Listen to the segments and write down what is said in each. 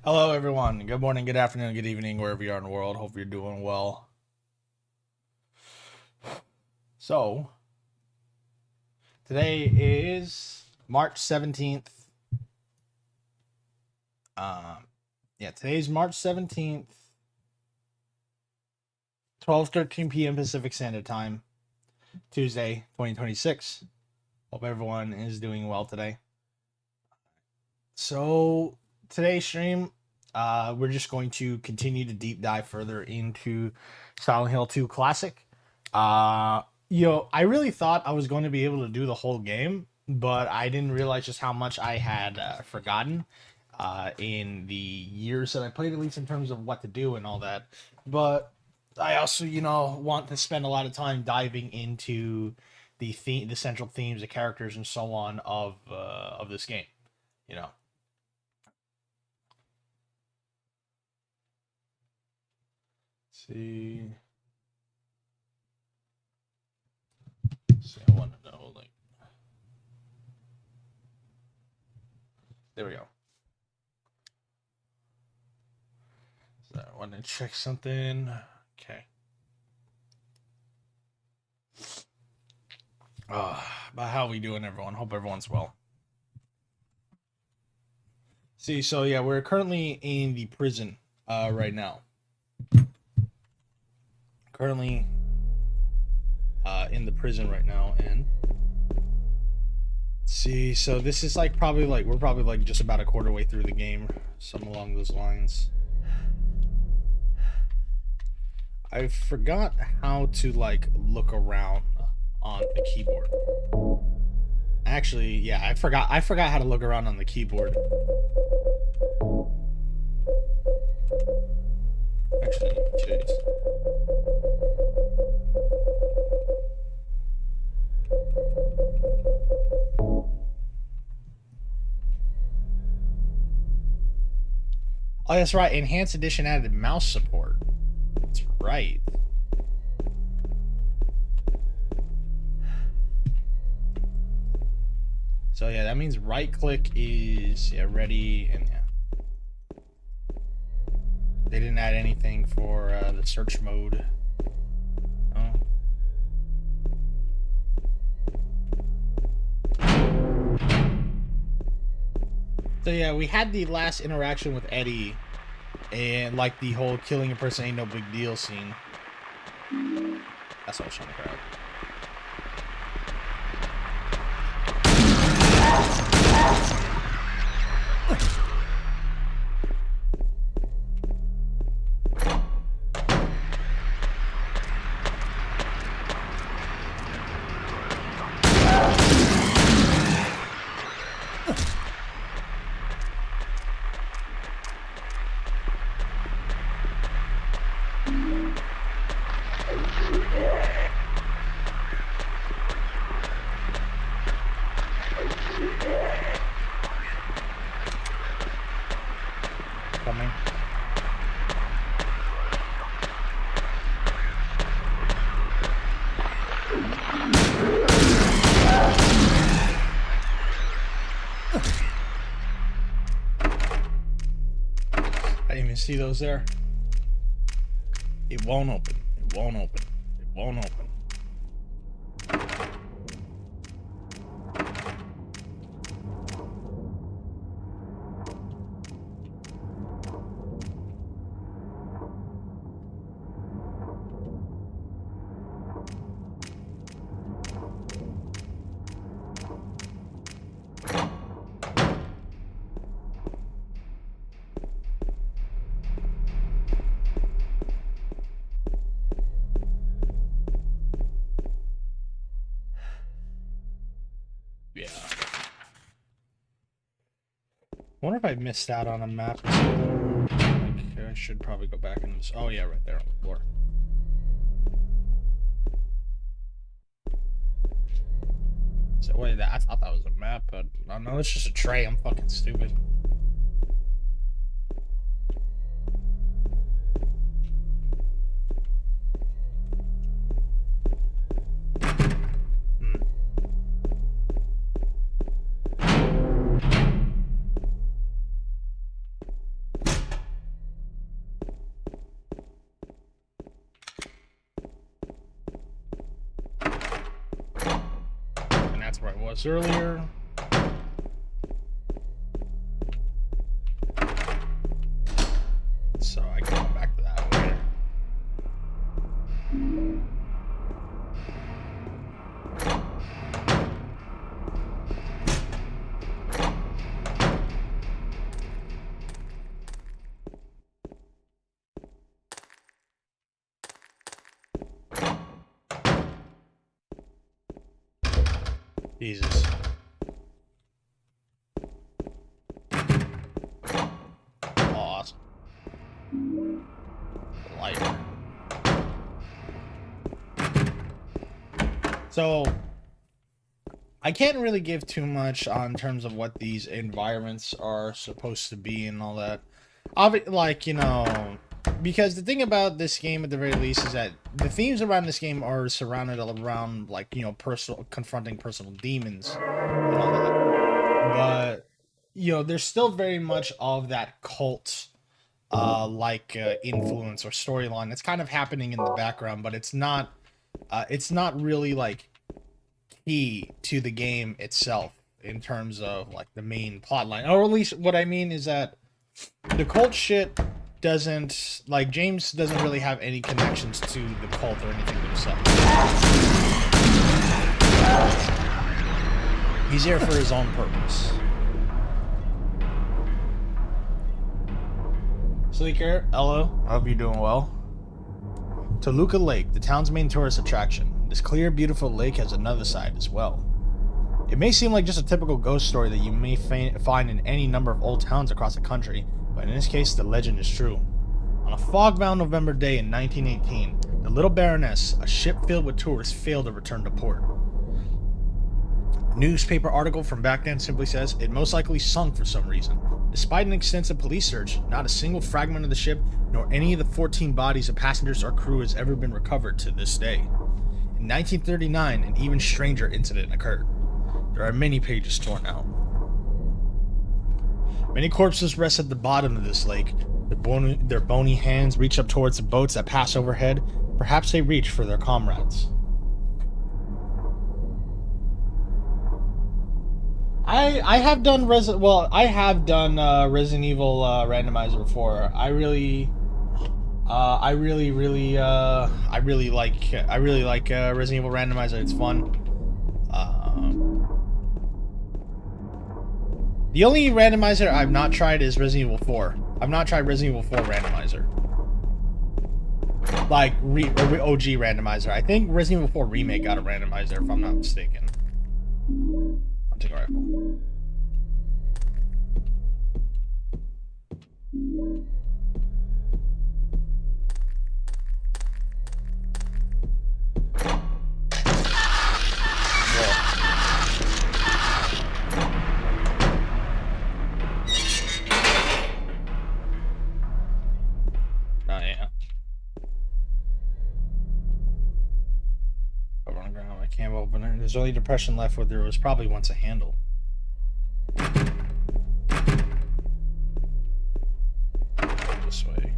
Hello, everyone. Good morning, good afternoon, good evening, wherever you are in the world. Hope you're doing well. So, today is March 17th. Today's March 17th, 12:13 p.m. Pacific Standard Time, Tuesday, 2026. Hope everyone is doing well today. So, today's stream, we're just going to continue to deep dive further into Silent Hill 2 Classic. I really thought I was going to be able to do the whole game, but I didn't realize just how much I had forgotten in the years that I played, at least in terms of what to do and all that. But I also, want to spend a lot of time diving into the central themes, the characters, and so on of this game. You know. See. I want to know, like, there we go. So I want to check something. Okay. About how we doing, everyone? Hope everyone's well. See, so yeah, we're currently in the prison right now. Currently in the prison right now, and see, so this is like we're probably like just about a quarter way through the game, something along those lines. I forgot how to like look around on the keyboard. Actually, yeah, I forgot how to look around on the keyboard. Actually, jeez. Oh, that's right. Enhanced Edition added mouse support. That's right. So yeah, that means right click is ready, and yeah. They didn't add anything for the search mode. Oh. So yeah, we had the last interaction with Eddie, and like the whole killing a person ain't no big deal scene. That's what I was trying to grab. Coming. I didn't even see those there. It won't open. It won't open. It won't open. Yeah. I wonder if I missed out on a map or something. Like, I should probably go back and just... Oh, yeah, right there on the floor. So, wait, I thought that was a map, but... No, it's just a tray. I'm fucking stupid. was earlier. So I can come back to that later. Jesus. Awesome. Lighter. So I can't really give too much on terms of what these environments are supposed to be and all that. Like, you know, because the thing about this game at the very least is that the themes around this game are surrounded around, like, you know, confronting personal demons and all that. But, you know, there's still very much of that cult influence or storyline that's kind of happening in the background, but it's not really like key to the game itself in terms of like the main plot line. Or at least what I mean is that the cult shit doesn't, like, James doesn't really have any connections to the cult or anything himself. He's here for his own purpose. Sleeker, hello. I hope you're doing well. Toluca Lake, the town's main tourist attraction. This clear, beautiful lake has another side as well. It may seem like just a typical ghost story that you may find in any number of old towns across the country, but in this case, the legend is true. On a fog-bound November day in 1918, the Little Baroness, a ship filled with tourists, failed to return to port. A newspaper article from back then simply says it most likely sunk for some reason. Despite an extensive police search, not a single fragment of the ship, nor any of the 14 bodies of passengers or crew has ever been recovered to this day. In 1939, an even stranger incident occurred. There are many pages torn out. Many corpses rest at the bottom of this lake. Their bony hands reach up towards the boats that pass overhead. Perhaps they reach for their comrades. I have done Resident Evil randomizer before. I really like Resident Evil randomizer. It's fun. The only randomizer I've not tried is Resident Evil 4. I've not tried Resident Evil 4 randomizer. Like OG randomizer. I think Resident Evil 4 Remake got a randomizer if I'm not mistaken. I'll take a rifle. Can't open it. There's only depression left where there was probably once a handle. This way.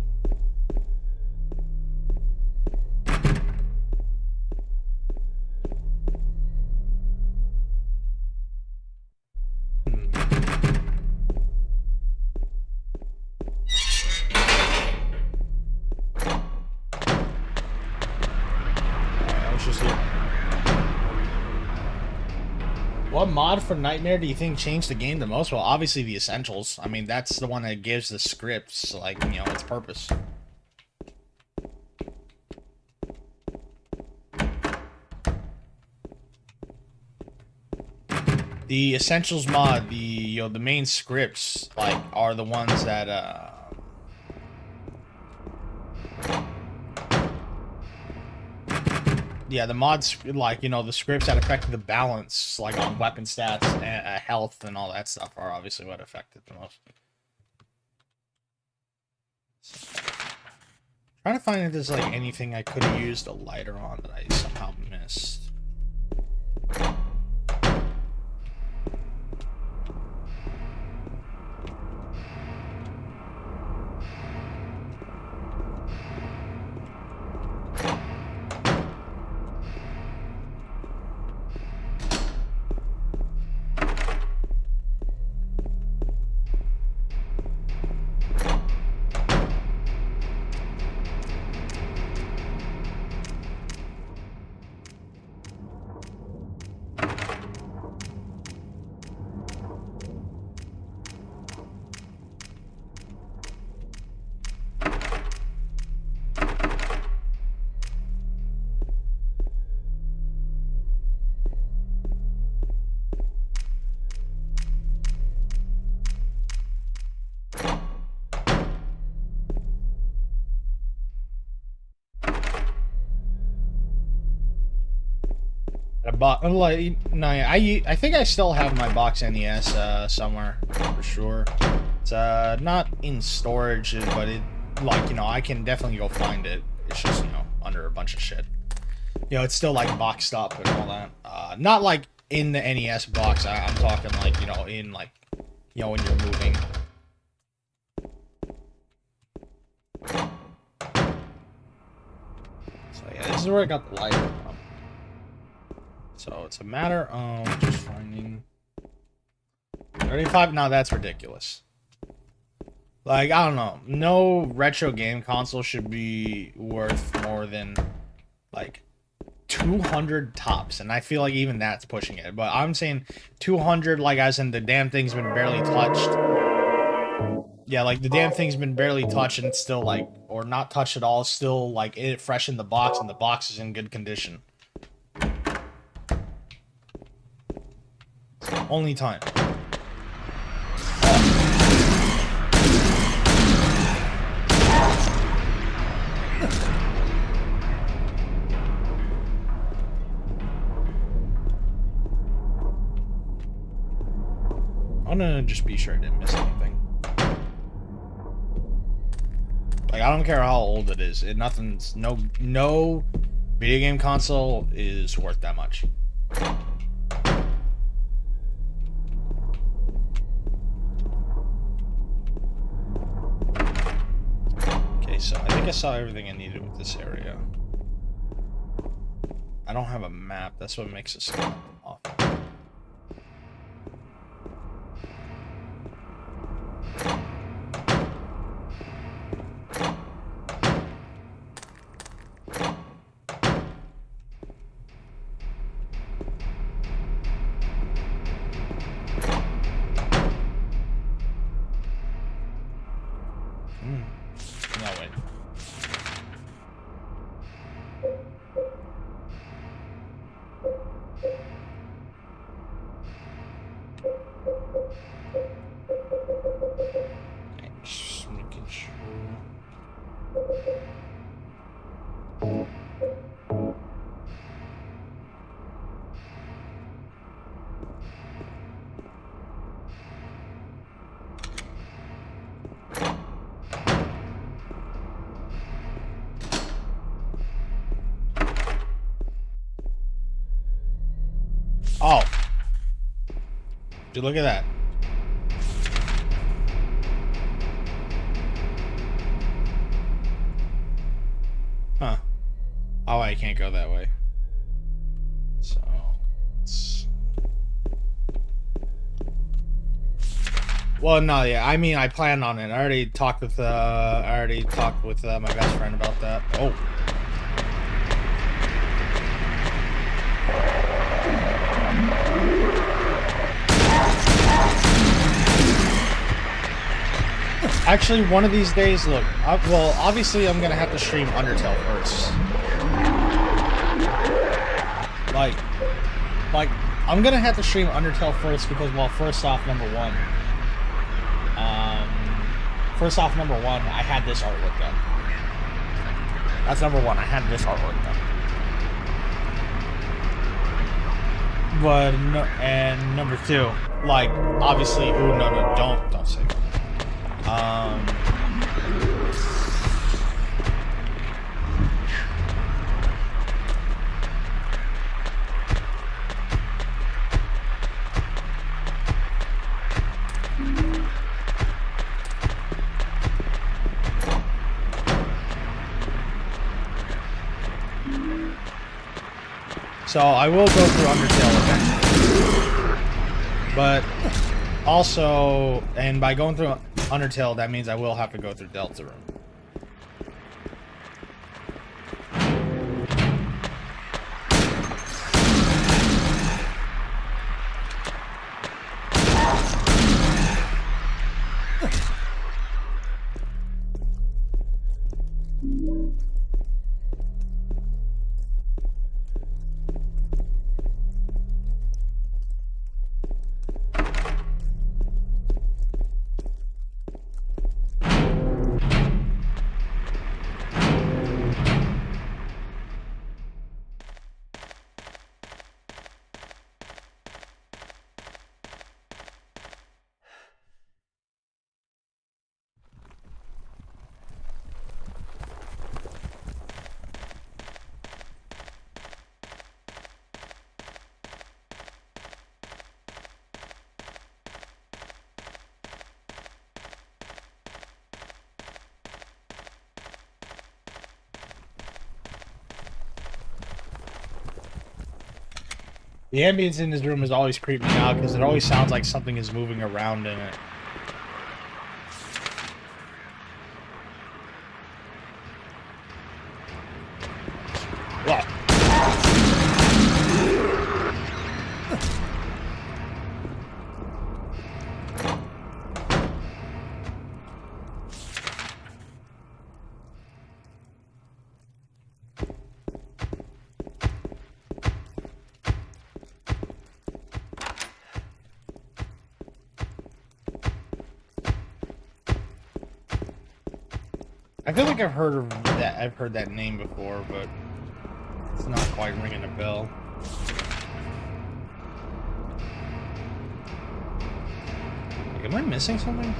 I was just here. What mod for Nightmare do you think changed the game the most? Well, obviously the Essentials. I mean, that's the one that gives the scripts, like, you know, its purpose. The Essentials mod, the main scripts, like, are the ones that, yeah, the mods, like, you know, the scripts that affect the balance, like, on weapon stats, and, health, and all that stuff are obviously what affected the most. Trying to find if there's, like, anything I could have used a lighter on that I somehow missed. box. Like, no, I think I still have my box NES somewhere for sure. It's not in storage, but it, like, you know, I can definitely go find it. It's just, you know, under a bunch of shit. You know, it's still like boxed up and all that. Not like in the NES box. I'm talking like, you know, in like, you know, when you're moving. So yeah, this is where I got the lighter from. So it's a matter of just finding 35. Now that's ridiculous. Like, I don't know. No retro game console should be worth more than like 200 tops, and I feel like even that's pushing it. But I'm saying 200, like as in the damn thing's been barely touched. Yeah, like the damn thing's been barely touched, and it's still like, or not touched at all, still like it fresh in the box, and the box is in good condition. Only time. I'm gonna just be sure I didn't miss anything. Like, I don't care how old it is. Nothing's, no video game console is worth that much. Okay, so I think I saw everything I needed with this area. I don't have a map. That's what makes this off. No, wait. Okay, just making sure. Oh. Dude, look at that. Huh. Oh, I can't go that way. So, it's... Well, no, yeah, I mean, I plan on it. I already talked with my best friend about that. Oh. Actually, one of these days, look, well, obviously I'm gonna have to stream Undertale first. Like, I'm gonna have to stream Undertale first because, well, first off, number one, I had this artwork done. That's number one, I had this artwork done. But, no, and number two, like, obviously, ooh, no, don't say that. So I will go through Undertale eventually, but also, and by going through Undertale, that means I will have to go through Deltarune. The ambience in this room is always creeping me out because it always sounds like something is moving around in it. What? I feel like I've heard of that. I've heard that name before, but it's not quite ringing a bell. Like, am I missing something?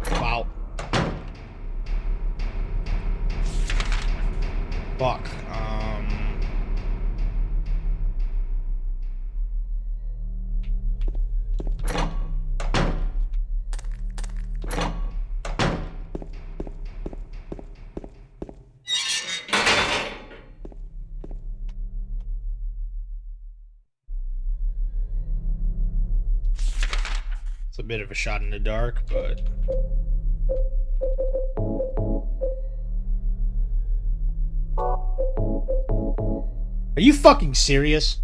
Wow. Fuck. It's a bit of a shot in the dark, but... Are you fucking serious?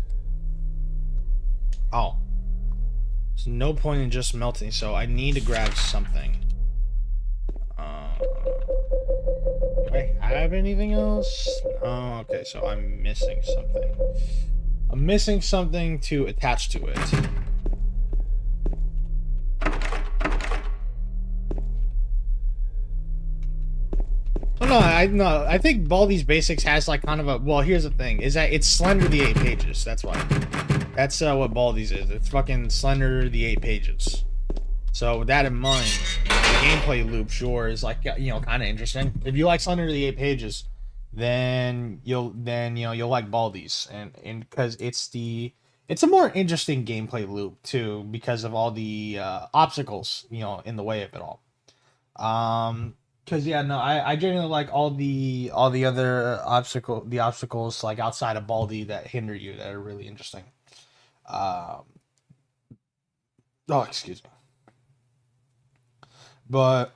Oh. There's no point in just melting, so I need to grab something. Do I have anything else? Oh, okay, so I'm missing something. I'm missing something to attach to it. No, I think Baldi's Basics has like kind of a, well, here's the thing, is that it's slender the 8 pages. That's why. That's what Baldi's is. It's fucking slender the 8 pages. So with that in mind, the gameplay loop sure is like, you know, kind of interesting. If you like slender the 8 pages, then you'll like Baldi's, and because it's a more interesting gameplay loop too, because of all the obstacles, you know, in the way of it all. Because yeah, no, I genuinely like all the other obstacles like outside of Baldi that hinder you, that are really interesting. Oh, excuse me. But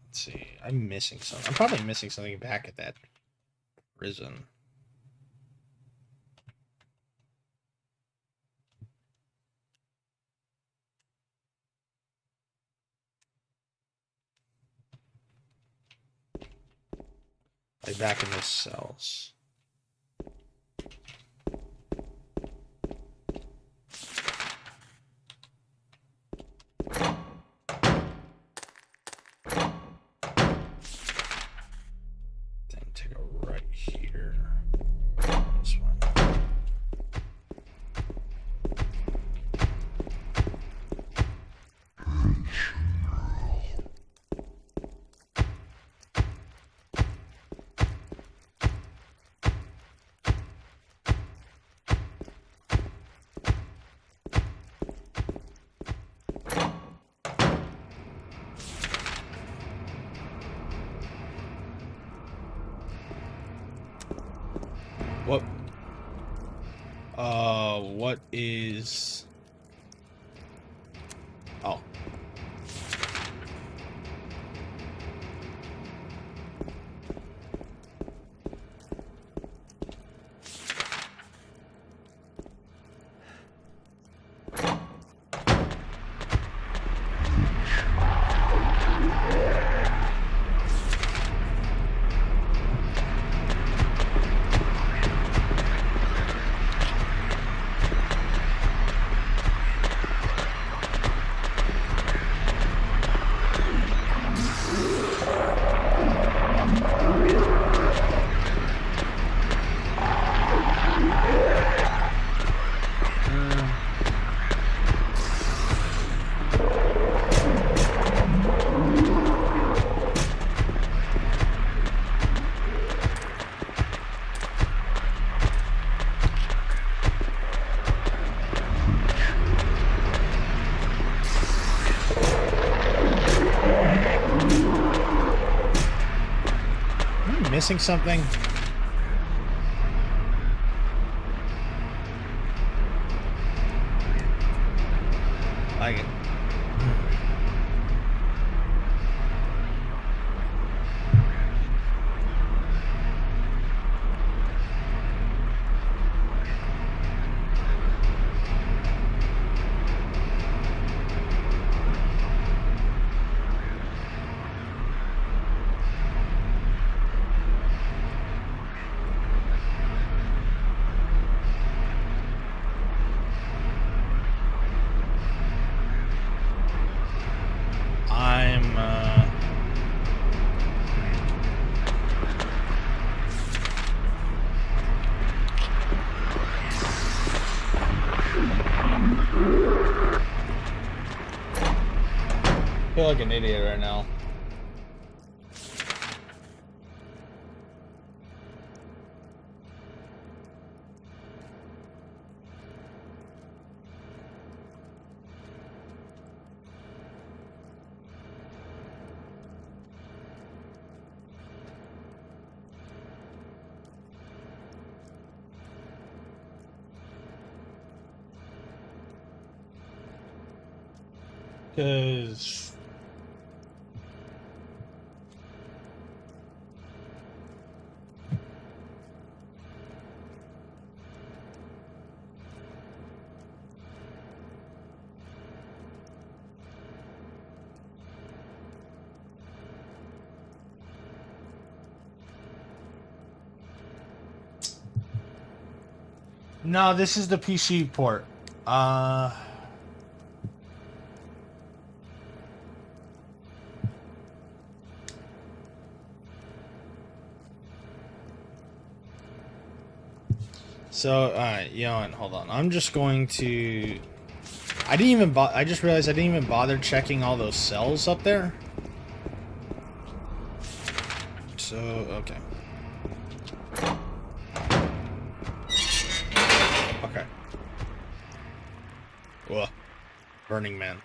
let's see, I'm missing something. I'm probably missing something back at that prison. Like back in the cells. Then take a right here. This one. What? What is... Oh. Missing something? Like it. I feel like an idiot right now. Because... No, this is the PC port. So, alright, you know what, hold on. I'm just going to... I didn't even I just realized I didn't even bother checking all those cells up there. So, okay. Okay. Ugh. Burning Man.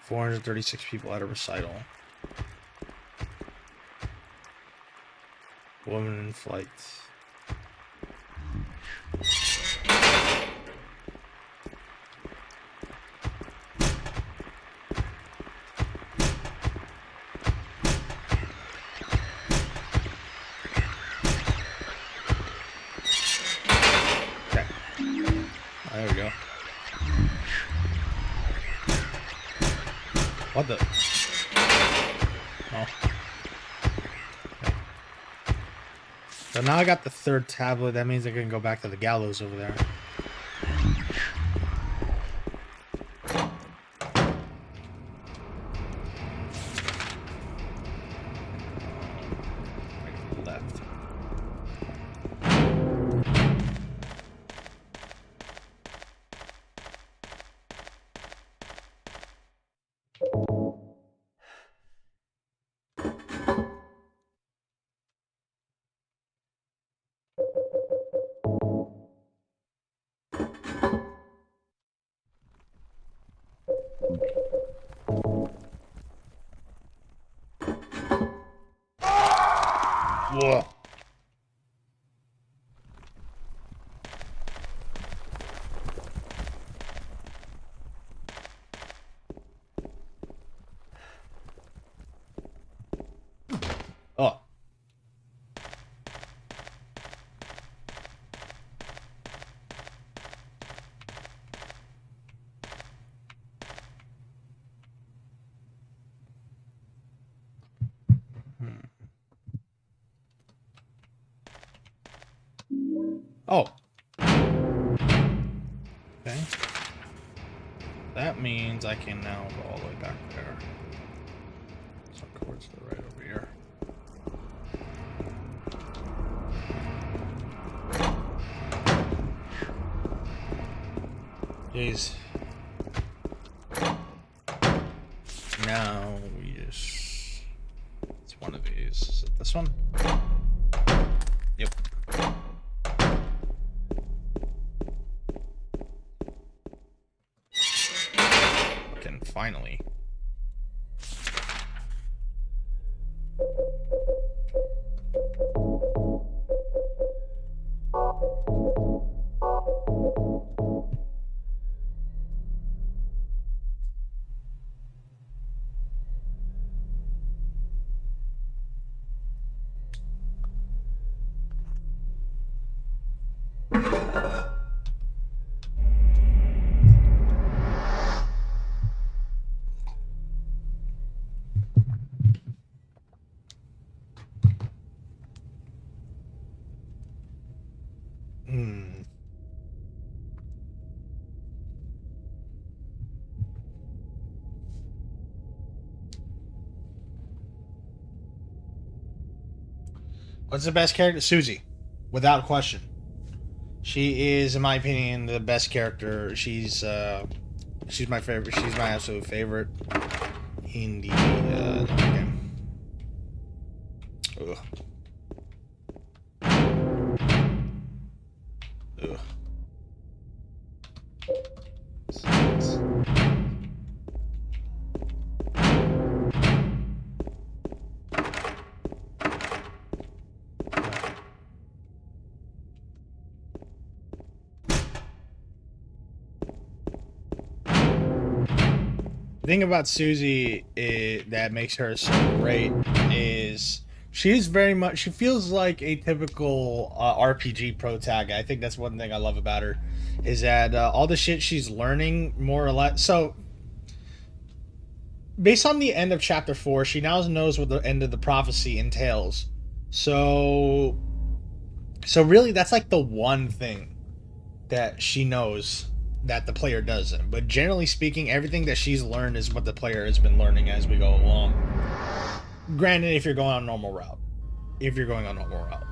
436 people at a recital. Woman in flight. Okay. There we go. What the? Oh. Okay. So now I got the third tablet. That means I can go back to the gallows over there. Left. Ugh. Oh. Oh. Okay. That means I can now go all the way back there. So towards the right over here. Jeez. Now we just... It's one of these. Is it this one? Yep. Fucking finally. What's the best character? Susie. Without question. She is, in my opinion, the best character. She's my favorite. She's my absolute favorite in the game. Ugh. Ugh. The thing about Susie that makes her so great is she's very much, she feels like a typical RPG pro tag. I think that's one thing I love about her, is that all the shit she's learning, more or less. So based on the end of chapter 4, she now knows what the end of the prophecy entails. So really that's like the one thing that she knows that the player doesn't. But generally speaking, everything that she's learned is what the player has been learning as we go along. Granted, if you're going on a normal route. If you're going on a normal route.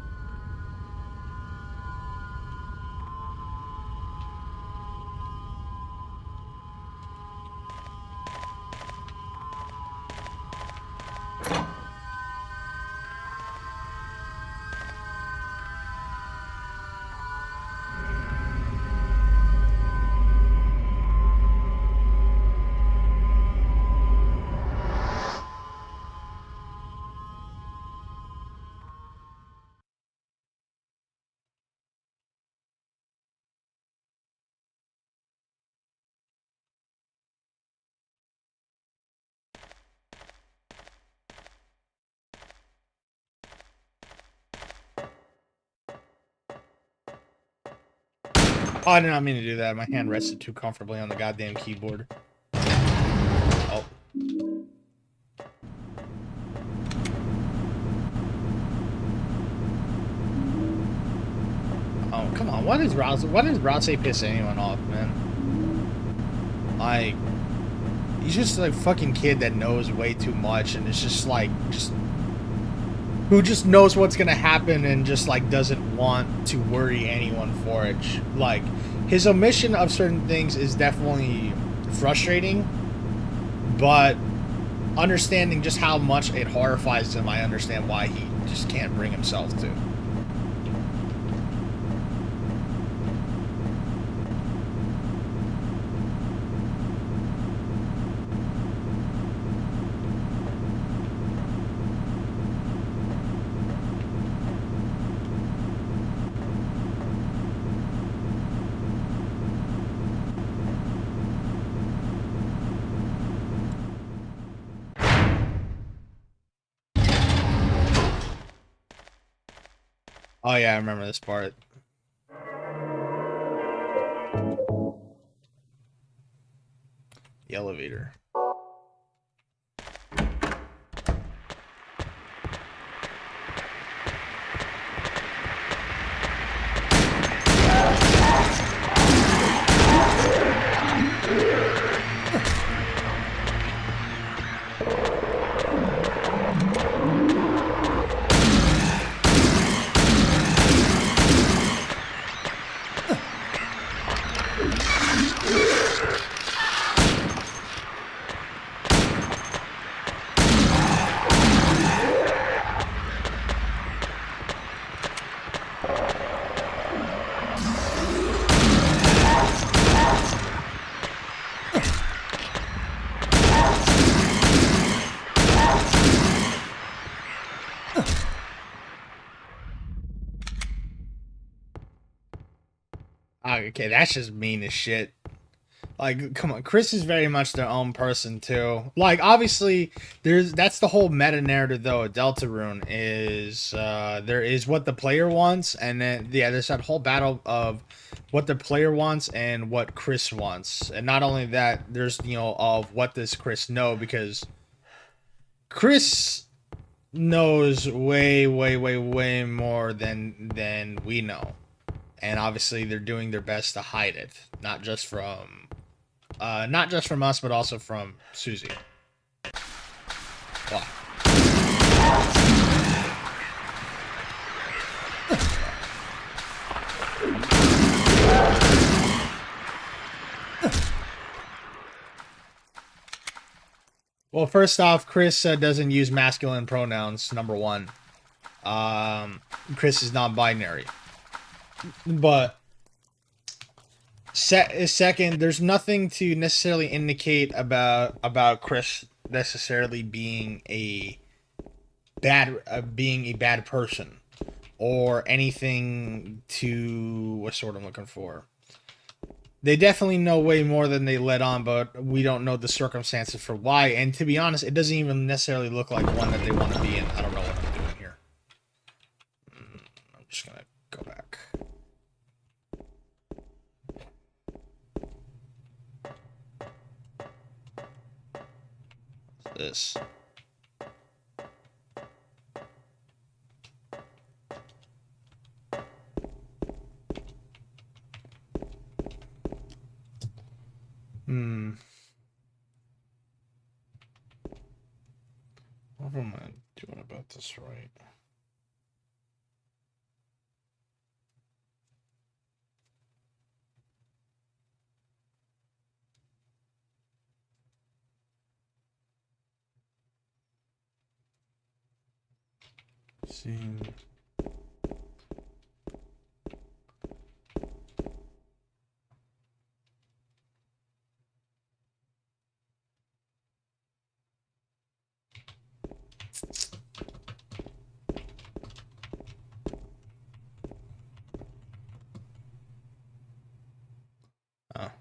Oh, I did not mean to do that. My hand rested too comfortably on the goddamn keyboard. Oh. Oh, come on. Why does Rouse piss anyone off, man? Like, he's just a fucking kid that knows way too much, and it's just like, who just knows what's gonna happen and just like doesn't want to worry anyone for it. Like, his omission of certain things is definitely frustrating, but understanding just how much it horrifies him, I understand why he just can't bring himself to. Oh yeah, I remember this part. The elevator. Okay, that's just mean as shit. Like, come on, Chris is very much their own person too. Like, obviously, that's the whole meta narrative though. Of Deltarune is there is what the player wants, and then yeah, there's that whole battle of what the player wants and what Chris wants, and not only that, there's of what does Chris know, because Chris knows way, way, way, way more than we know, and obviously they're doing their best to hide it, not just from us, but also from Susie. Wow. Well, first off, Chris doesn't use masculine pronouns. Number one, Chris is non-binary. But second, there's nothing to necessarily indicate about Chris necessarily being a bad person or anything to what's what I'm looking for. They definitely know way more than they let on, but we don't know the circumstances for why. And to be honest, it doesn't even necessarily look like one that they want to be in. I don't know what I'm doing here. I'm just gonna go back. What's this? Hmm. What am I doing about this right? See. Oh.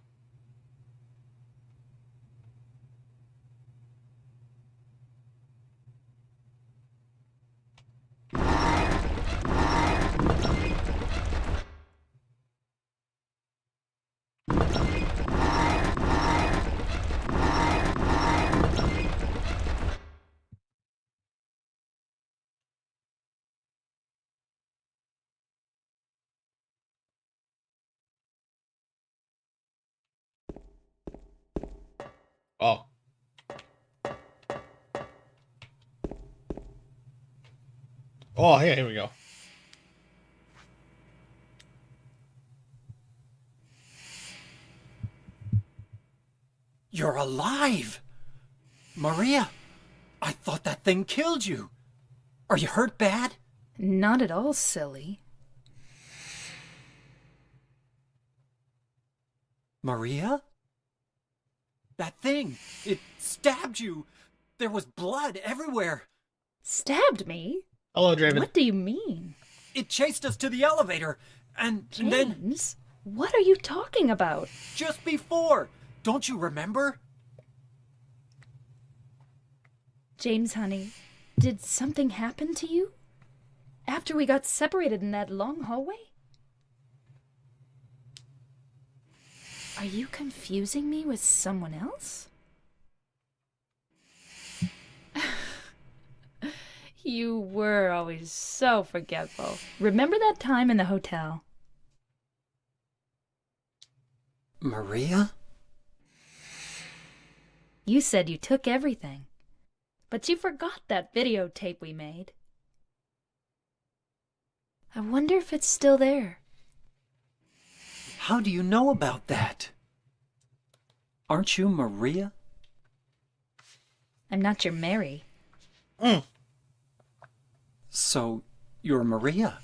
Oh. Oh, yeah, here we go. You're alive! Maria, I thought that thing killed you. Are you hurt bad? Not at all, silly. Maria? That thing, it stabbed you. There was blood everywhere. Stabbed me? Hello, Draven. What do you mean? It chased us to the elevator, and then James, what are you talking about? just before, don't you remember? James, honey, did something happen to you? After we got separated in that long hallway? Are you confusing me with someone else? You were always so forgetful. Remember that time in the hotel? Maria? You said you took everything, but you forgot that videotape we made. I wonder if it's still there. How do you know about that? Aren't you Maria? I'm not your Mary. So, you're Maria.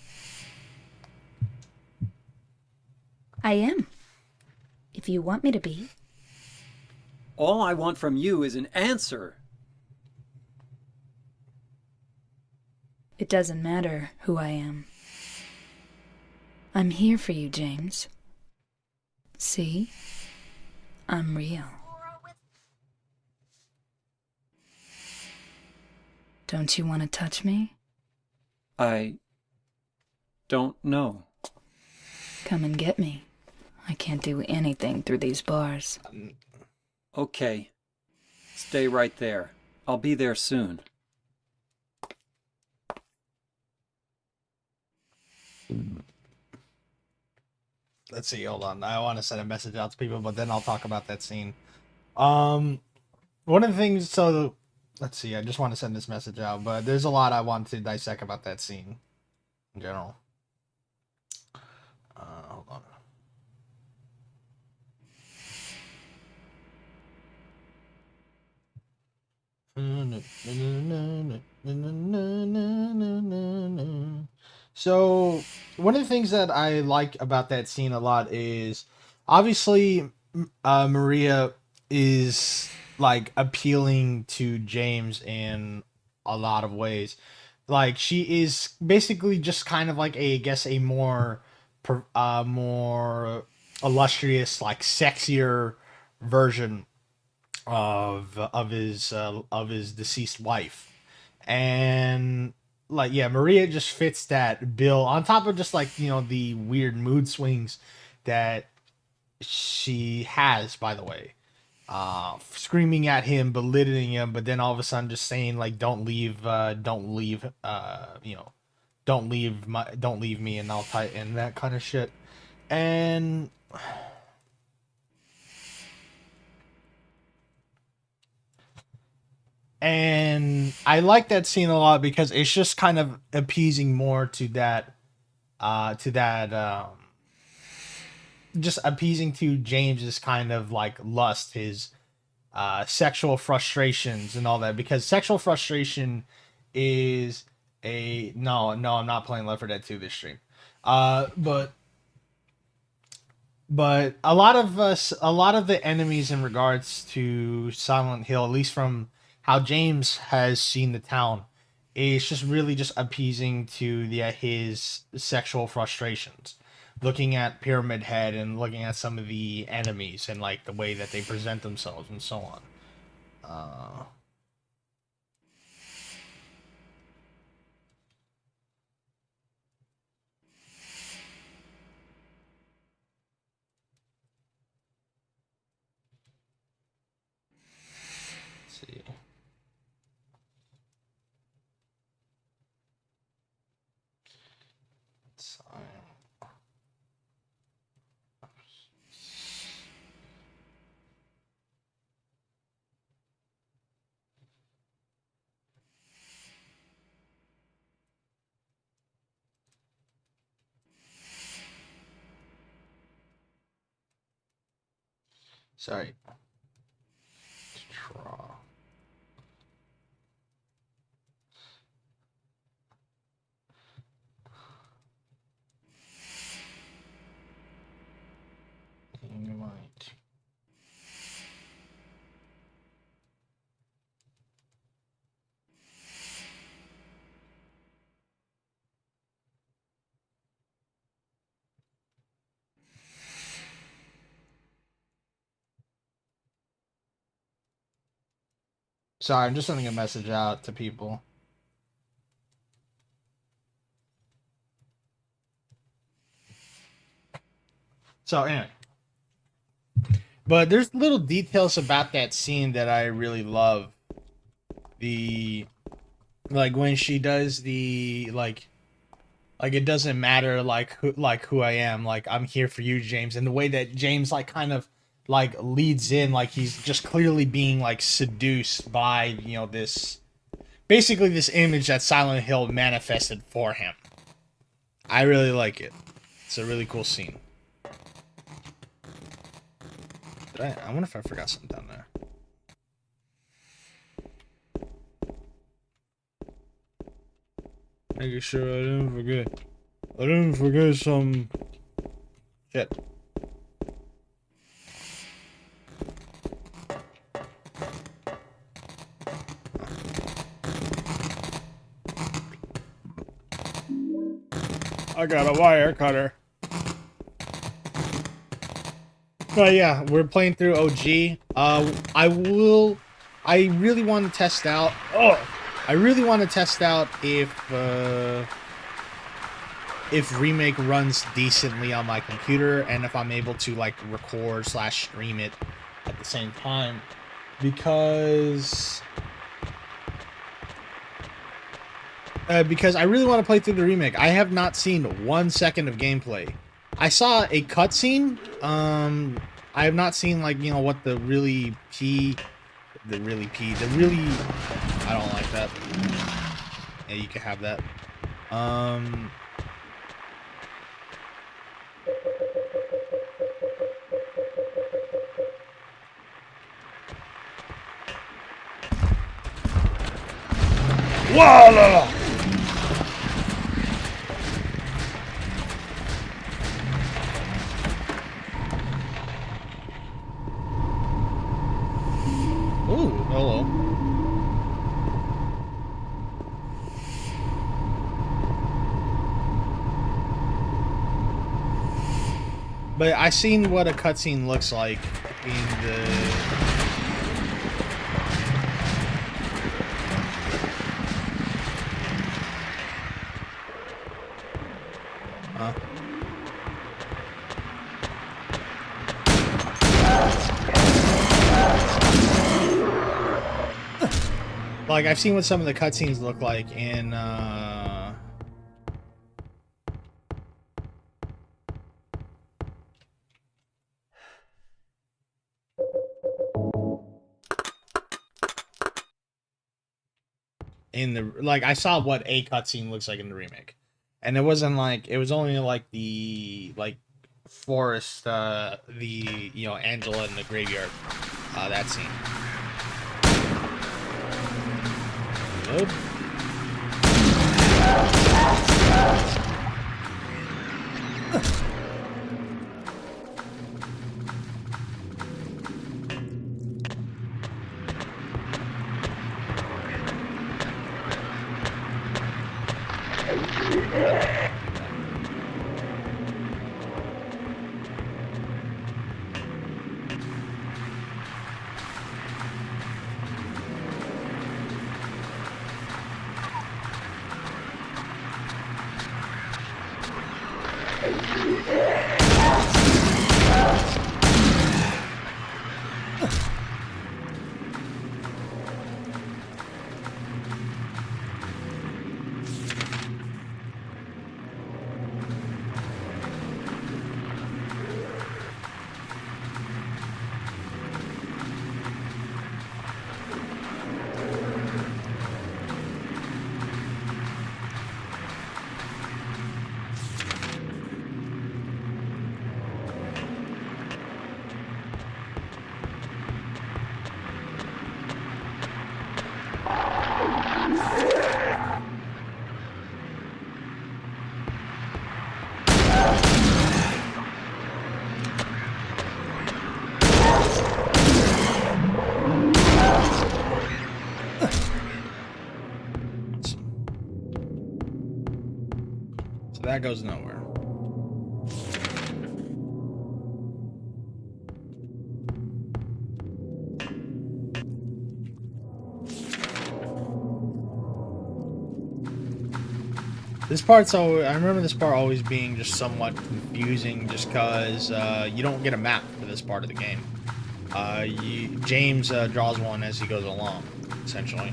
I am. If you want me to be. All I want from you is an answer. It doesn't matter who I am. I'm here for you, James. See? I'm real. Don't you want to touch me? I don't know. Come and get me. I can't do anything through these bars. Okay. Stay right there. I'll be there soon. Let's see, hold on. I want to send a message out to people, but then I'll talk about that scene. One of the things, so let's see, I just want to send this message out, but there's a lot I want to dissect about that scene in general. Hold on. So one of the things that I like about that scene a lot is obviously Maria is like appealing to James in a lot of ways. Like she is basically just kind of like a, I guess, a more illustrious, like sexier version of his deceased wife. And like, yeah, Maria just fits that bill on top of just like, you know, the weird mood swings that she has, by the way. Screaming at him, belittling him, but then all of a sudden just saying like, don't leave, you know, don't leave me, and I'll tie and that kind of shit. And I like that scene a lot because it's just kind of appeasing more to that just appeasing to James's kind of like lust, his sexual frustrations and all that, because sexual frustration is a no, I'm not playing Left 4 Dead 2 this stream. But a lot of the enemies in regards to Silent Hill, at least from how James has seen the town, is just really just appeasing to his sexual frustrations. Looking at Pyramid Head and looking at some of the enemies and like the way that they present themselves and so on. Uh, let's see. Sorry. Draw. Right. Sorry, I'm just sending a message out to people. So anyway, but there's little details about that scene that I really love. The like when she does the like it doesn't matter like who I am, like I'm here for you, James, and the way that James like kind of like leads in, like he's just clearly being like seduced by, you know, this basically this image that Silent Hill manifested for him. I really like it. It's a really cool scene. I wonder if I forgot something down there. Making sure I didn't forget. I didn't forget some shit. I got a wire cutter. But yeah, we're playing through OG. I really want to test out. Oh, I really want to test out if remake runs decently on my computer and if I'm able to like record / stream it at the same time, because I really want to play through the remake. I have not seen 1 second of gameplay. I saw a cutscene. I have not seen like, you know, what the really I don't like that. Yeah, you can have that. Whoa! Ooh, hello. But I seen what a cutscene looks like in the. Huh? Like, I've seen what some of the cutscenes look like in the, like, I saw what a cutscene looks like in the remake. And it wasn't like, it was only like the, like, forest, the, you know, Angela in the graveyard, that scene. Nope. So that goes nowhere. This part's I remember this part always being just somewhat confusing, just because you don't get a map for this part of the game. James draws one as he goes along, essentially.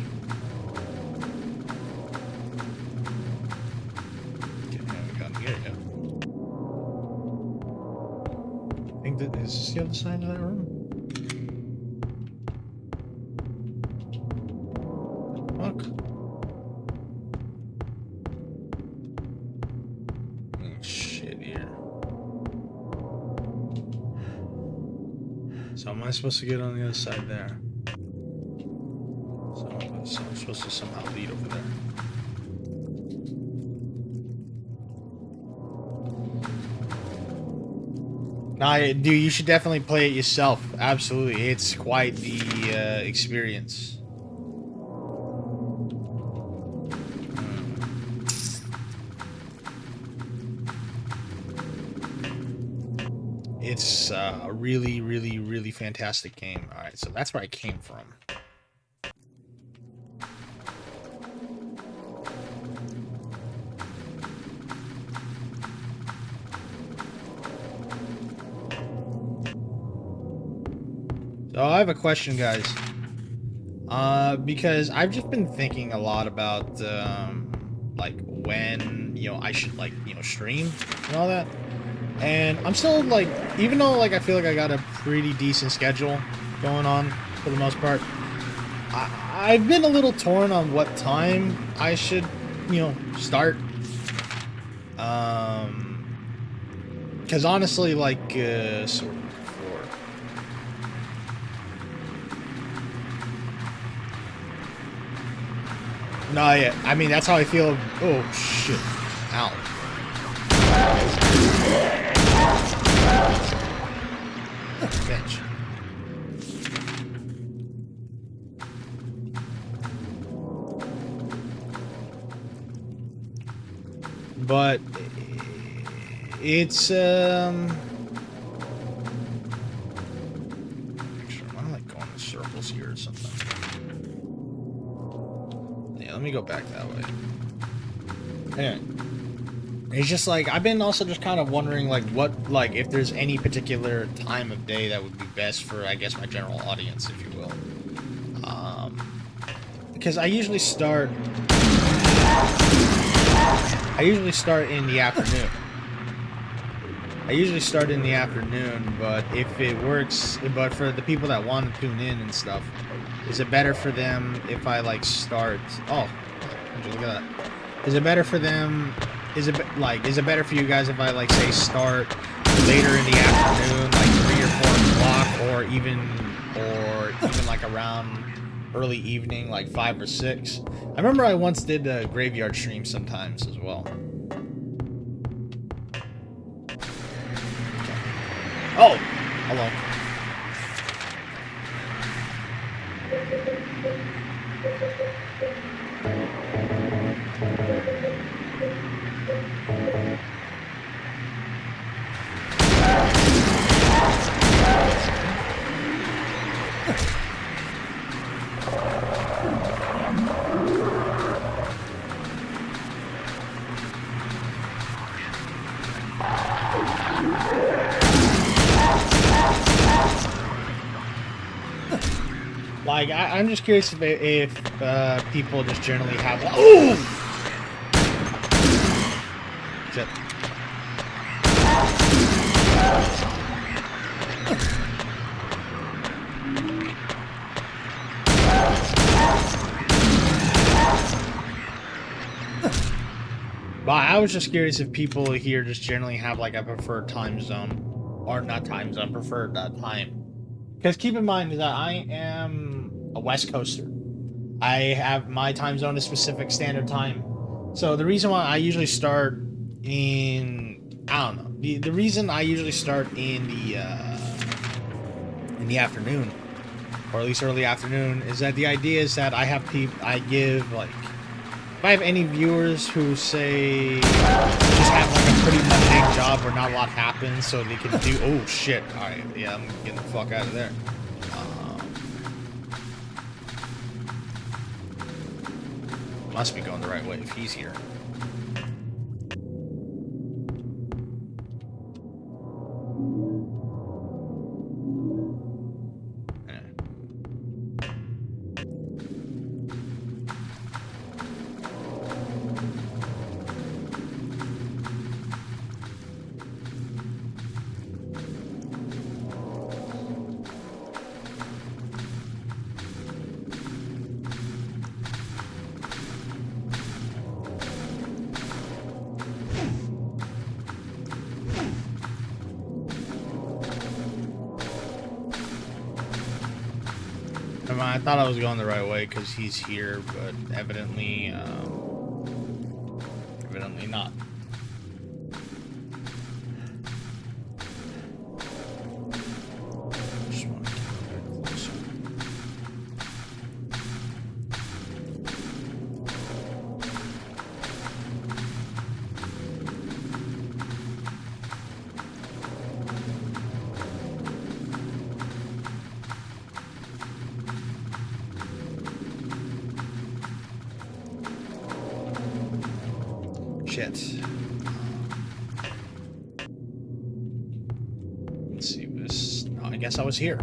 Okay, we got here. Yeah. I think that is this the other side of that room. Fuck. Shit here. So am I supposed to get on the other side there? So I'm supposed to somehow lead over there. Nah, dude, you should definitely play it yourself. Absolutely, it's quite the experience. It's a really, really, really fantastic game. All right, so that's where I came from. So I have a question, guys. Because I've just been thinking a lot about, like, when, I should, like, stream and all that. And I'm still, like, even though, like, I feel like I got a pretty decent schedule going on for the most part, I've been a little torn on what time I should, start. Because honestly, like, sort of before. No, yeah, I mean, that's how I feel. Oh, shit. Ow. Bitch. But it's am I like going in circles here or something? Yeah, let me go back that way. Anyway. It's just like, I've been also just kind of wondering, like, if there's any particular time of day that would be best for, I guess, my general audience, if you will. Because I usually start in the afternoon. But if it works, but for the people that want to tune in and stuff, is it better for them if I, like, start... Oh, would you look at that? Is it better for them... Is it better for you guys if I, like, say, start later in the afternoon, like 3 or 4 o'clock, or even like around early evening, like 5 or 6? I remember I once did a graveyard stream sometimes as well. Oh, hello. Like, I'm just curious if people just generally have... Oh! Shit. But I was just curious if people here just generally have, like, a preferred time zone. Or not time zone, preferred time. Because keep in mind that I am a West Coaster. I have my time zone is Pacific Standard Time. So the reason why I usually start in... I don't know. The reason I usually start in the afternoon, or at least early afternoon, is that the idea is that I have if I have any viewers who say just have like a pretty mundane job where not a lot happens, so they can do... Oh, shit. Alright, yeah, I'm getting the fuck out of there. Must be going the right way if he's here. I thought I was going the right way because he's here, but evidently, evidently not. Just want to get a bit closer. Shit. Let's see this. Oh, I guess I was here.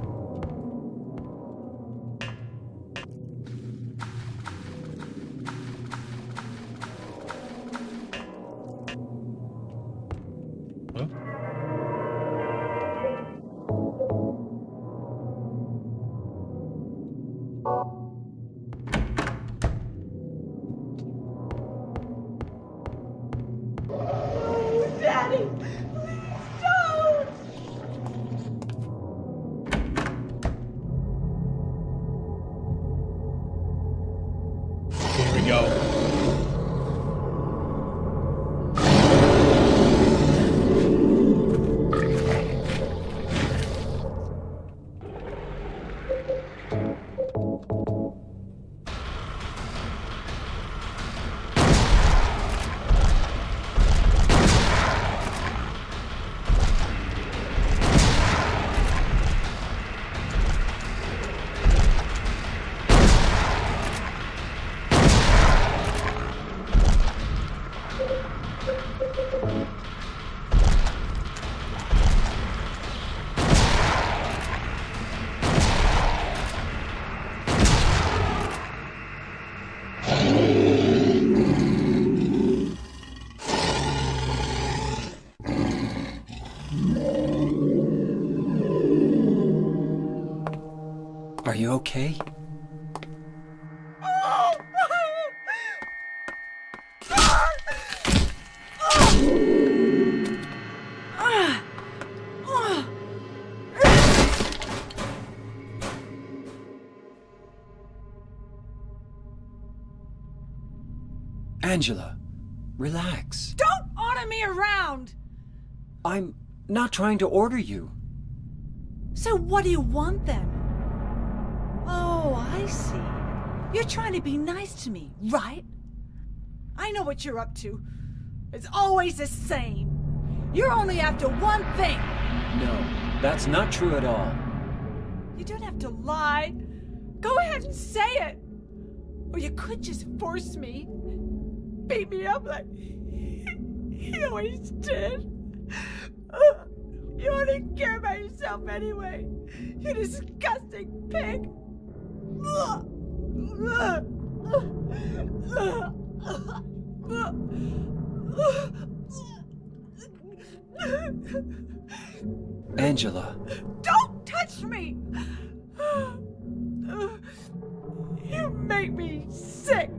Huh? Daddy, please don't! Here we go. Are you okay? Angela, relax. Don't order me around! I'm not trying to order you. So what do you want then? Oh, I see. You're trying to be nice to me, right? I know what you're up to. It's always the same. You're only after one thing. No, that's not true at all. You don't have to lie. Go ahead and say it. Or you could just force me. Beat me up like he always did. You only care about yourself anyway. You disgusting pig. Angela, Don't touch me! You make me sick.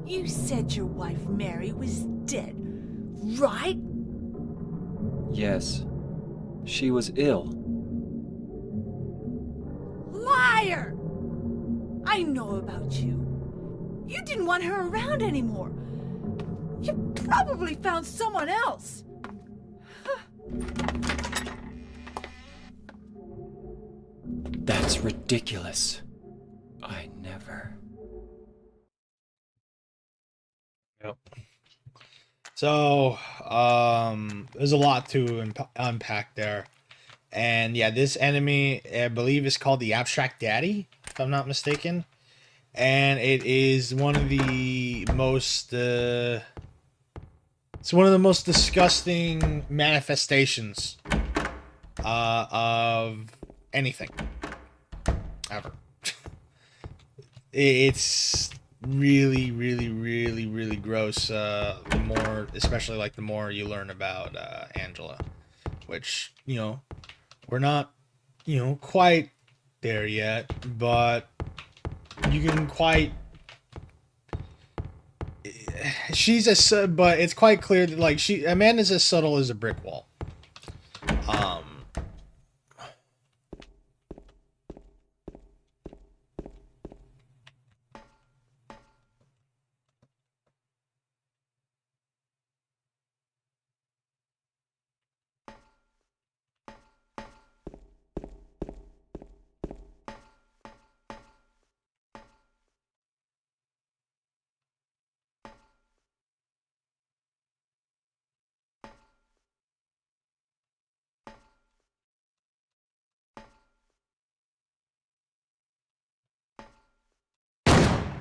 You said your wife Mary was dead, right? yes, she was ill. Liar! I know about you. You didn't want her around anymore. You probably found someone else. That's ridiculous. I never. Yep. So, there's a lot to unpack there. And yeah, this enemy, I believe, is called the Abstract Daddy, if I'm not mistaken. And it is one of the most, it's one of the most disgusting manifestations of anything ever. It's really, really, really, really gross. The more, especially like the more you learn about Angela, which, you know, we're not, you know, quite there yet, but you can quite. But it's quite clear that like Amanda's as subtle as a brick wall. Um.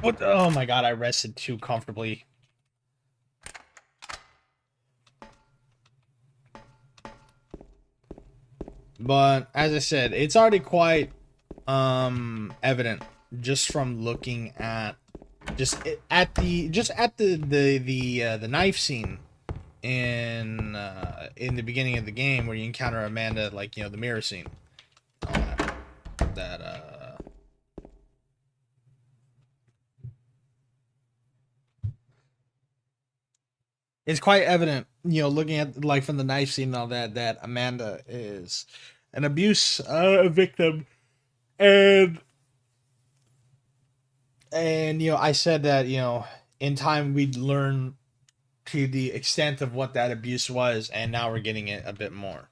What? Oh my god! I rested too comfortably. But as I said, it's already quite evident just from looking at the knife scene in the beginning of the game where you encounter Amanda, like, you know, the mirror scene, all that it's quite evident, you know, looking at like from the knife scene and all that, that Amanda is an abuse victim. and and you know, I said that, you know, in time we'd learn to the extent of what that abuse was, and now we're getting it a bit more.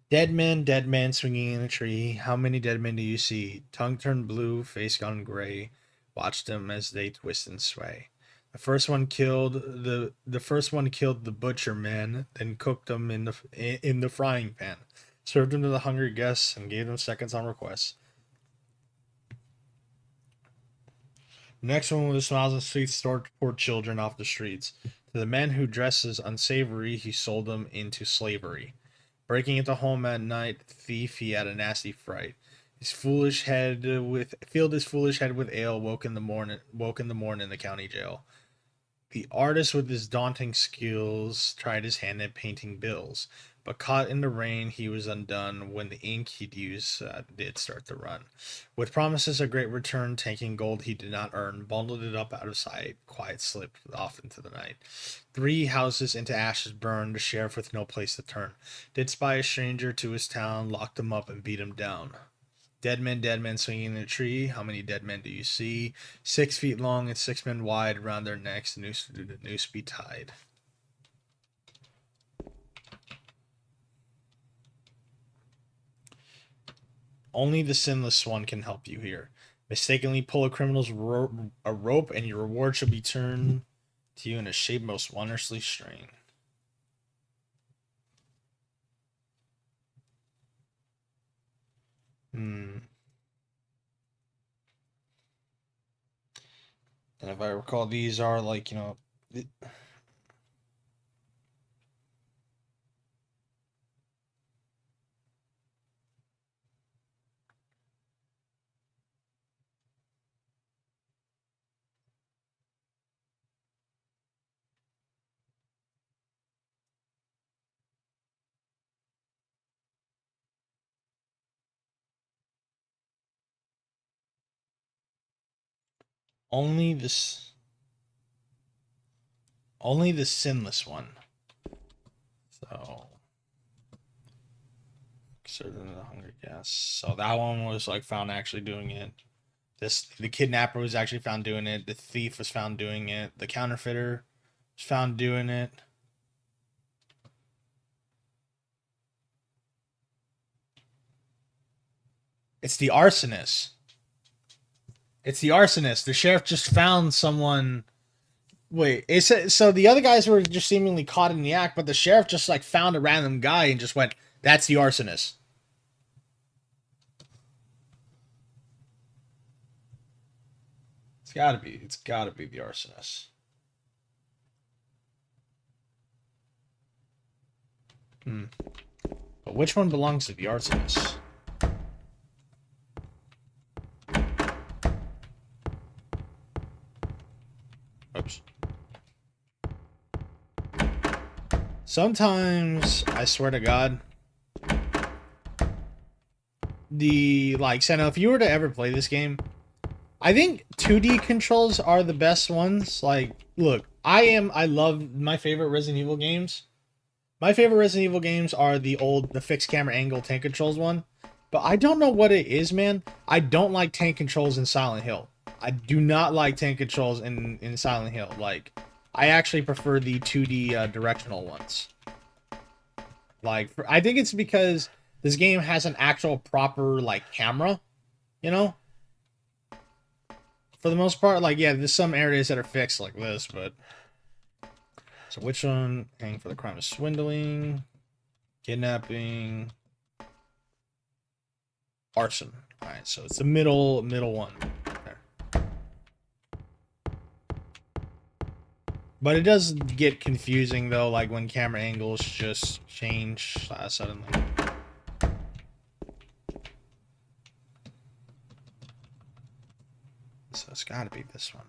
Dead man swinging in a tree. How many dead men do you see? Tongue turned blue, face gone gray. Watch them as they twist and sway. The first one killed the butcher man, then cooked them in the frying pan, served them to the hungry guests, and gave them seconds on request. Next one with smiles and sweets stored poor children off the streets. To the man who dresses unsavory, he sold them into slavery. Breaking into home at night, thief, he had a nasty fright. Filled his foolish head with ale, woke in the morning in the county jail. The artist with his daunting skills tried his hand at painting bills, but caught in the rain he was undone when the ink he'd used did start to run. With promises of great return, taking gold he did not earn, bundled it up out of sight, quiet slipped off into the night. 3 houses into ashes burned, the sheriff with no place to turn. Did spy a stranger to his town, locked him up and beat him down. Dead men swinging in a tree. How many dead men do you see? 6 feet long and 6 men wide. Around their necks, the noose be tied. Only the sinless one can help you here. Mistakenly pull a criminal's a rope, and your reward shall be turned to you in a shape most wondrously strange. And if I recall, these are like, you know, only this, only the sinless one. So, certain the hungry gas. So that one was like found actually doing it. The kidnapper was actually found doing it. The thief was found doing it. The counterfeiter was found doing it. It's the arsonist. It's the arsonist. The sheriff just found someone. Wait, so the other guys were just seemingly caught in the act, but the sheriff just like found a random guy and just went, "That's the arsonist." It's gotta be. It's gotta be the arsonist. But which one belongs to the arsonist? Oops. Sometimes, I swear to God, the like Senna, if you were to ever play this game, I think 2D controls are the best ones. Like, look, I love my favorite Resident Evil games. My favorite Resident Evil games are the fixed camera angle tank controls one. But I don't know what it is, man. I don't like tank controls in Silent Hill. I do not like tank controls in Silent Hill. Like, I actually prefer the 2D directional ones. Like, I think it's because this game has an actual proper, like, camera, you know? For the most part, like, yeah, there's some areas that are fixed like this, but... So which one? Hanging for the crime of swindling, kidnapping, arson. Alright, so it's the middle one. There. But it does get confusing, though, like, when camera angles just change suddenly. So it's gotta be this one.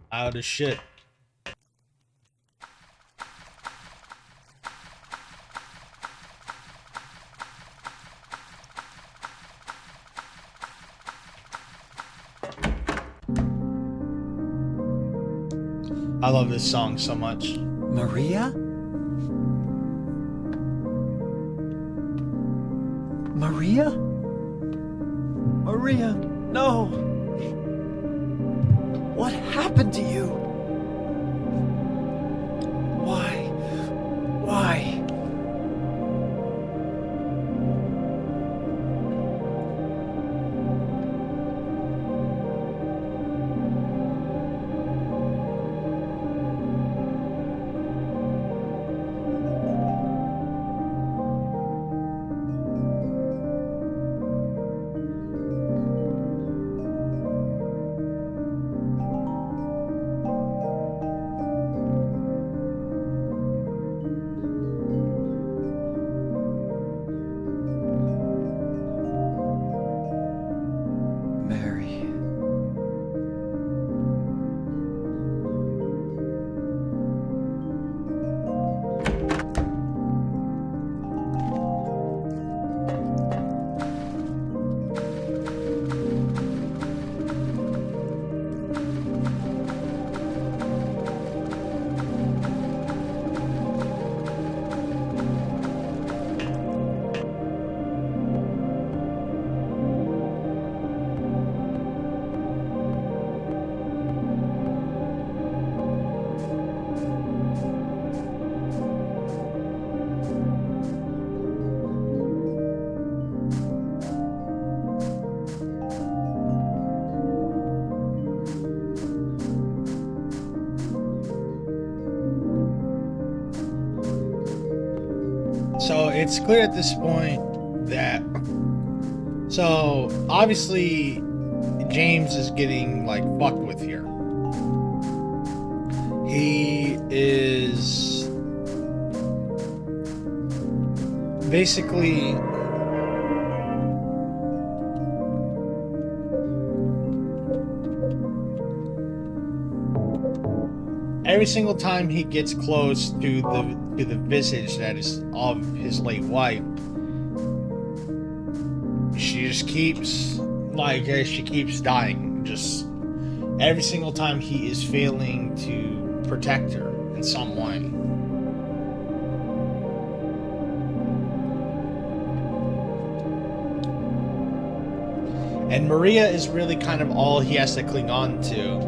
Out of shit. I love this song so much. Maria? Maria? Maria, no! What happened to you? Why? Why? Mary. So it's clear at this point that, so obviously James is getting like fucked with here. He is basically every single time he gets close to the visage that is of his late wife, she just keeps she keeps dying. Just every single time he is failing to protect her in some way. And Maria is really kind of all he has to cling on to,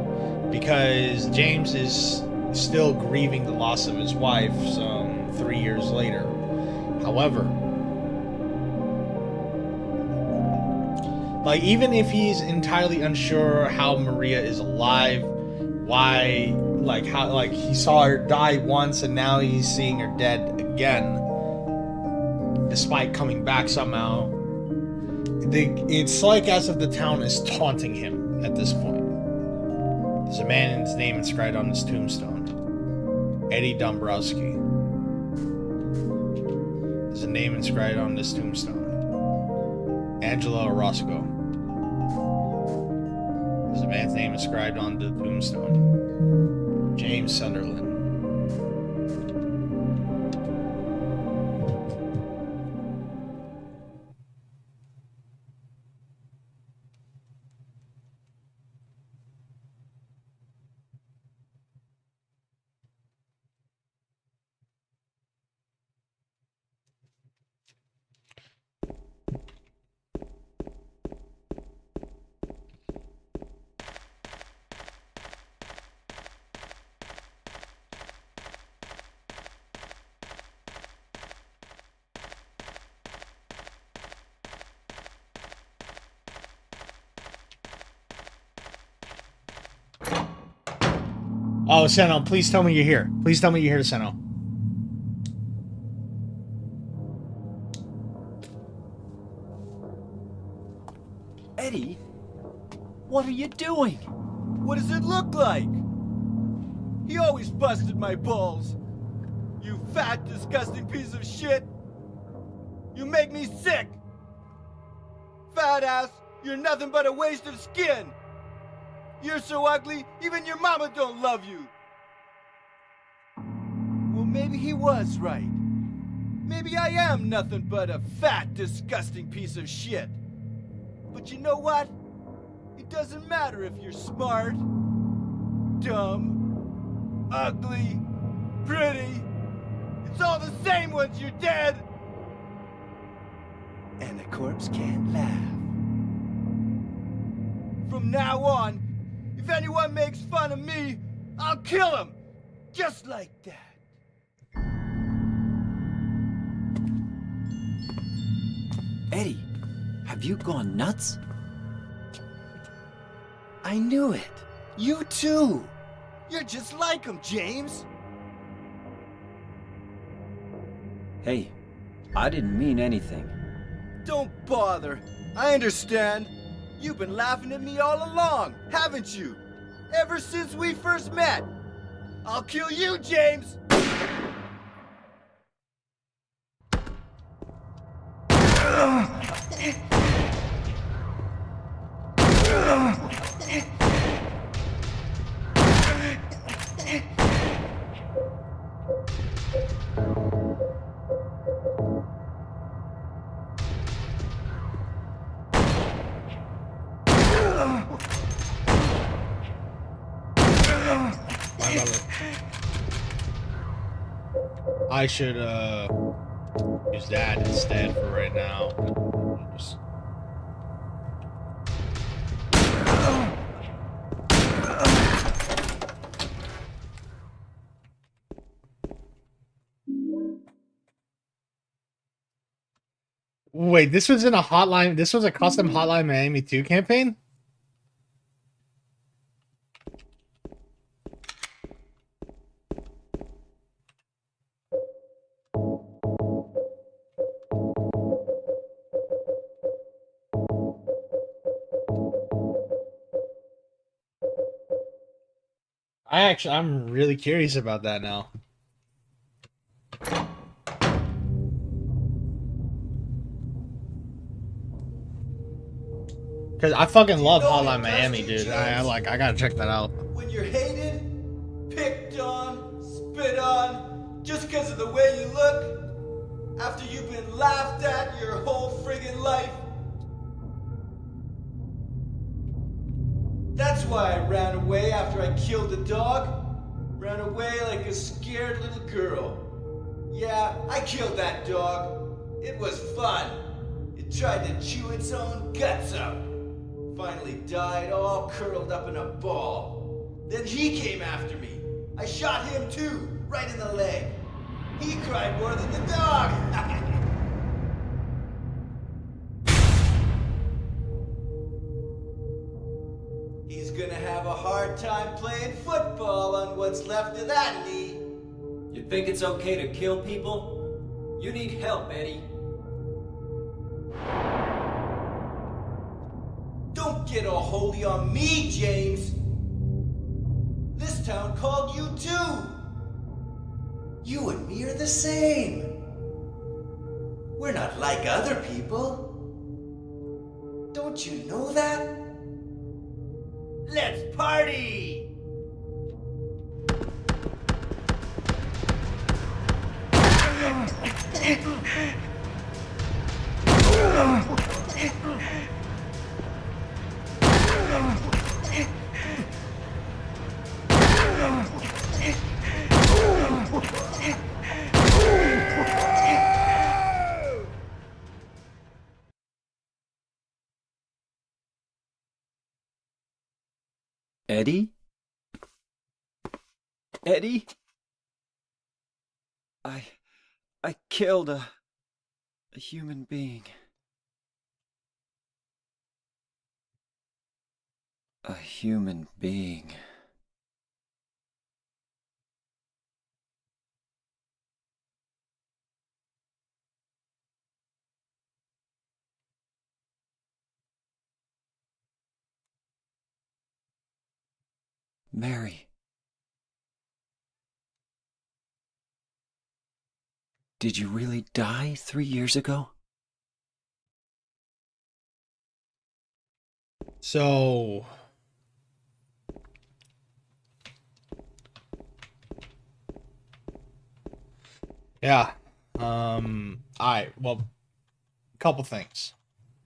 because James is still grieving the loss of his wife some 3 years later. However, like, even if he's entirely unsure how Maria is alive, why, like, how, like, he saw her die once and now he's seeing her dead again, despite coming back somehow, it's like as if the town is taunting him at this point. There's a man, his name inscribed on his tombstone, Eddie Dombrowski. There's a name inscribed on this tombstone, Angela Orozco. There's a man's name inscribed on the tombstone, James Sunderland. Oh, Seno, please tell me you're here. Please tell me you're here, Seno. Eddie, what are you doing? What does it look like? He always busted my balls. You fat, disgusting piece of shit. You make me sick. Fat ass, you're nothing but a waste of skin. You're so ugly, even your mama don't love you. Well, maybe he was right. Maybe I am nothing but a fat, disgusting piece of shit. But you know what? It doesn't matter if you're smart, dumb, ugly, pretty. It's all the same once you're dead. And a corpse can't laugh. From now on, if anyone makes fun of me, I'll kill him! Just like that. Eddie, have you gone nuts? I knew it. You too! You're just like him, James! Hey, I didn't mean anything. Don't bother. I understand. You've been laughing at me all along, haven't you? Ever since we first met. I'll kill you, James! I should use that instead for right now. Just... Wait, this was in a Hotline. This was a custom Hotline Miami 2 campaign? I'm really curious about that now. Cause I fucking love Hotline Miami, dude. I gotta check that out. When you're hated, picked on, spit on, just because of the way you look, after you've been laughed at your whole friggin' life. That's why I ran away after I killed the dog. Ran away like a scared little girl. Yeah, I killed that dog. It was fun. It tried to chew its own guts out. finally died all curled up in a ball. Then he came after me. I shot him too, right in the leg. He cried more than the dog. He's gonna have a hard time playing football on what's left of that knee. You think it's okay to kill people? You need help, Eddie. Don't get all holy on me, James. This town called you too. You and me are the same. We're not like other people. Don't you know that? Let's party! Eddie? Eddie? I killed a human being. A human being. Mary. Did you really die 3 years ago? So, yeah. Alright, well, couple things.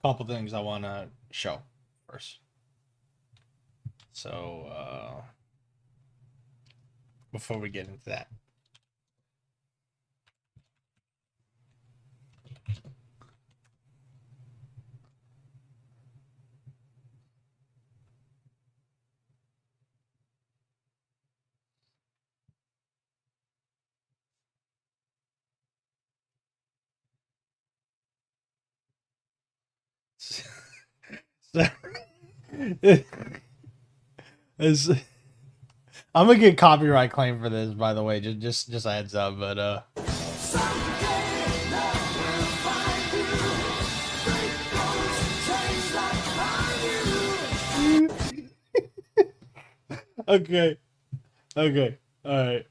Couple things I want to show first. So, before we get into that. So, It's- I'm gonna get copyright claim for this, by the way. Just a heads up, but okay, okay, all right.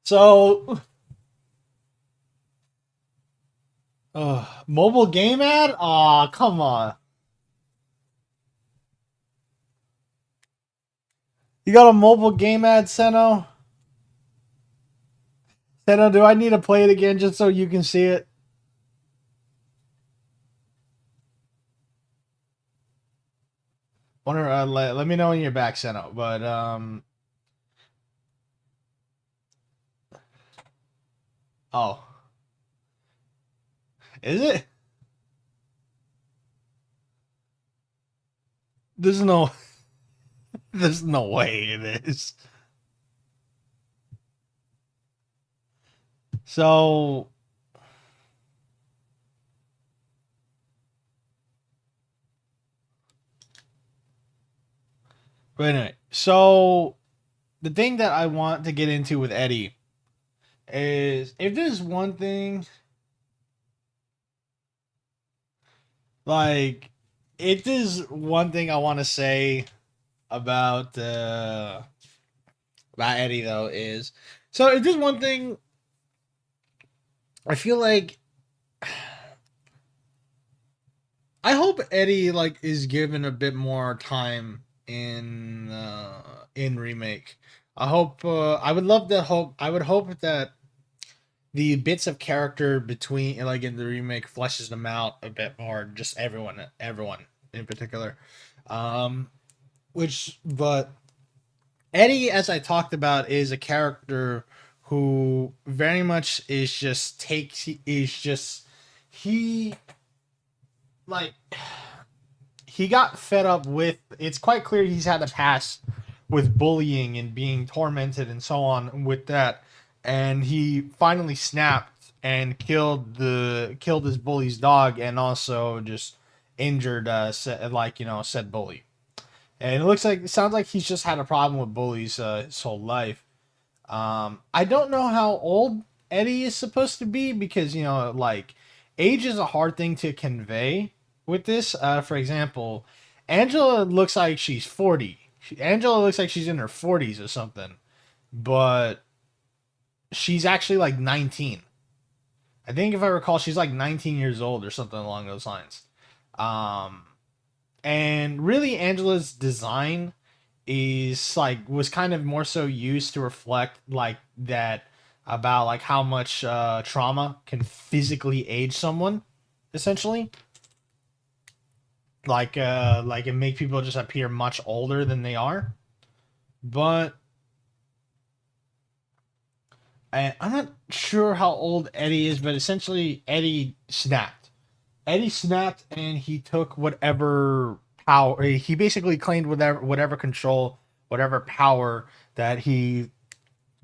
So, mobile game ad? Aw, come on. You got a mobile game ad, Seno? Seno, do I need to play it again just so you can see it? Wonder, let me know when you're back, Seno. But oh, is it? There's no, there's no way it is. So, but anyway, so the thing that I want to get into with Eddie is if there's one thing, like, if there's one thing I want to say about Eddie though is, so if there's one thing, I feel like I hope Eddie like is given a bit more time in remake. I hope I would love to hope I would hope that the bits of character between like in the remake fleshes them out a bit more, just everyone in particular. Which but Eddie, as I talked about, is a character who very much is just takes is just he like he got fed up with. It's quite clear he's had a past with bullying and being tormented and so on with that, and he finally snapped and killed his bully's dog and also just injured said bully. And it sounds like he's just had a problem with bullies his whole life. I don't know how old Eddie is supposed to be because like age is a hard thing to convey with this. For example, Angela looks like she's 40. Angela looks like she's in her 40s or something, but she's actually like 19. I think if I recall, she's like 19 years old or something along those lines. Um, and really, Angela's design is like was kind of more so used to reflect like that about like how much trauma can physically age someone, essentially. Like it make people just appear much older than they are. But I'm not sure how old Eddie is, but essentially Eddie snapped. Eddie snapped and he took whatever power he basically claimed whatever control, whatever power that he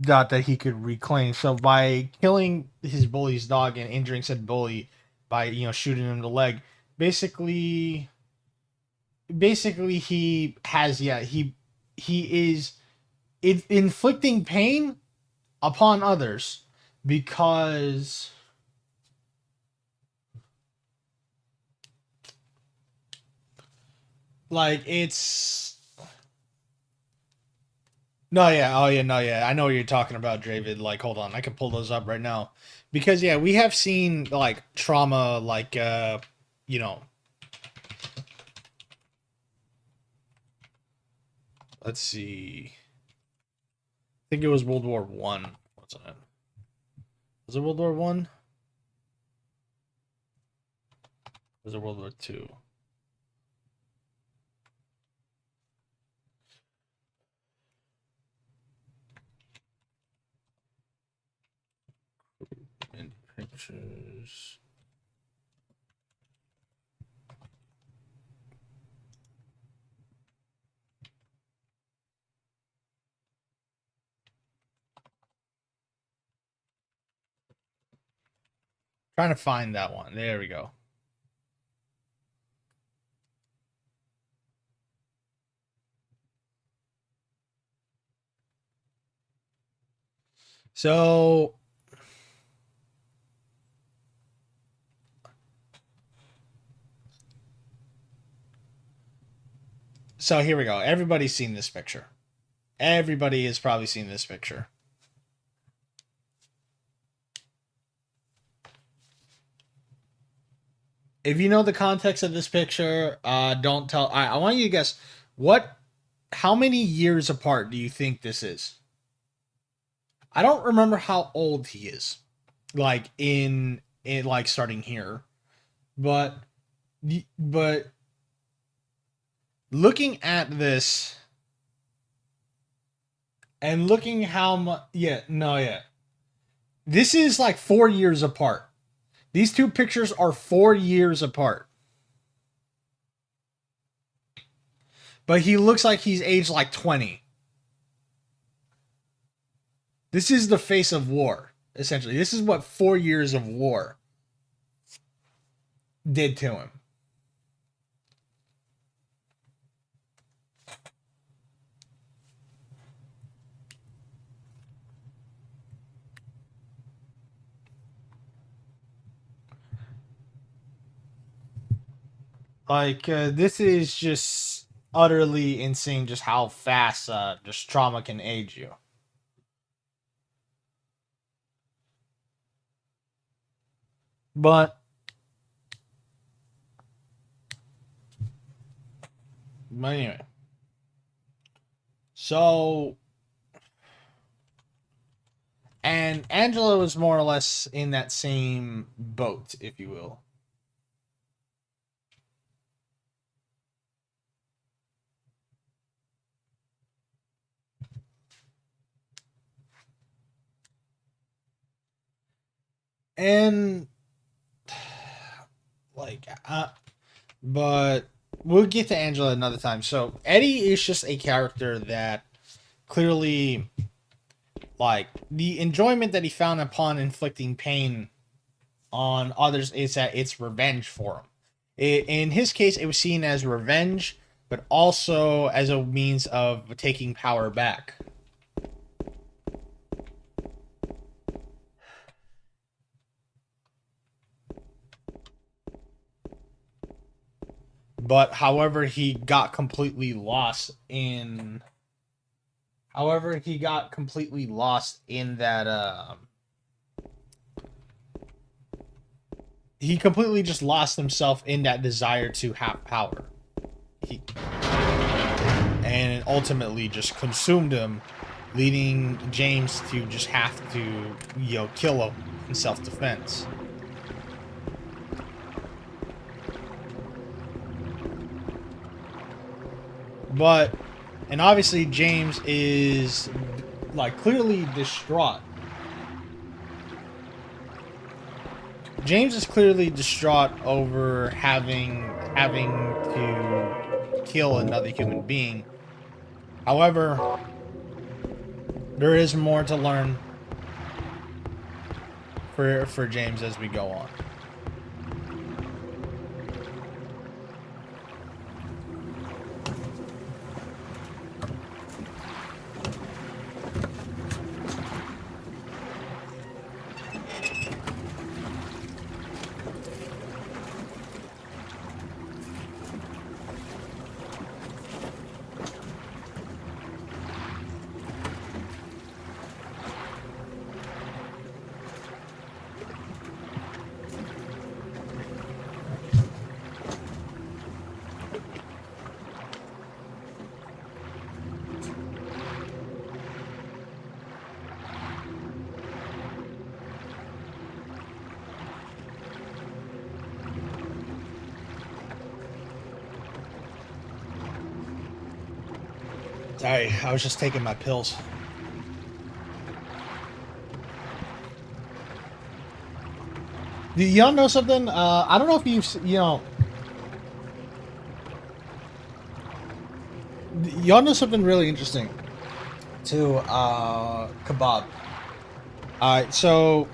thought that he could reclaim. So by killing his bully's dog and injuring said bully by shooting him in the leg, basically he has he is inflicting pain upon others because like it's no yeah oh yeah no yeah I know what you're talking about, David. Like hold on, I can pull those up right now because yeah, we have seen like trauma like you know let's see, I think it was World War One. What's that? Was it World War One? Was it World War Two? In pictures. Trying to find that one. There we go. So here we go. Everybody's seen this picture. Everybody has probably seen this picture. If you know the context of this picture, don't tell. I want you to guess how many years apart do you think this is? I don't remember how old he is, like in like starting here, but looking at this and looking how much, this is like 4 years apart. These two pictures are 4 years apart. But he looks like he's aged like 20. This is the face of war, essentially. This is what 4 years of war did to him. Like, this is just utterly insane just how fast just trauma can age you. But anyway. So and Angela was more or less in that same boat, if you will. And like But we'll get to Angela another time. So Eddie is just a character that clearly, like, the enjoyment that he found upon inflicting pain on others is that it's revenge for him. In his case, it was seen as revenge, but also as a means of taking power back. But however, he got completely lost in that he completely just lost himself in that desire to have power. And it ultimately just consumed him, leading James to just have to, kill him in self-defense. And obviously James is, like, clearly distraught. James is clearly distraught over having to kill another human being. However, there is more to learn for James as we go on. Sorry, I was just taking my pills. Do y'all know something? I don't know if y'all know something really interesting to kebab. Alright, so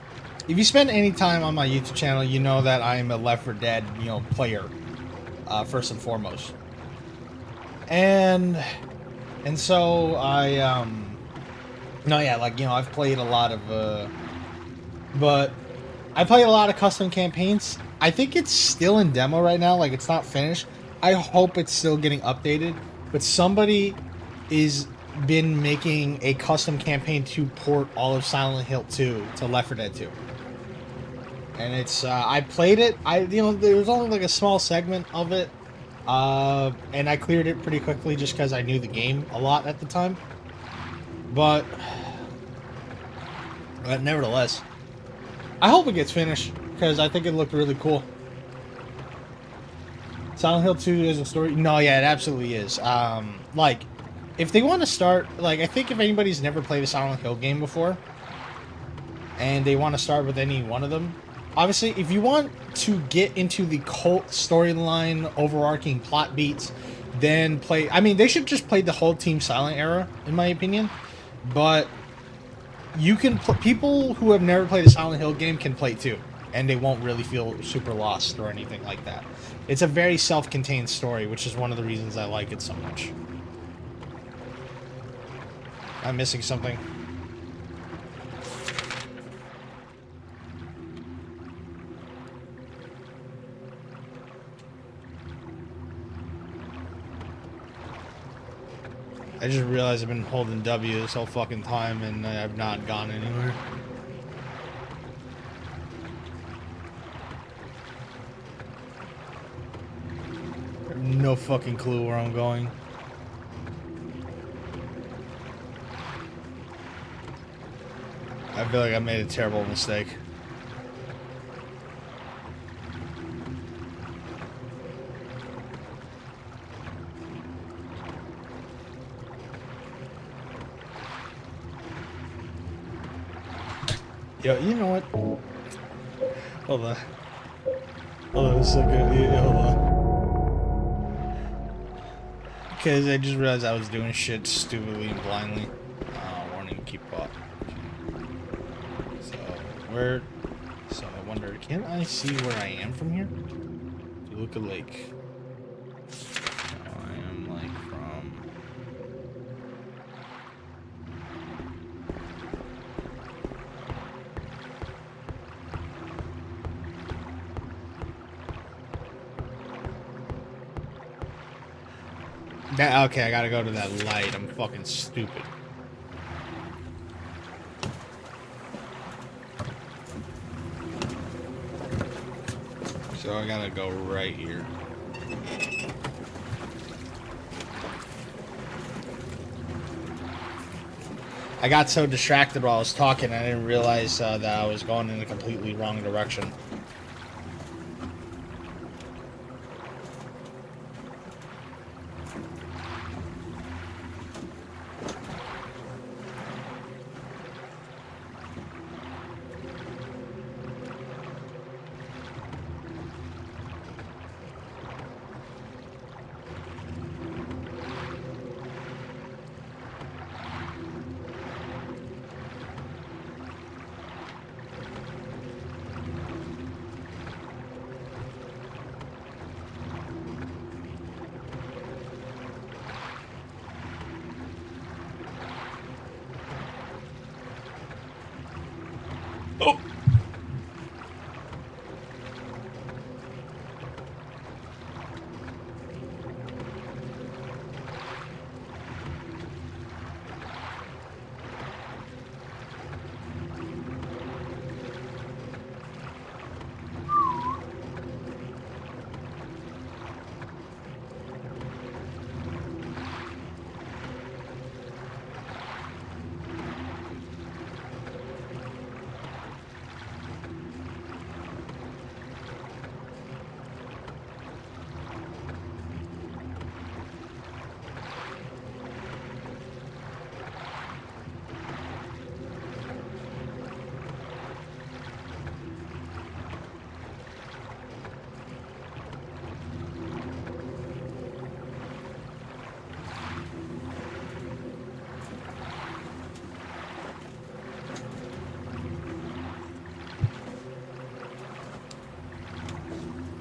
if you spend any time on my YouTube channel, you know that I am a Left 4 Dead, player, first and foremost. And so I've played a lot of, but I played a lot of custom campaigns. I think it's still in demo right now, like it's not finished. I hope it's still getting updated, but somebody is been making a custom campaign to port all of Silent Hill 2 to Left 4 Dead 2. And it's, I played it, there was only like a small segment of it. And I cleared it pretty quickly just because I knew the game a lot at the time. But nevertheless, I hope it gets finished because I think it looked really cool. Silent Hill 2 is a story. No, yeah, it absolutely is. Like, if they want to start, like, I think if anybody's never played a Silent Hill game before and they want to start with any one of them, obviously, if you want to get into the cult storyline, overarching plot beats, then play... I mean, they should just play the whole Team Silent era, in my opinion. But you can... people who have never played a Silent Hill game can play too. And they won't really feel super lost or anything like that. It's a very self-contained story, which is one of the reasons I like it so much. I'm missing something. I just realized I've been holding W this whole fucking time and I've not gone anywhere. I have no fucking clue where I'm going. I feel like I made a terrible mistake. Yo, you know what? Hold on. Hold on, it's so good. Yeah, hold on. Because I just realized I was doing shit stupidly and blindly. Warning, keep up. So, where... So, I wonder, can I see where I am from here? To look at lake. So, I am, like, from... Okay, I gotta go to that light. I'm fucking stupid. So I gotta go right here. I got so distracted while I was talking, I didn't realize that I was going in a completely wrong direction. Oh!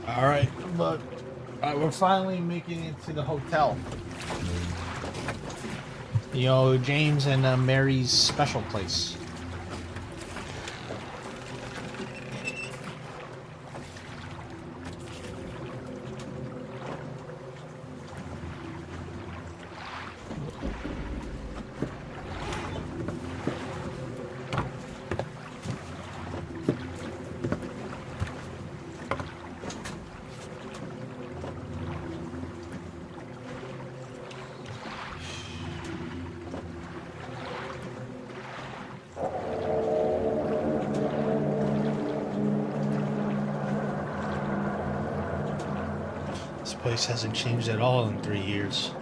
Alright, look. Alright, we're finally making it to the hotel. You know, James and Mary's special place. This place hasn't changed at all in 3 years.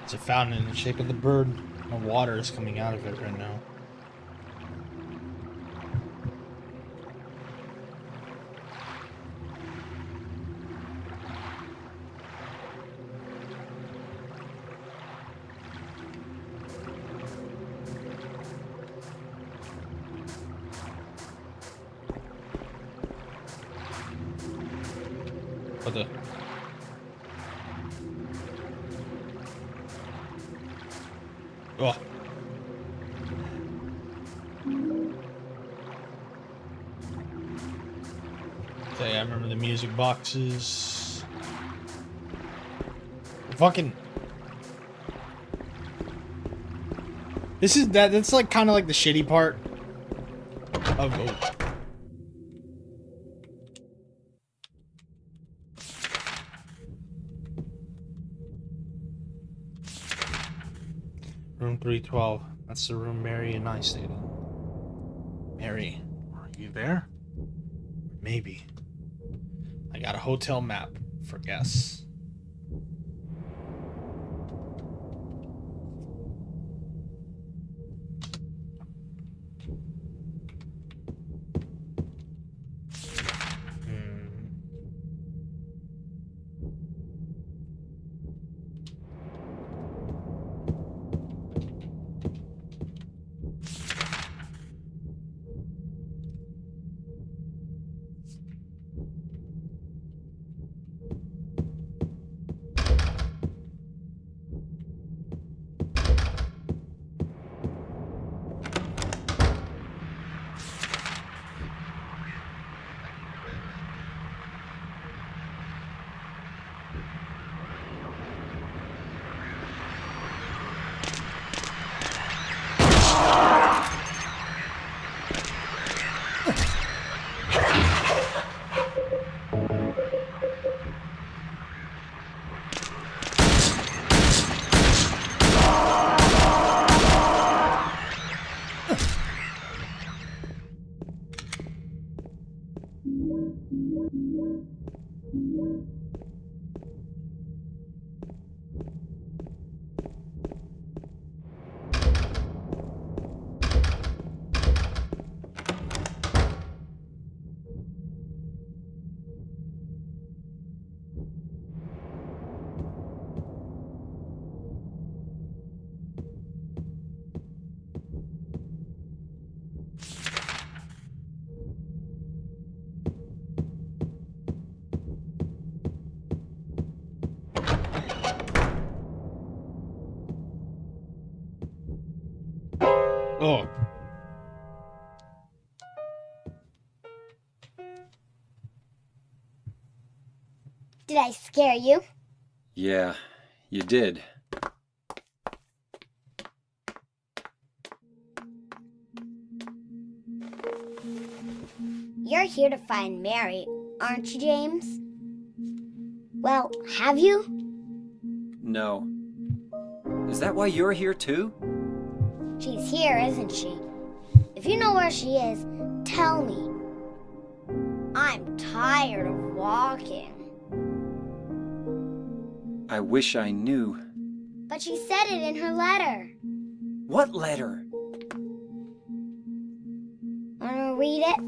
It's a fountain in the shape of the bird. No water is coming out of it right now. What the? Oh. So yeah, I remember the music boxes. Fucking. This is that's like kind of like the shitty part of. Oh. Room 312. That's the room Mary and I stayed in. Mary, are you there? Maybe. I got a hotel map for guests. Oh. Did I scare you? Yeah, you did. You're here to find Mary, aren't you, James? Well, have you? No. Is that why you're here too? She's here, isn't she? If you know where she is, tell me. I'm tired of walking. I wish I knew. But she said it in her letter. What letter? Wanna read it?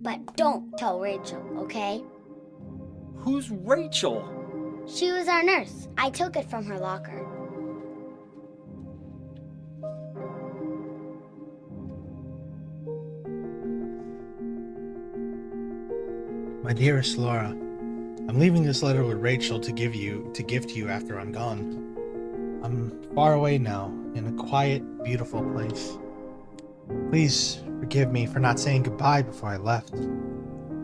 But don't tell Rachel, okay? Who's Rachel? She was our nurse. I took it from her locker. My dearest Laura, I'm leaving this letter with Rachel to gift to you after I'm gone. I'm far away now, in a quiet, beautiful place. Please forgive me for not saying goodbye before I left.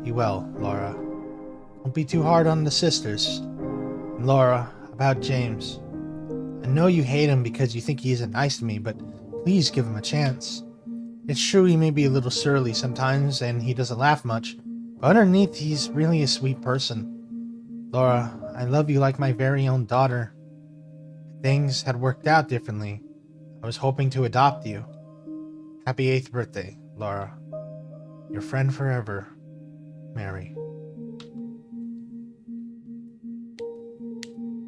Be well, Laura. Don't be too hard on the sisters. And Laura, about James. I know you hate him because you think he isn't nice to me, but please give him a chance. It's true he may be a little surly sometimes and he doesn't laugh much, but underneath he's really a sweet person. Laura, I love you like my very own daughter. If things had worked out differently, I was hoping to adopt you. Happy 8th birthday, Laura. Your friend forever, Mary.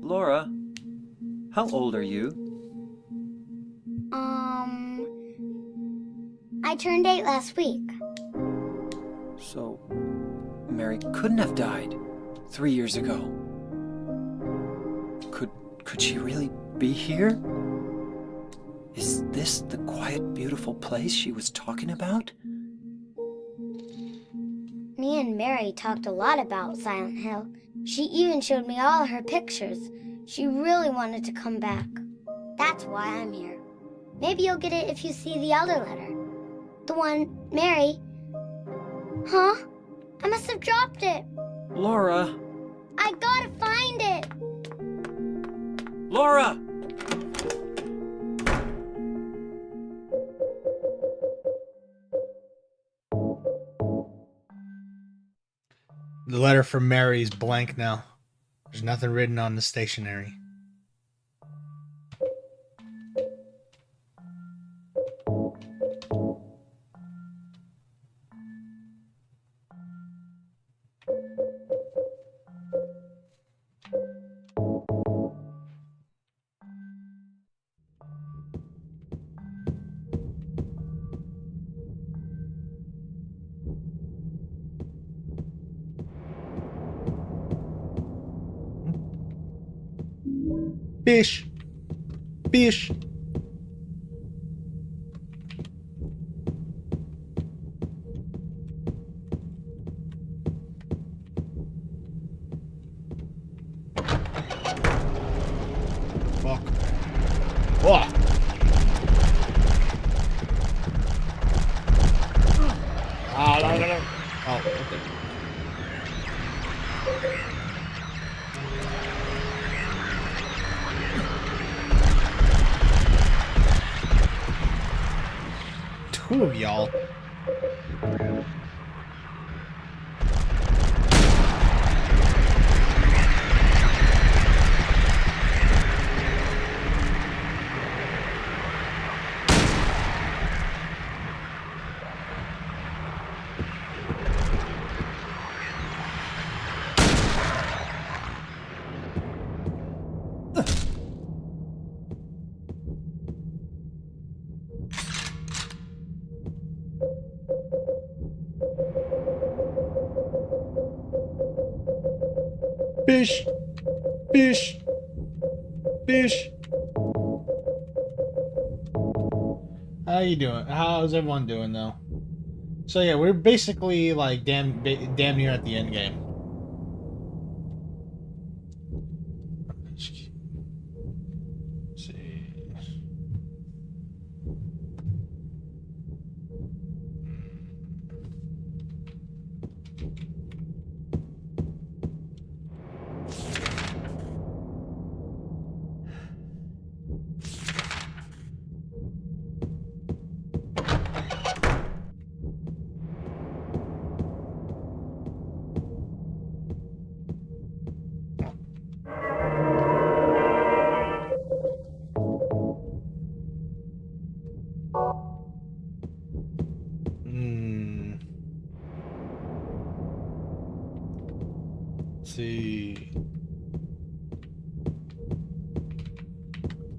Laura, how old are you? I turned 8 last week. So, Mary couldn't have died 3 years ago. Could she really be here? Is this the quiet, beautiful place she was talking about? Me and Mary talked a lot about Silent Hill. She even showed me all her pictures. She really wanted to come back. That's why I'm here. Maybe you'll get it if you see the other letter. The one, Mary. Huh? I must have dropped it. Laura! I gotta find it. Laura! The letter from Mary is blank now. There's nothing written on the stationery. Fish. Fish. Fuck. Oh. Ah, no, no, no. Oh, okay. Two of y'all. Fish. Fish. Fish. How you doing? How's everyone doing though? So yeah, we're basically like damn near at the end game. Let's see. Let's see.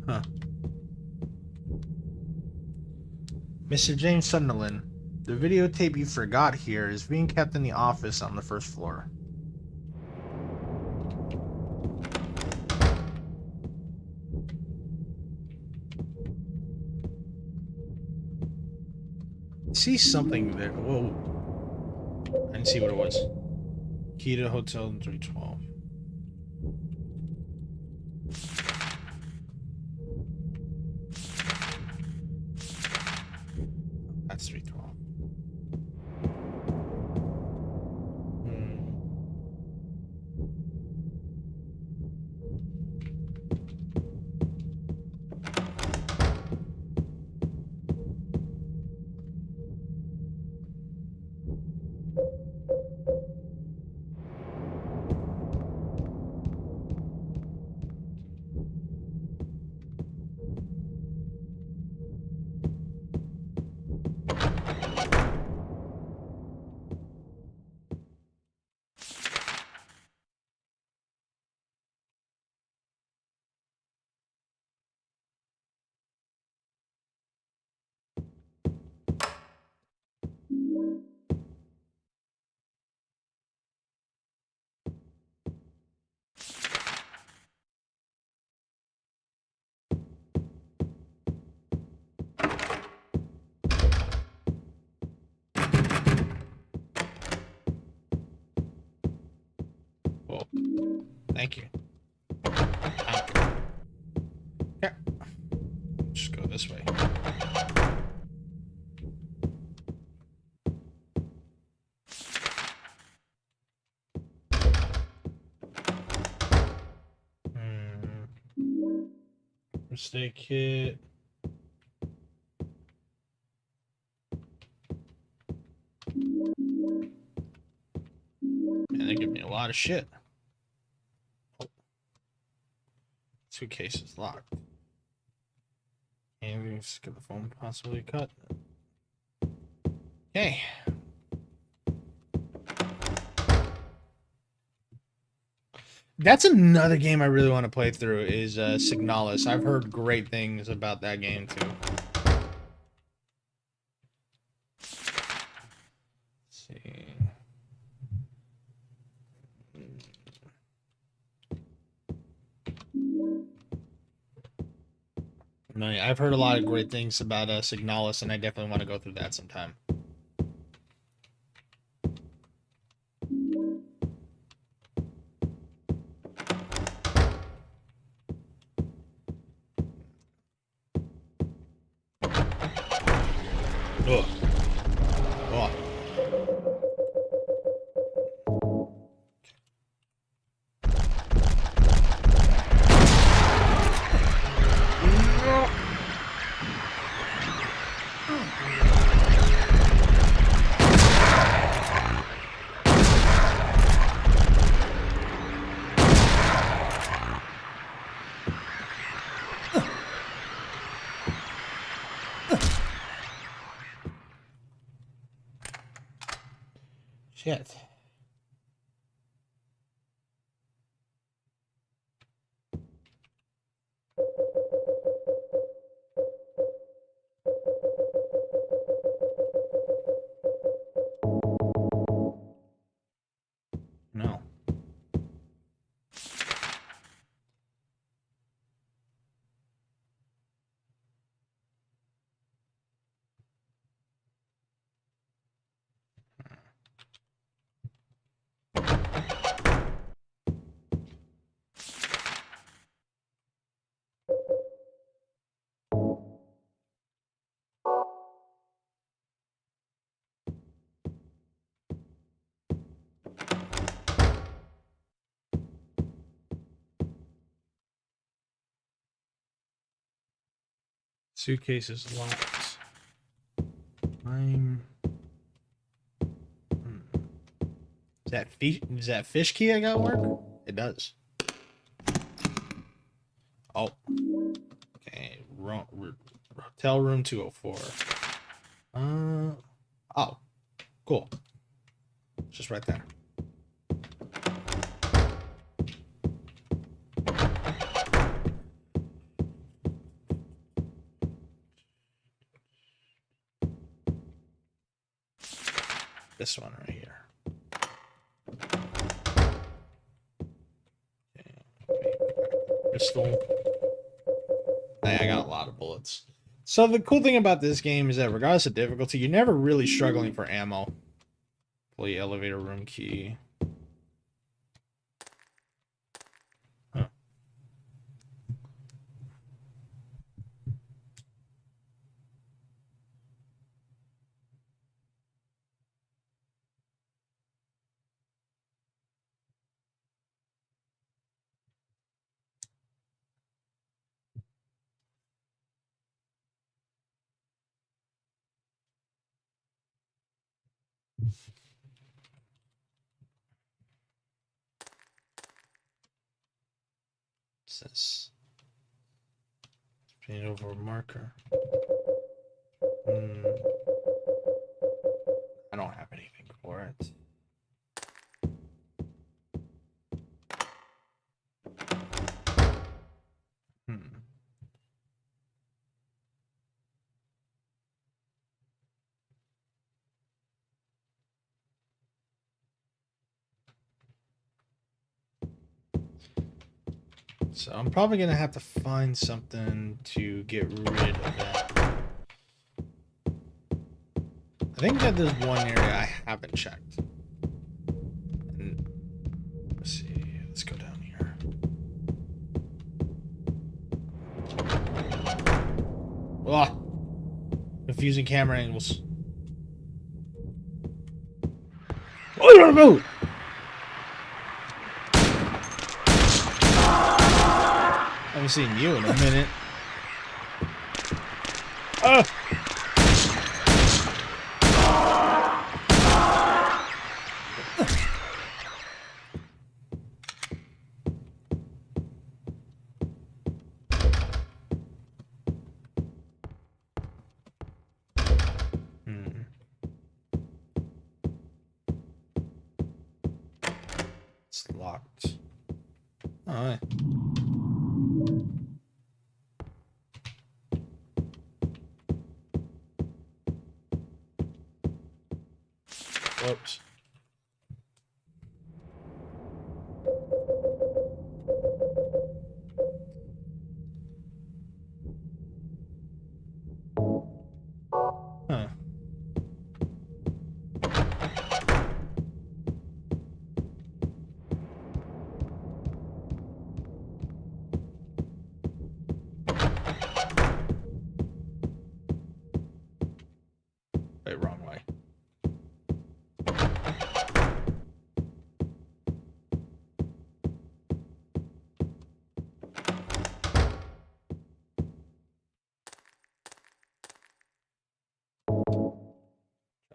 Huh. Mr. James Sunderland, the videotape you forgot here is being kept in the office on the first floor. See something there. Whoa. I didn't see what it was. Key to hotel in 312. That's 312. Whoa. Thank you. Yeah. Just go this way. Mistake kit. Man, they give me a lot of shit. Oh. Suitcase is locked. And could the phone possibly cut? Okay. That's another game I really want to play through is Signalis. I've heard great things about that game too. Let's see. No, yeah, I've heard a lot of great things about Signalis, and I definitely want to go through that sometime. Ugh. Ugh. Shit. No. Suitcase is locked. I'm. Is that fish key I got work? It does. Oh. Okay. Hotel room 204. Oh. Cool. Just right there. This one right here. Pistol. I got a lot of bullets. So the cool thing about this game is that regardless of difficulty, you're never really struggling for ammo. Pull the elevator room key. Huh. What's this? Paint over a marker. I don't have anything for it. So I'm probably gonna have to find something to get rid of that. I think that there's one area I haven't checked. And, let's see. Let's go down here. Ah, confusing camera angles. Oh no! I haven't seen you in a minute. Oh! It's locked. Alright. Whoops.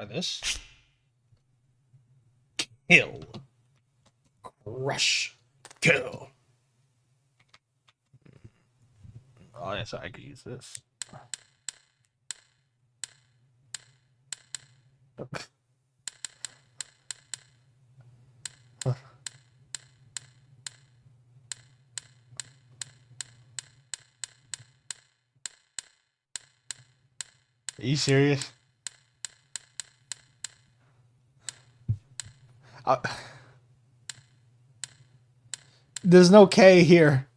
Try this. Kill. Crush. Kill. Oh, yes, I could use this. Are you serious? There's no K here.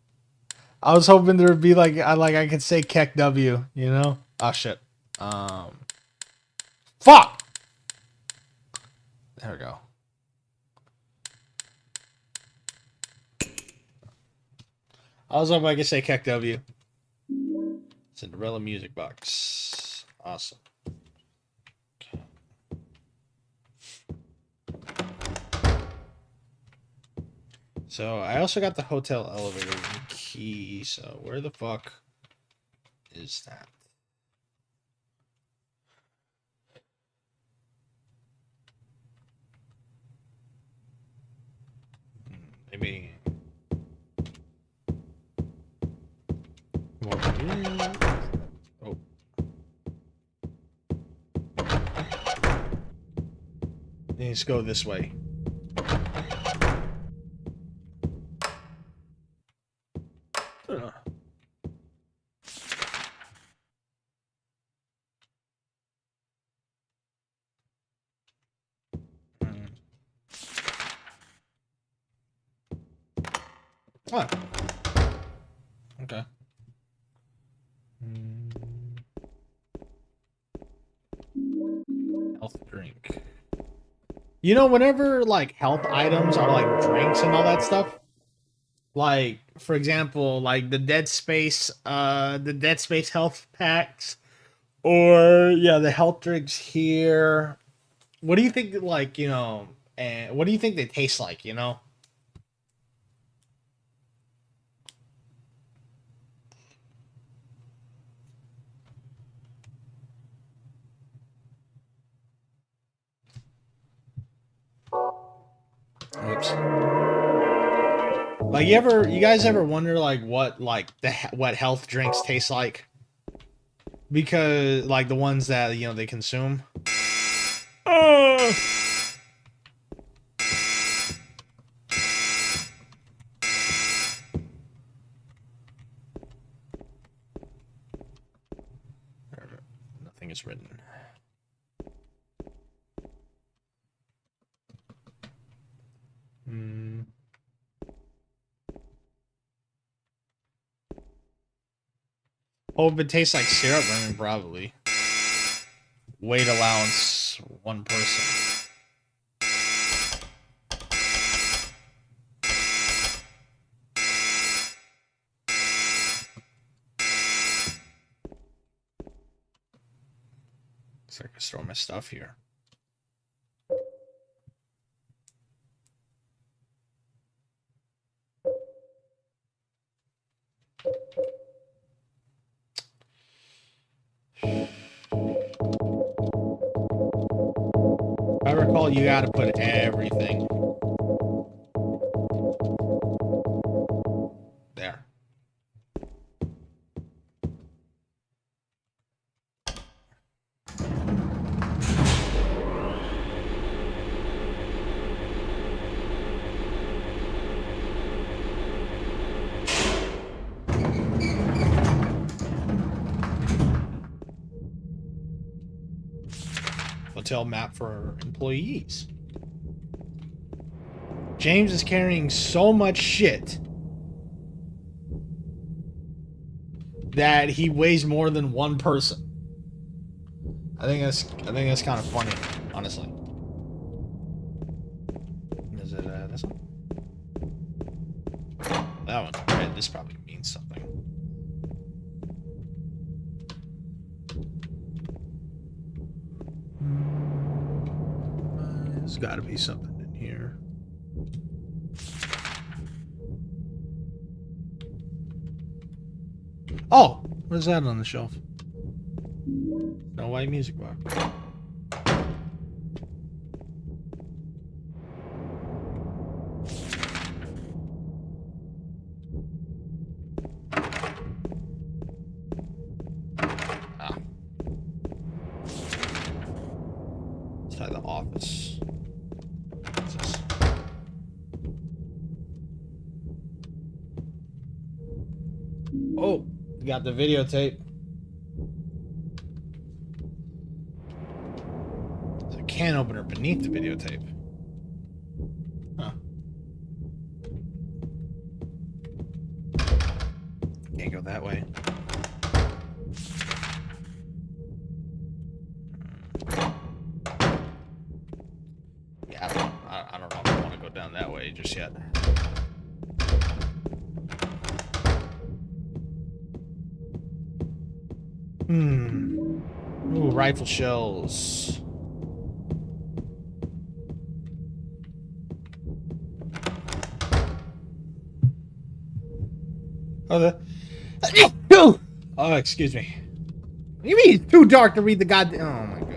I was hoping there would be like I could say Keck W, you know? Oh shit. Fuck! There we go. I was hoping I could say Keck W. Cinderella music box. Awesome. So I also got the hotel elevator key. So where the fuck is that? Maybe. Oh. Let's go this way. What? Okay. Health drink. You know, whenever like health items are like drinks and all that stuff, like for example, like the Dead Space health packs, or yeah, the health drinks here. What do you think? Like, you know, and what do you think they taste like? You know. Oops. Like you guys ever wonder like what what health drinks taste like? Because like the ones that you know they consume. Nothing is written. Oh, if it tastes like syrup, I mean, probably. Weight allowance, 1 person. So I can store my stuff here. If I recall, you gotta put everything. There. Hotel map for employees. James is carrying so much shit that he weighs more than 1 person. I think that's kind of funny, honestly. Is it this one? That one. Right, this probably means something. There's got to be something in here. Oh, what is that on the shelf? No white music box. Try the office. What's this? Oh, we got the videotape. There's a can opener beneath the videotape. Huh. Can't go that way. Yeah, I don't know if I want to go down that way just yet. Ooh, rifle shells. Oh, oh, excuse me. What do you mean it's too dark to read the goddamn... Oh, my God.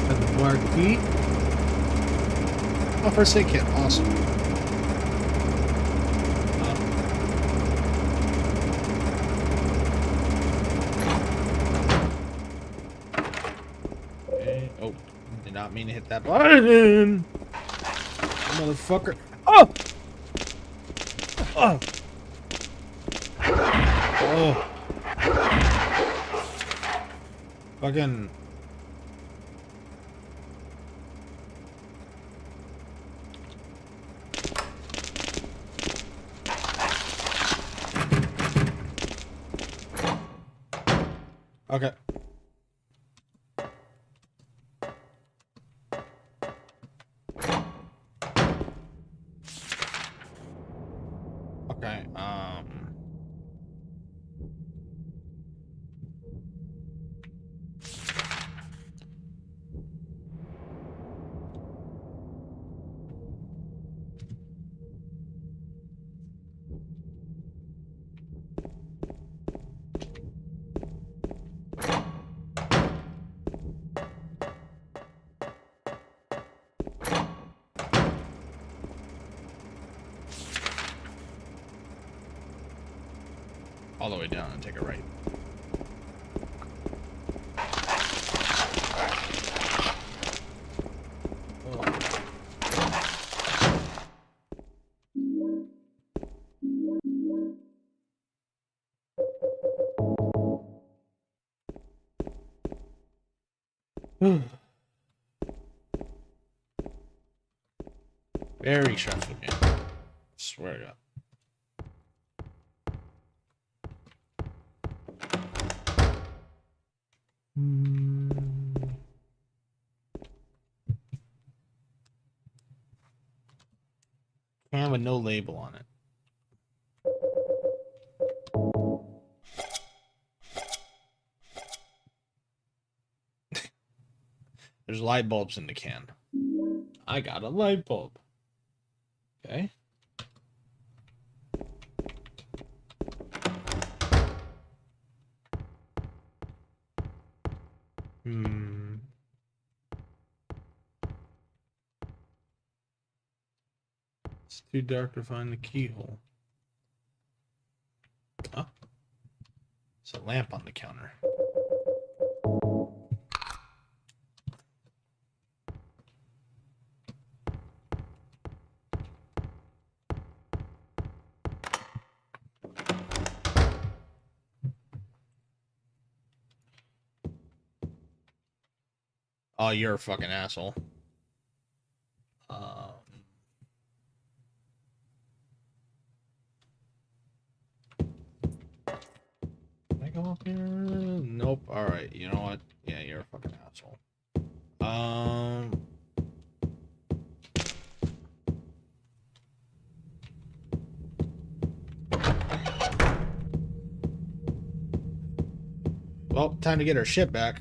Got the bar key. Oh, first aid kit. Awesome. Okay. Oh, did not mean to hit that button. Motherfucker. Oh! Oh! Oh! Fucking... Okay. Okay, all the way down and take a right. Very stressful game. Swear to God. Can with no label on it. There's light bulbs in the can. I got a light bulb. Okay. It's too dark to find the keyhole. Oh. There's a lamp on the counter. Oh, you're a fucking asshole. go up here? Nope. All right. You know what? Yeah, you're a fucking asshole. Well, time to get our shit back.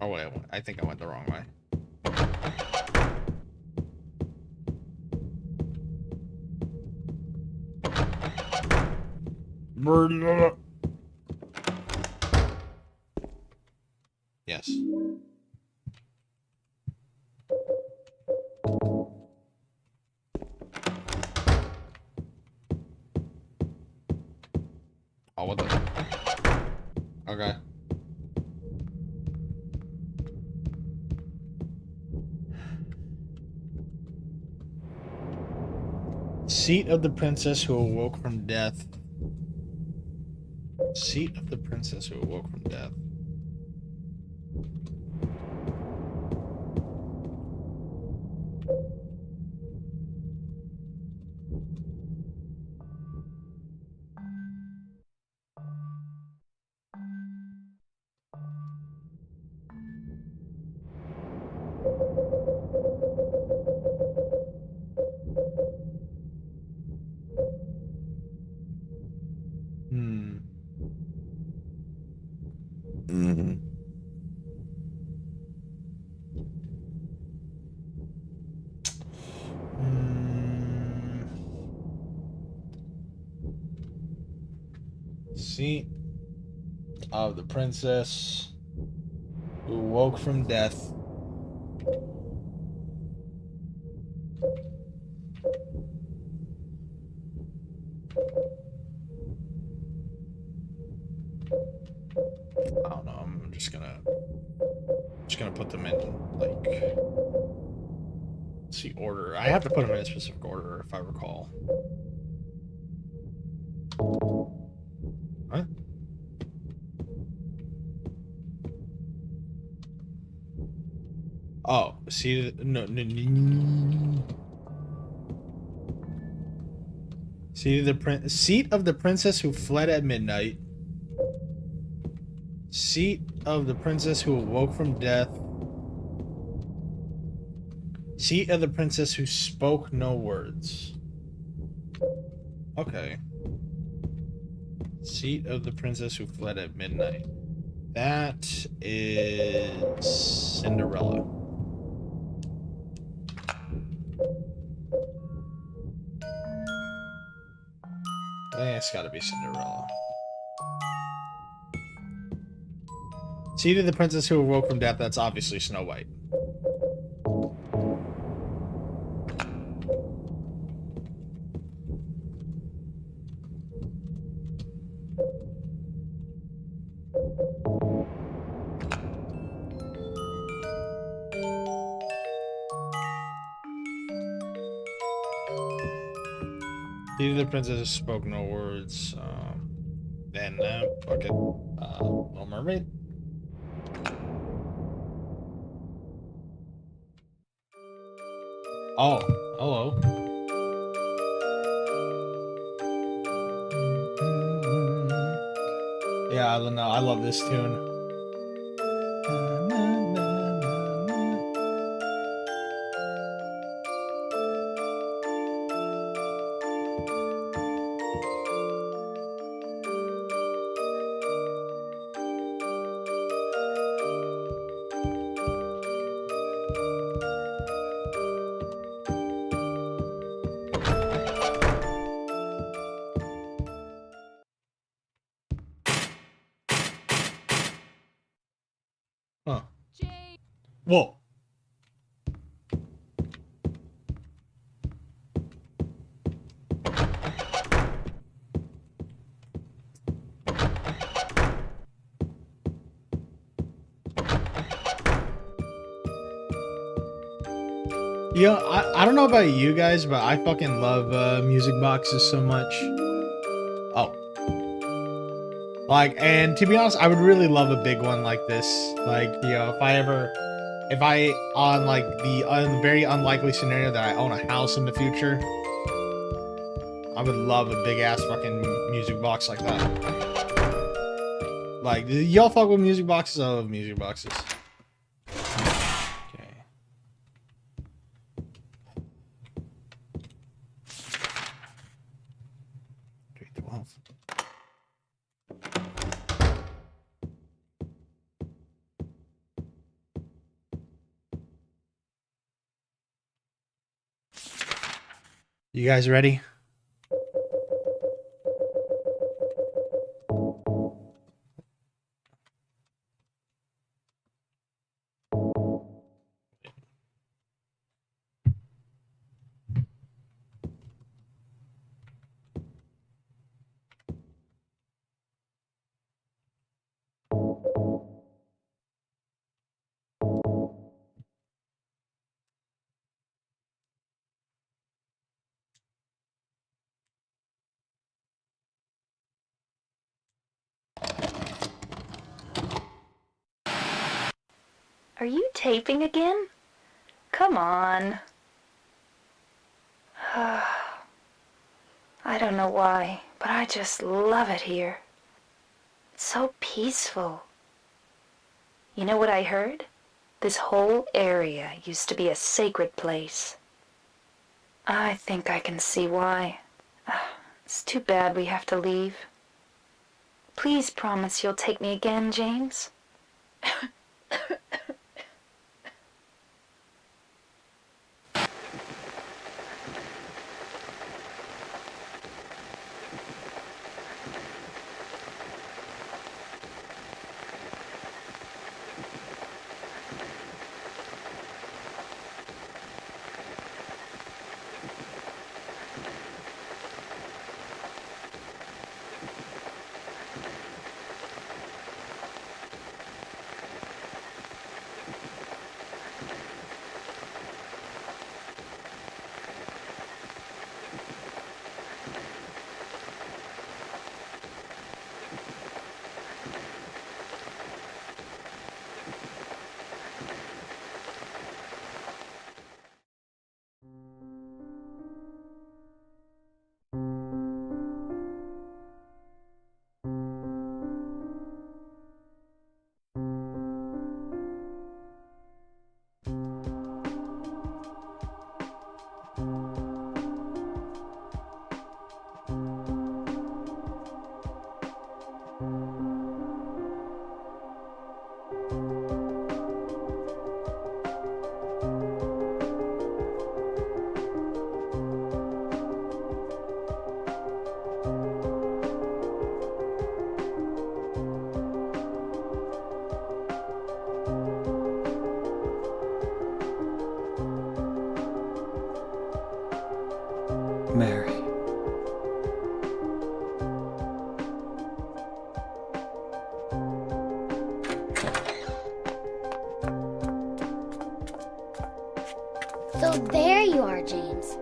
Oh wait, I think I went the wrong way. Yes. Oh, what the? Okay. Seat of the princess who awoke from death. Seat of the princess who awoke from death. Hmm. Seat of the princess who awoke from death. I don't know. I'm just gonna put them in like, let's see, order. I have to put them in a specific order if I recall. What? Oh, see, no. Seat of the princess who fled at midnight. Seat of the princess who awoke from death. Seat of the princess who spoke no words. Okay. Seat of the princess who fled at midnight. That is Cinderella. I think it's gotta be Cinderella. Seat of the princess who awoke from death, that's obviously Snow White. Seat of the princess who spoke no words. Then, fuck it. Little Mermaid. Oh, hello. Yeah, I don't know. I love this tune. Huh. Whoa. Yeah, I don't know about you guys, but I fucking love music boxes so much. Oh. Like, and to be honest, I would really love a big one like this. Like, you know, if I ever if I on like the very unlikely scenario that I own a house in the future, I would love a big ass fucking music box like that. Like, y'all fuck with music boxes? I love music boxes. Okay. You guys ready? Are you taping again? Come on. I don't know why, but I just love it here. It's so peaceful. You know what I heard? This whole area used to be a sacred place. I think I can see why. It's too bad we have to leave. Please promise you'll take me again, James. Mary. So there you are, James.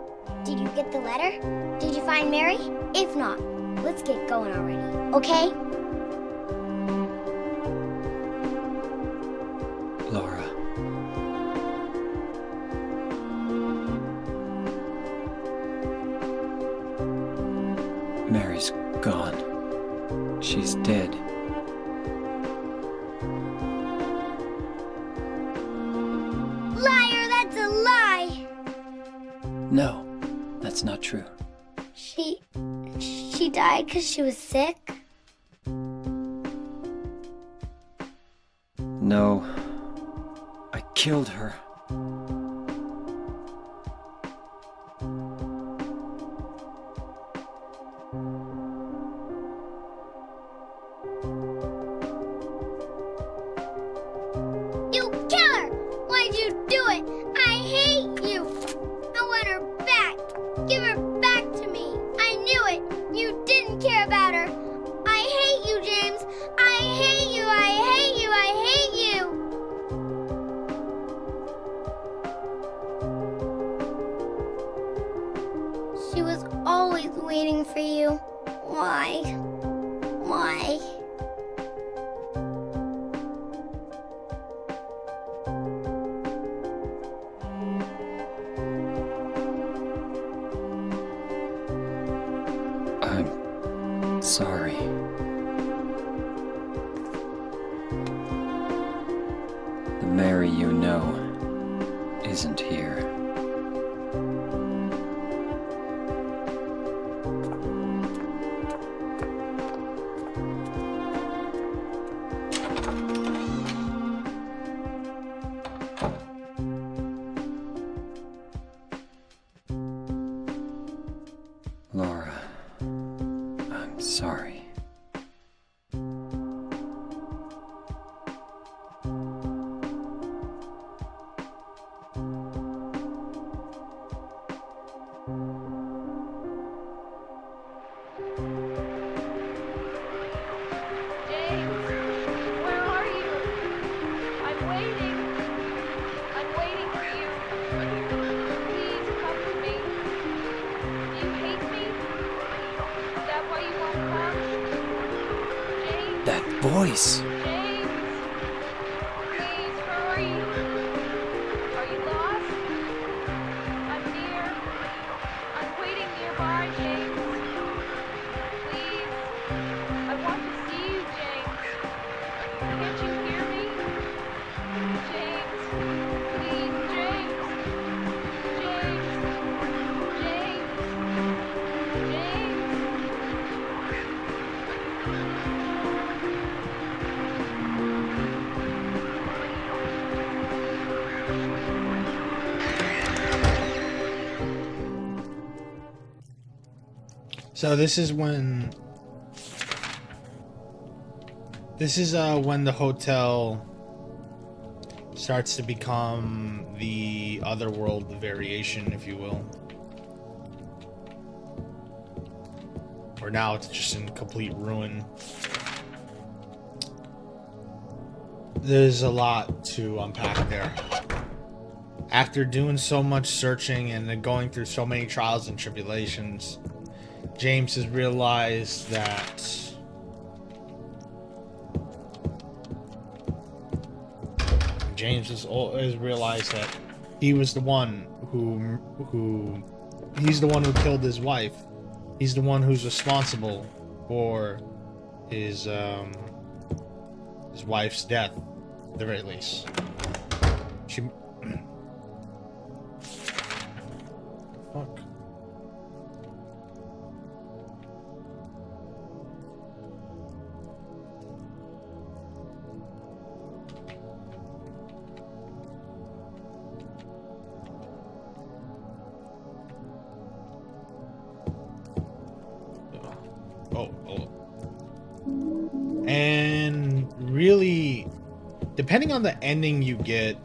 Did you get the letter? Did you find Mary? If not, let's get going already, okay? Laura. Mary's gone. She's dead. Liar, that's a lie! No, that's not true. She died because she was sick? No, I killed her. You killer! Why'd you do it? I hate you! I want her back! Give her back to me! I knew it! You didn't care about her! I hate you, James! I hate you! I hate you! I hate you! She was always waiting for you. Why? Why? sorry. The Mary you know isn't here. Laura, I'm sorry. James, where are you? I'm waiting. I'm waiting for you. Please come to me. Do you hate me? Is that why you won't come? James, That voice! James, please hurry. Are you lost? I'm near. I'm waiting nearby, James. Please. I want to see you, James. Can't you hear me? James. Please, James. James. James. So this is when when the hotel starts to become the otherworld variation, if you will. Or now it's just in complete ruin. There's a lot to unpack there. After doing so much searching and then going through so many trials and tribulations, James has realized that has realized that he was the one he's the one who killed his wife. He's the one who's responsible for his wife's death, at the very least. She fuck. And really, depending on the ending you get,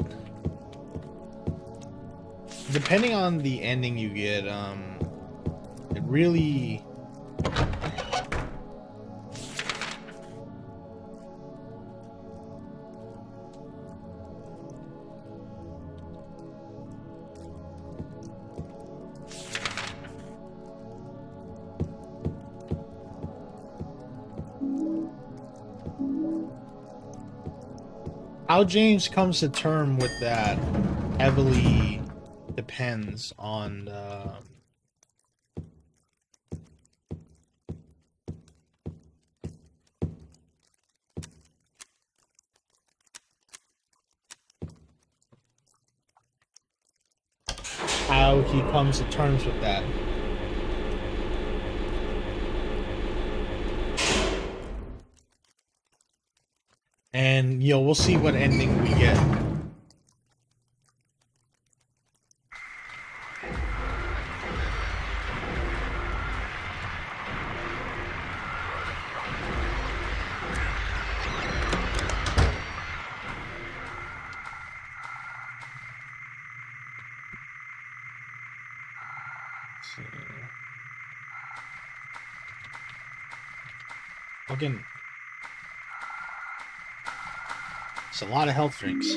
it really how James comes to term with that heavily depends on how he comes to terms with that. And we'll see what ending we get. Fucking, it's a lot of health drinks.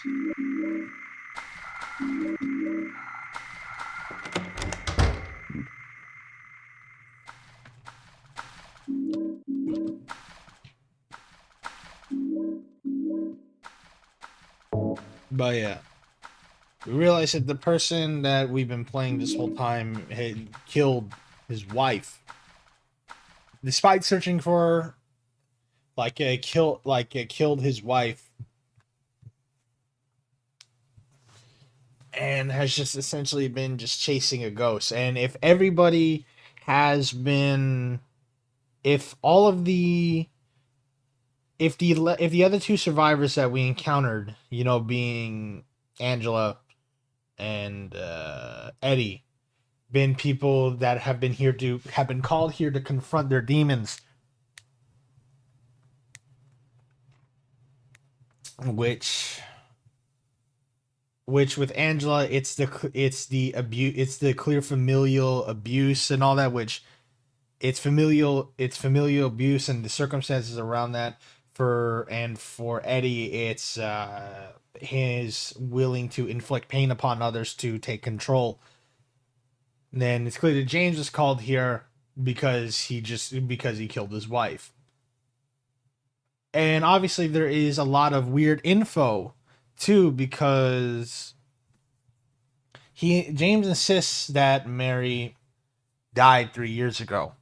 But yeah, we realized that the person that we've been playing this whole time had killed his wife despite searching for killed his wife, and has just essentially been just chasing a ghost. And if everybody has been, if all of the if the other two survivors that we encountered, being Angela and Eddie, been people that have been called here to confront their demons, which with Angela, it's the clear familial abuse and all that, which it's familial abuse and the circumstances around that. For Eddie, it's his willing to inflict pain upon others to take control. And then it's clear that James was called here because he killed his wife. And obviously there is a lot of weird info too, because James insists that Mary died 3 years ago.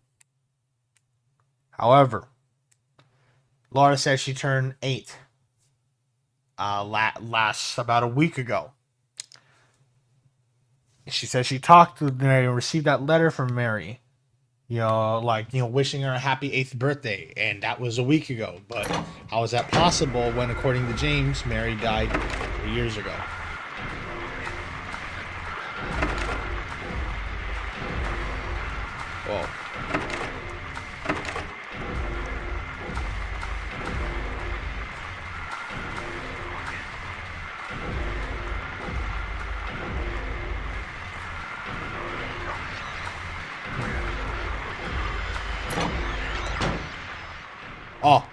However, Laura says she turned 8 last about a week ago. She says she talked to Mary and received that letter from Mary, wishing her a happy 8th birthday, and that was a week ago. But how is that possible when, according to James, Mary died 3 years ago? Whoa. Oh.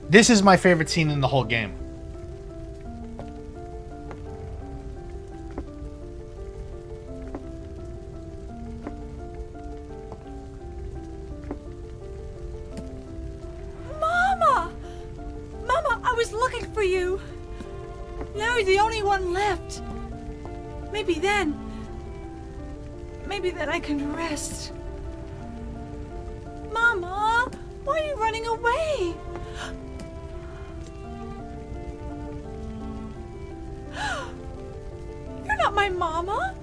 This is my favorite scene in the whole game. Mama! Mama, I was looking for you. Now you're the only one left. Maybe then I can rest. Mama, why are you running away? You're not my mama.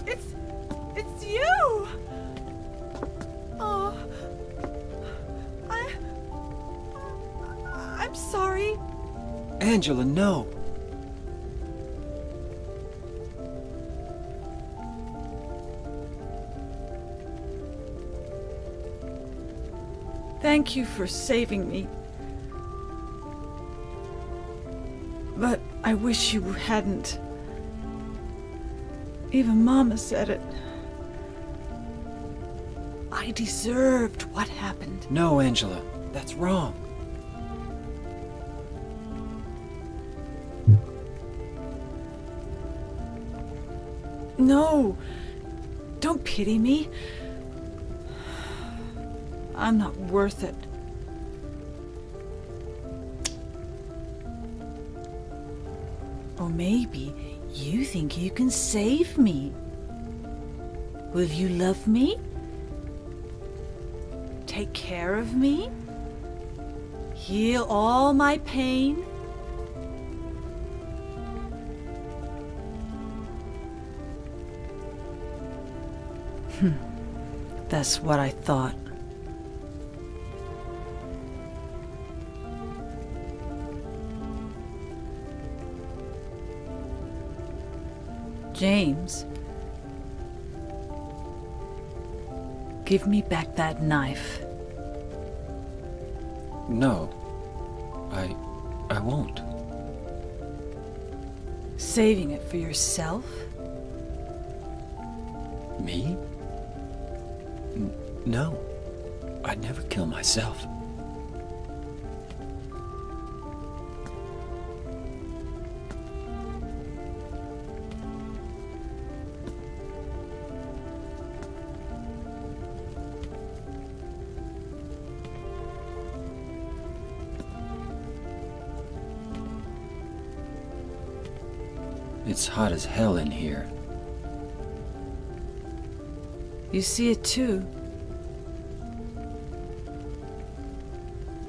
It's you. Oh, I'm sorry. Angela, no. Thank you for saving me. But I wish you hadn't. Even Mama said it. I deserved what happened. No, Angela, that's wrong. No, don't pity me. I'm not worth it. Or maybe you think you can save me. Will you love me? Take care of me? Heal all my pain? That's what I thought. James, give me back that knife. No, I won't. Saving it for yourself? Me? No, I'd never kill myself. It's hot as hell in here. You see it too.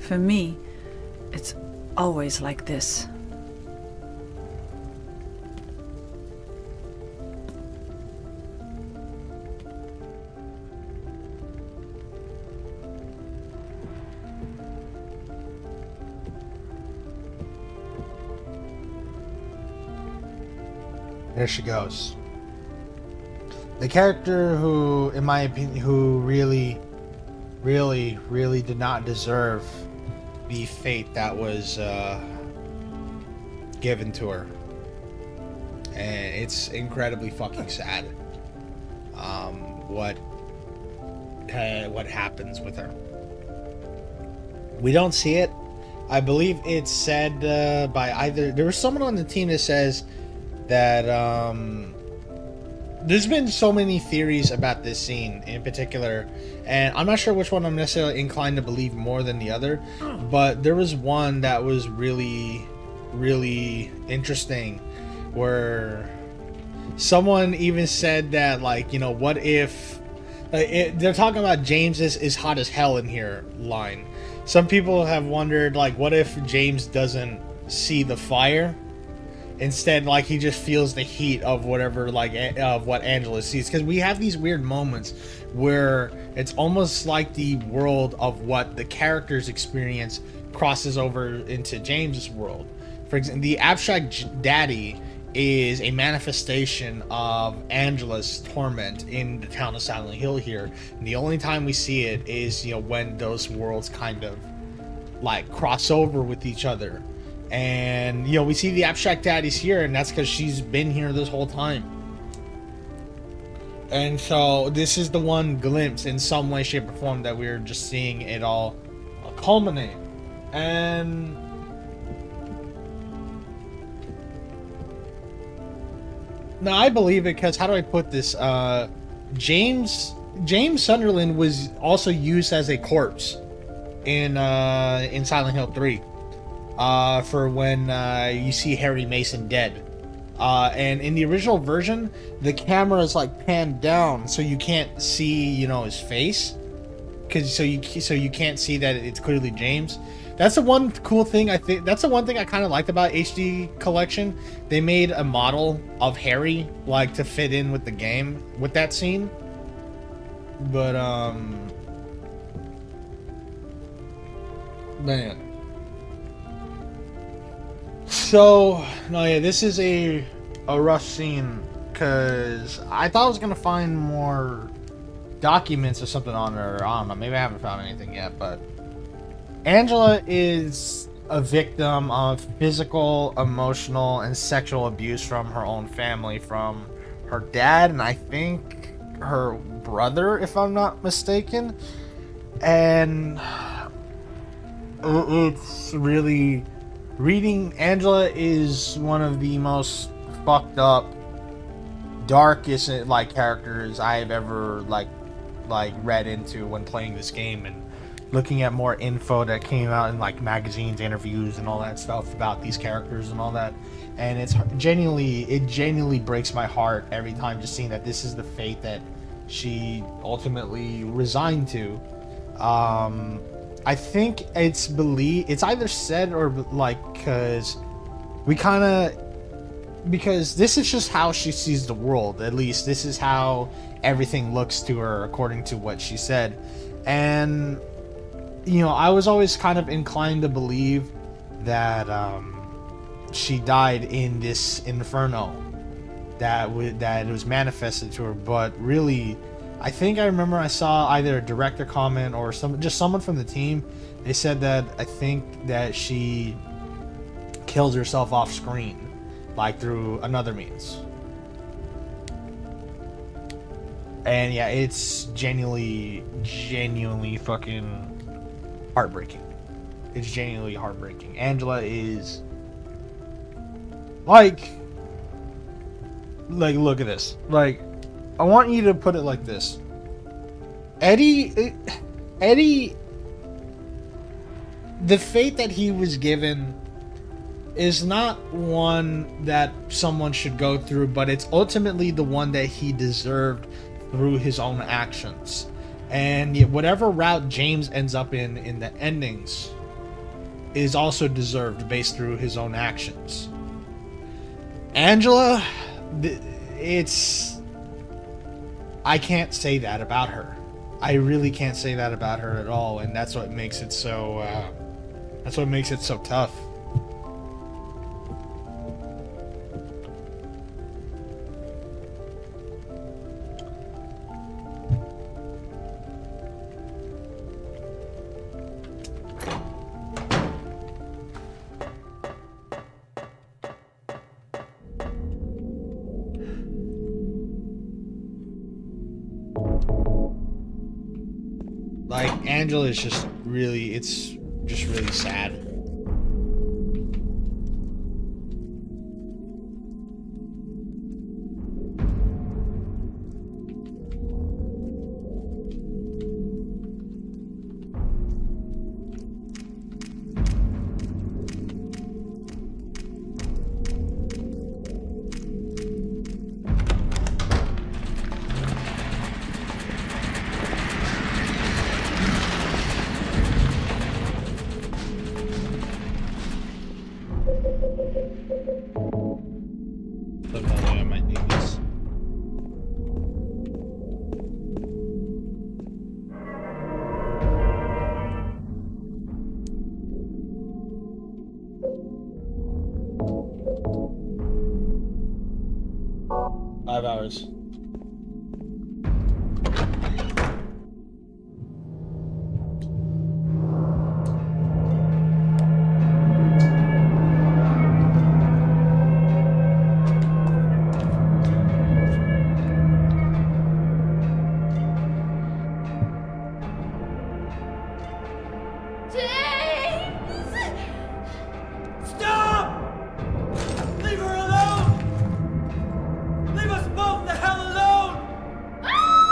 For me, it's always like this. There she goes. The character who, in my opinion, who really did not deserve the fate that was given to her. And it's incredibly fucking sad. What happens with her. We don't see it. I believe it's said by either... There was someone on the team that says that there's been so many theories about this scene in particular, and I'm not sure which one I'm necessarily inclined to believe more than the other, but there was one that was really interesting, where someone even said that, like, you know, what if they're talking about James is hot as hell in here line. Some people have wondered, like, what if James doesn't see the fire? Instead, like, he just feels the heat of whatever, like, of what Angela sees. Because we have these weird moments where it's almost like the world of what the characters experience crosses over into James's world. For example, the abstract daddy is a manifestation of Angela's torment in the town of Silent Hill here. And the only time we see it is, you know, when those worlds kind of, like, cross over with each other. And, you know, we see the abstract daddies here, and that's because she's been here this whole time. And so this is the one glimpse in some way, shape, or form that we're just seeing it all culminate. And now I believe it because, how do I put this? James Sunderland was also used as a corpse in Silent Hill 3. For when you see Harry Mason dead. And in the original version, the camera is like panned down, so you can't see, you know, his face, so you can't see that it's clearly James. That's the one cool thing. I think that's the one thing I kind of liked about HD Collection. They made a model of Harry, like, to fit in with the game with that scene. But man. So, no, yeah, this is a rough scene, because I thought I was going to find more documents or something on her. I don't know, maybe I haven't found anything yet, but Angela is a victim of physical, emotional, and sexual abuse from her own family, from her dad, and I think her brother, if I'm not mistaken. And it's really... Reading Angela is one of the most fucked up, darkest, like, characters I've ever like read into when playing this game, and looking at more info that came out in, like, magazines, interviews, and all that stuff about these characters and all that. And it genuinely breaks my heart every time just seeing that this is the fate that she ultimately resigned to. I think it's either said or, like, because this is just how she sees the world. At least this is how everything looks to her, according to what she said. And, you know, I was always kind of inclined to believe that she died in this inferno that it was manifested to her. But really, I think I remember I saw either a director comment or someone from the team. They said that I think that she killed herself off screen, like through another means. And yeah, it's genuinely fucking heartbreaking. It's genuinely heartbreaking. Angela is like, look at this. Like, I want you to put it like this. Eddie, the fate that he was given is not one that someone should go through, but it's ultimately the one that he deserved through his own actions. And yet whatever route James ends up in the endings is also deserved based through his own actions. Angela, I can't say that about her. I really can't say that about her at all, and that's what makes it so tough. Like, Angela is just really, it's just really sad. But by the way, I might need this. Five hours. Stop! Leave her alone! Leave us both the hell alone! Ah!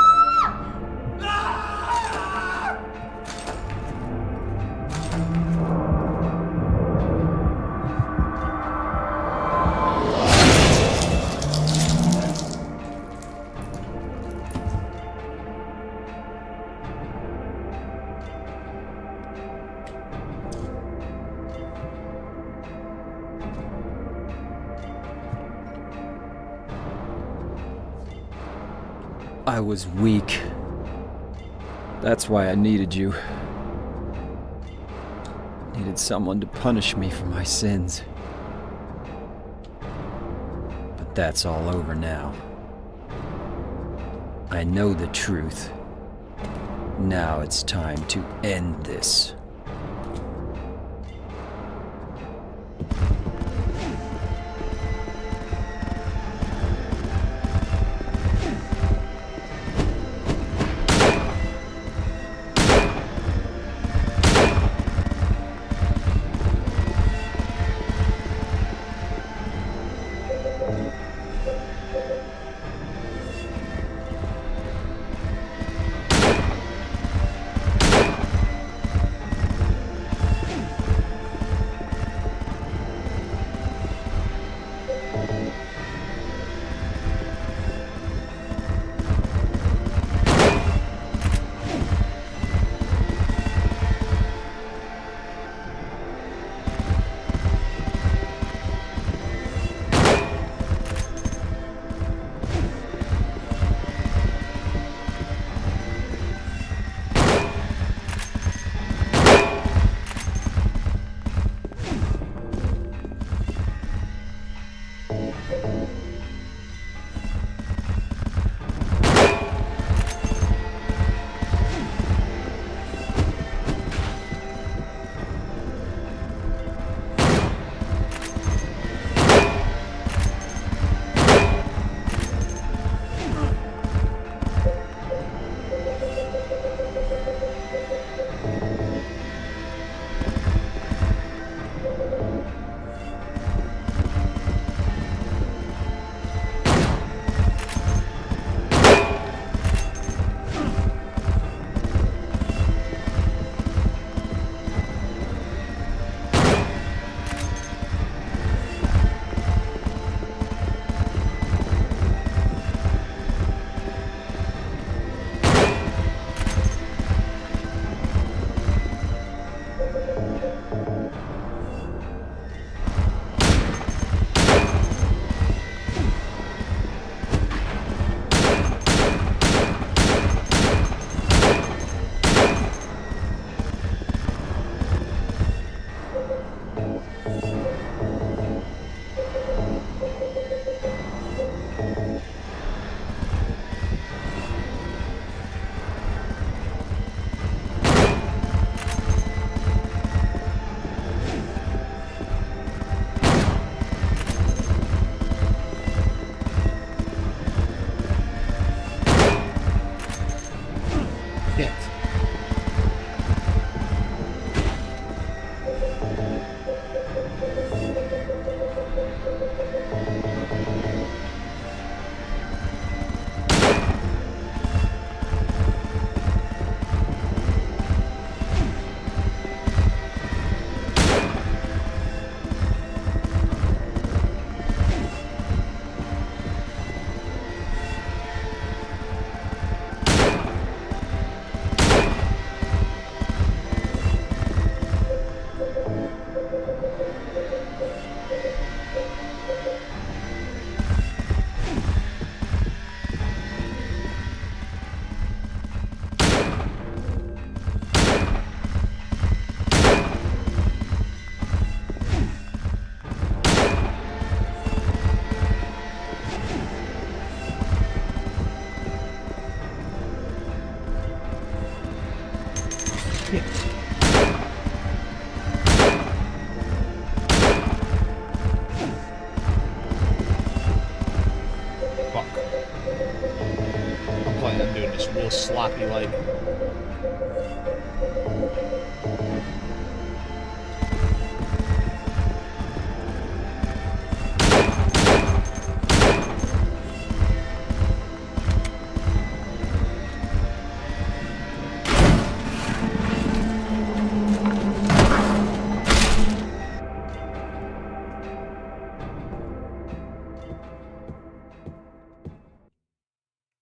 I was weak. That's why I needed you. Needed someone to punish me for my sins. But that's all over now. I know the truth. Now it's time to end this. sloppy like.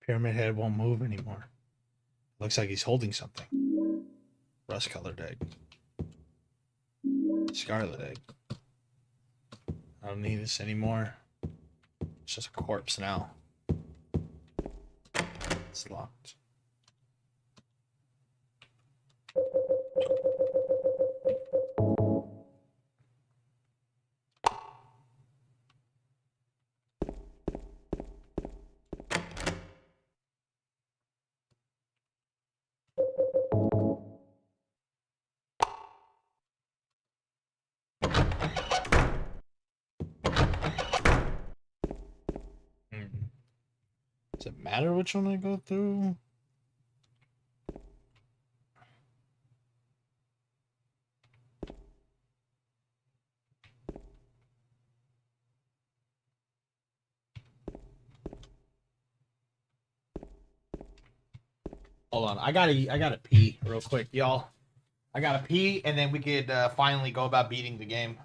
Pyramid Head won't move anymore. Looks like he's holding something. Rust colored egg. Scarlet egg. I don't need this anymore. It's just a corpse now. It's locked. Does it matter which one I go through? Hold on, I gotta pee real quick, y'all. I gotta pee, and then we could finally go about beating the game.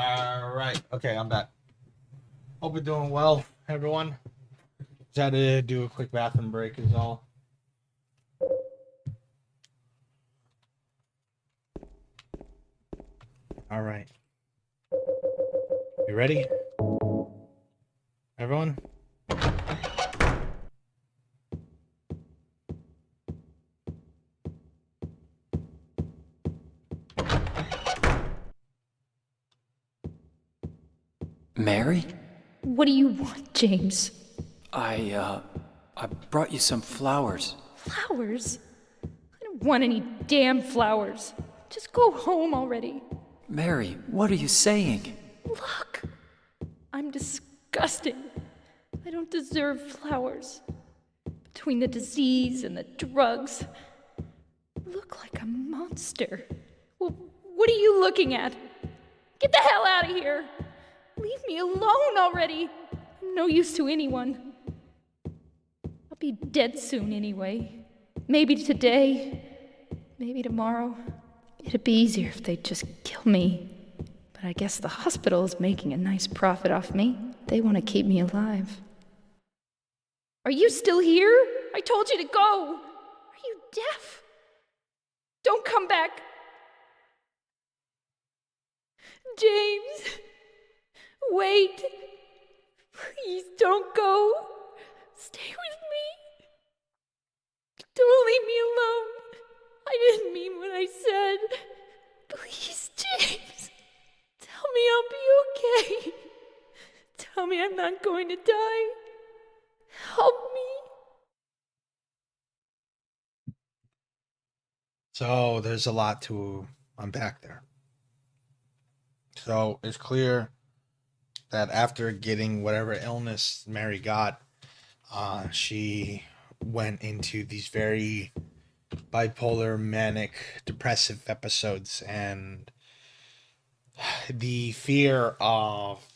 All right. Okay, I'm back. Hope you're doing well, everyone. Just had to do a quick bathroom break, is all. All right. You ready? Everyone? Mary? What do you want, James? I brought you some flowers. Flowers? I don't want any damn flowers. Just go home already. Mary, what are you saying? Look, I'm disgusting. I don't deserve flowers. Between the disease and the drugs, I look like a monster. Well, what are you looking at? Get the hell out of here! Leave me alone already! I'm no use to anyone. I'll be dead soon anyway. Maybe today, maybe tomorrow. It'd be easier if they'd just kill me. But I guess the hospital is making a nice profit off me. They want to keep me alive. Are you still here? I told you to go! Are you deaf? Don't come back! James! Wait! Please don't go! Stay with me! Don't leave me alone! I didn't mean what I said! Please, James! Tell me I'll be okay! Tell me I'm not going to die! Help me! So there's a lot to unpack there. So it's clear that after getting whatever illness Mary got, she went into these very bipolar, manic, depressive episodes, and the fear of,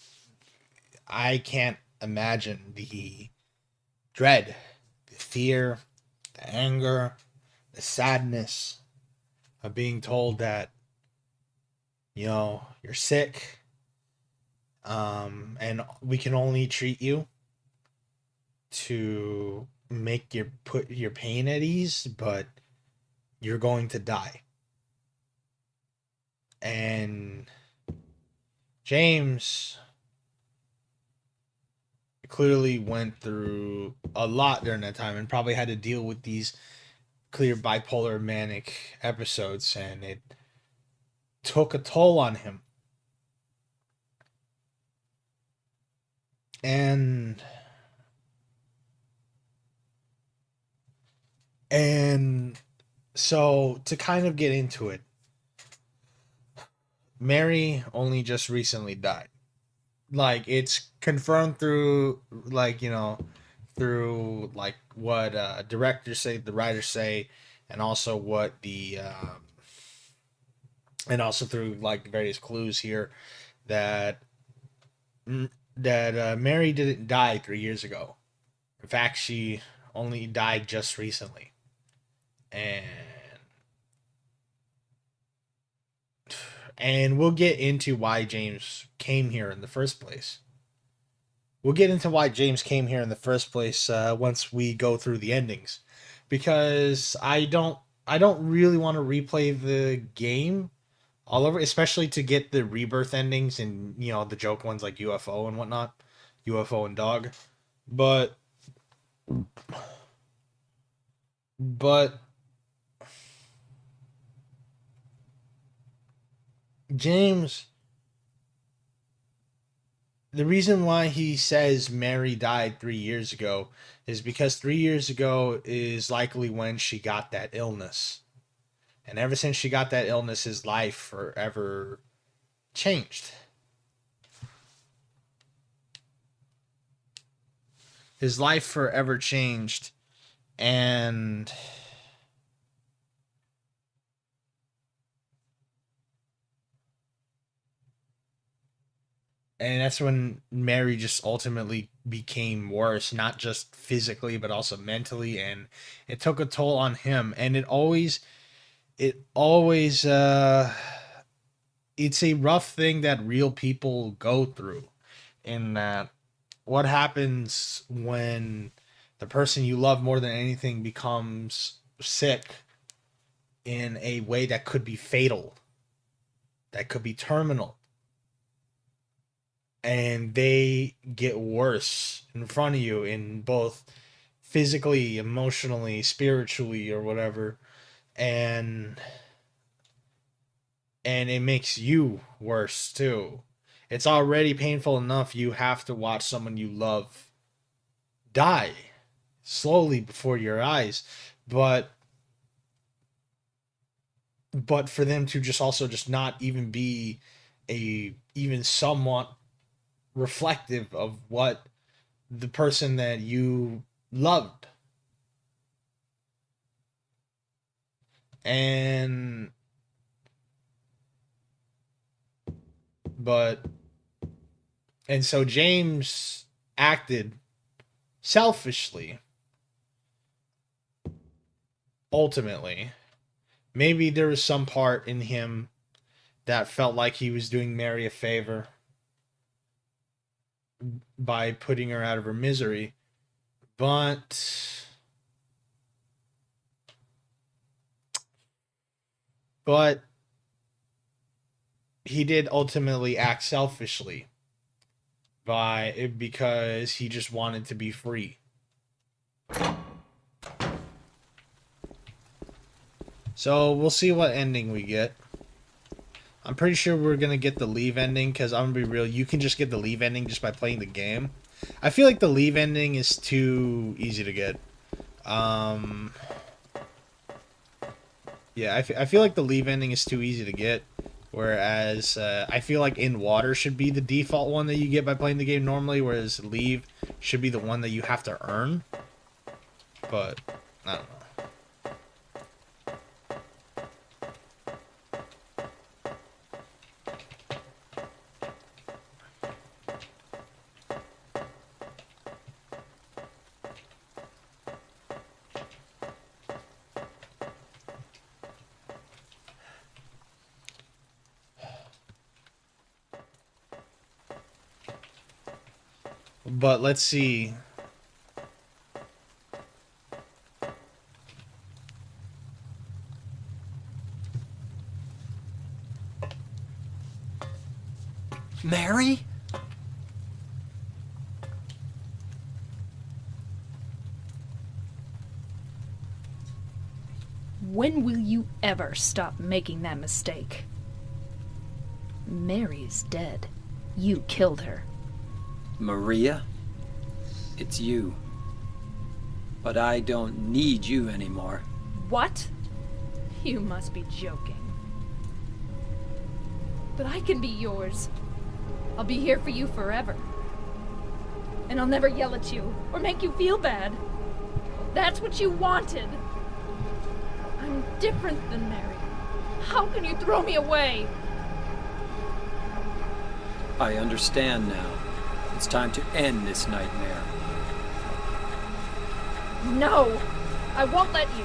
I can't imagine the dread, the fear, the anger, the sadness of being told that, you're sick, and we can only treat you to put your pain at ease, but you're going to die. And James clearly went through a lot during that time and probably had to deal with these clear bipolar manic episodes, and it took a toll on him. And so to kind of get into it, Mary only just recently died. Like, it's confirmed through, through like what directors say, the writers say, and also what the and also through like various clues here that Mary didn't die 3 years ago. In fact, she only died just recently, and we'll get into why James came here in the first place. Once we go through the endings, because I don't really want to replay the game all over, especially to get the rebirth endings and the joke ones like UFO and whatnot, UFO and dog, but James, the reason why he says Mary died 3 years ago is because 3 years ago is likely when she got that illness. And ever since she got that illness, his life forever changed. His life forever changed. And that's when Mary just ultimately became worse, not just physically, but also mentally. And it took a toll on him. And it always it's a rough thing that real people go through. In that, what happens when the person you love more than anything becomes sick in a way that could be fatal, that could be terminal, and they get worse in front of you in both physically, emotionally, spiritually, or whatever, and it makes you worse too. It's already painful enough you have to watch someone you love die slowly before your eyes, but for them to just also just not even be a even somewhat reflective of what the person that you loved. And but and so James acted selfishly ultimately. Maybe there was some part in him that felt like he was doing Mary a favor by putting her out of her misery, but he did ultimately act selfishly because he just wanted to be free. So we'll see what ending we get. I'm pretty sure we're gonna get the leave ending, because I'm gonna be real, you can just get the leave ending just by playing the game. I feel like the leave ending is too easy to get. Yeah, I feel like the leave ending is too easy to get, whereas I feel like In Water should be the default one that you get by playing the game normally, whereas leave should be the one that you have to earn. But I don't know. But let's see. Mary? When will you ever stop making that mistake? Mary's dead. You killed her. Maria? It's you. But I don't need you anymore. What? You must be joking. But I can be yours. I'll be here for you forever. And I'll never yell at you or make you feel bad. That's what you wanted. I'm different than Mary. How can you throw me away? I understand now. It's time to end this nightmare. No! I won't let you.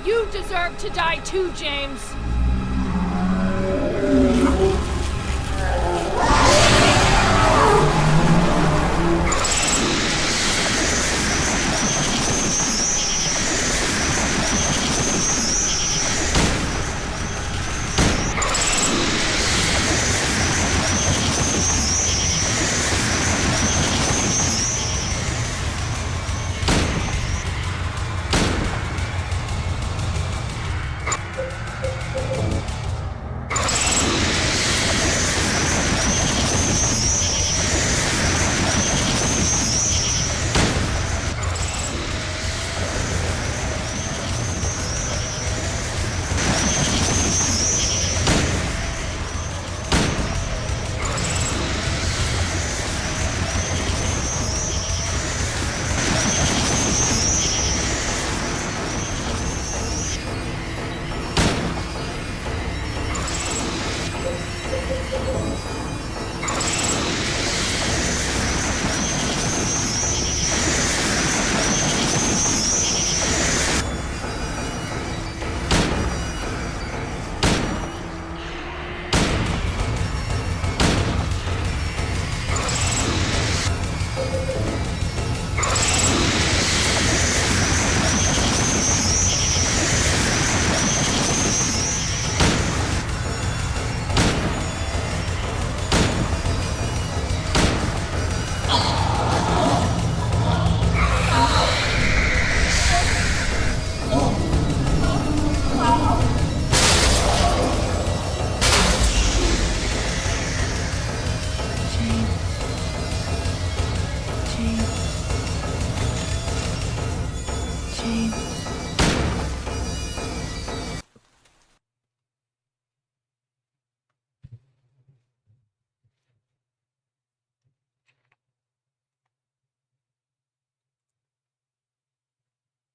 You deserve to die too, James.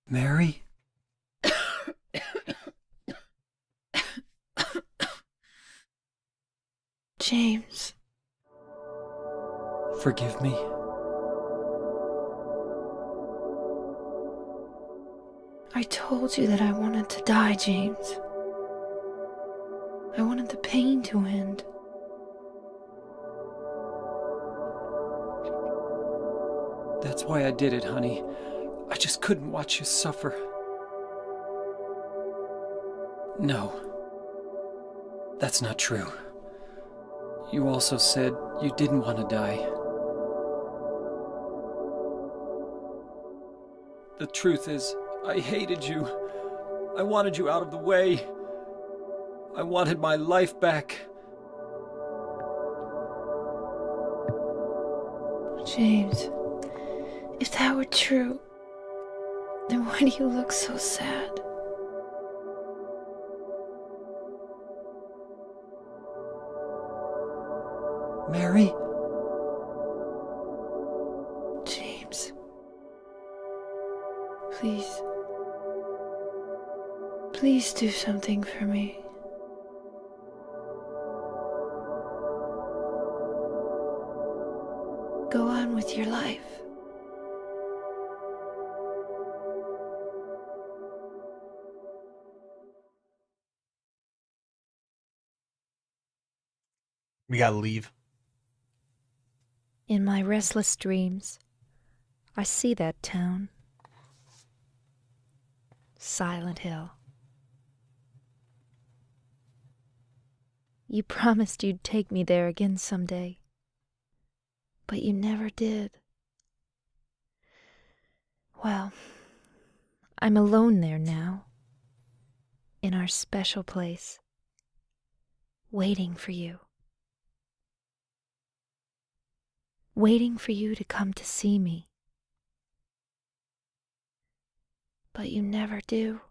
Mary? James. Forgive me. I told you that I wanted to die, James. I wanted the pain to end. That's why I did it, honey. I just couldn't watch you suffer. No. That's not true. You also said you didn't want to die. The truth is, I hated you. I wanted you out of the way. I wanted my life back. James, if that were true, then why do you look so sad? Mary? James. Please. Please do something for me. Go on with your life. We gotta leave. In my restless dreams, I see that town. Silent Hill. You promised you'd take me there again someday, but you never did. Well, I'm alone there now, in our special place, waiting for you. Waiting for you to come to see me. But you never do.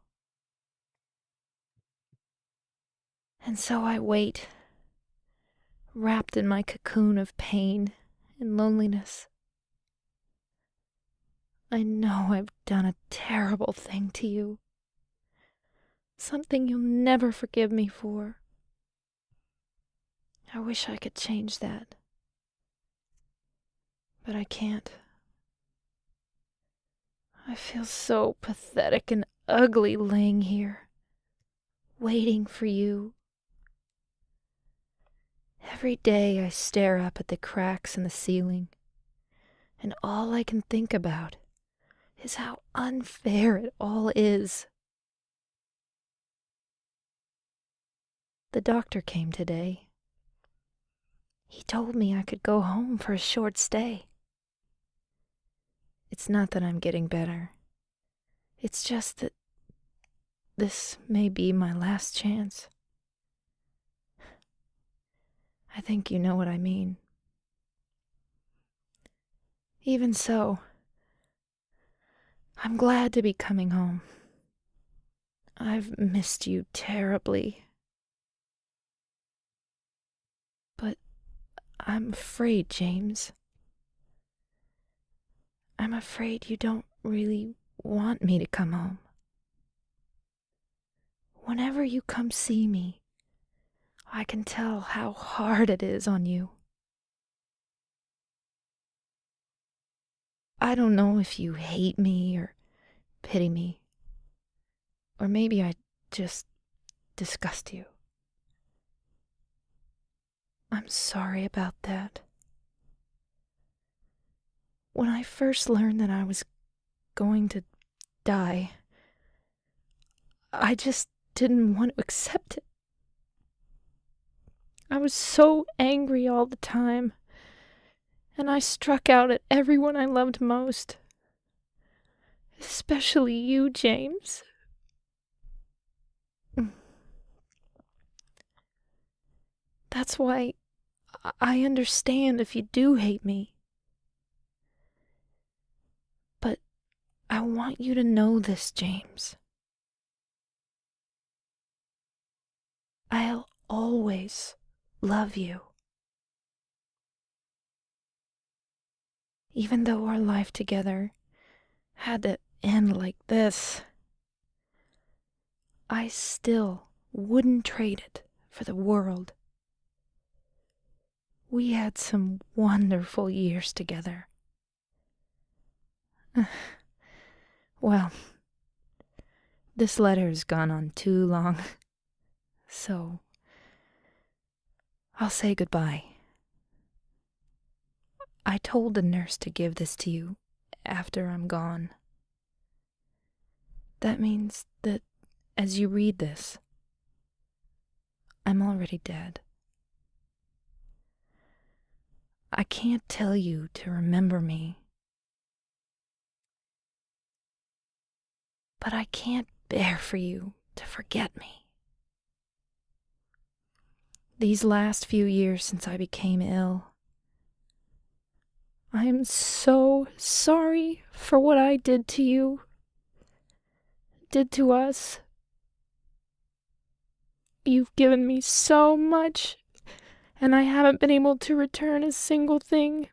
And so I wait, wrapped in my cocoon of pain and loneliness. I know I've done a terrible thing to you. Something you'll never forgive me for. I wish I could change that. But I can't. I feel so pathetic and ugly laying here, waiting for you. Every day I stare up at the cracks in the ceiling, and all I can think about is how unfair it all is. The doctor came today. He told me I could go home for a short stay. It's not that I'm getting better. It's just that this may be my last chance. I think you know what I mean. Even so, I'm glad to be coming home. I've missed you terribly. But I'm afraid, James. I'm afraid you don't really want me to come home. Whenever you come see me, I can tell how hard it is on you. I don't know if you hate me or pity me, or maybe I just disgust you. I'm sorry about that. When I first learned that I was going to die, I just didn't want to accept it. I was so angry all the time, and I struck out at everyone I loved most. Especially you, James. That's why I understand if you do hate me. But I want you to know this, James. I'll always love you. Even though our life together had to end like this, I still wouldn't trade it for the world. We had some wonderful years together. Well, this letter's gone on too long, so I'll say goodbye. I told the nurse to give this to you after I'm gone. That means that as you read this, I'm already dead. I can't tell you to remember me, but I can't bear for you to forget me. These last few years since I became ill, I am so sorry for what I did to you, did to us. You've given me so much, and I haven't been able to return a single thing.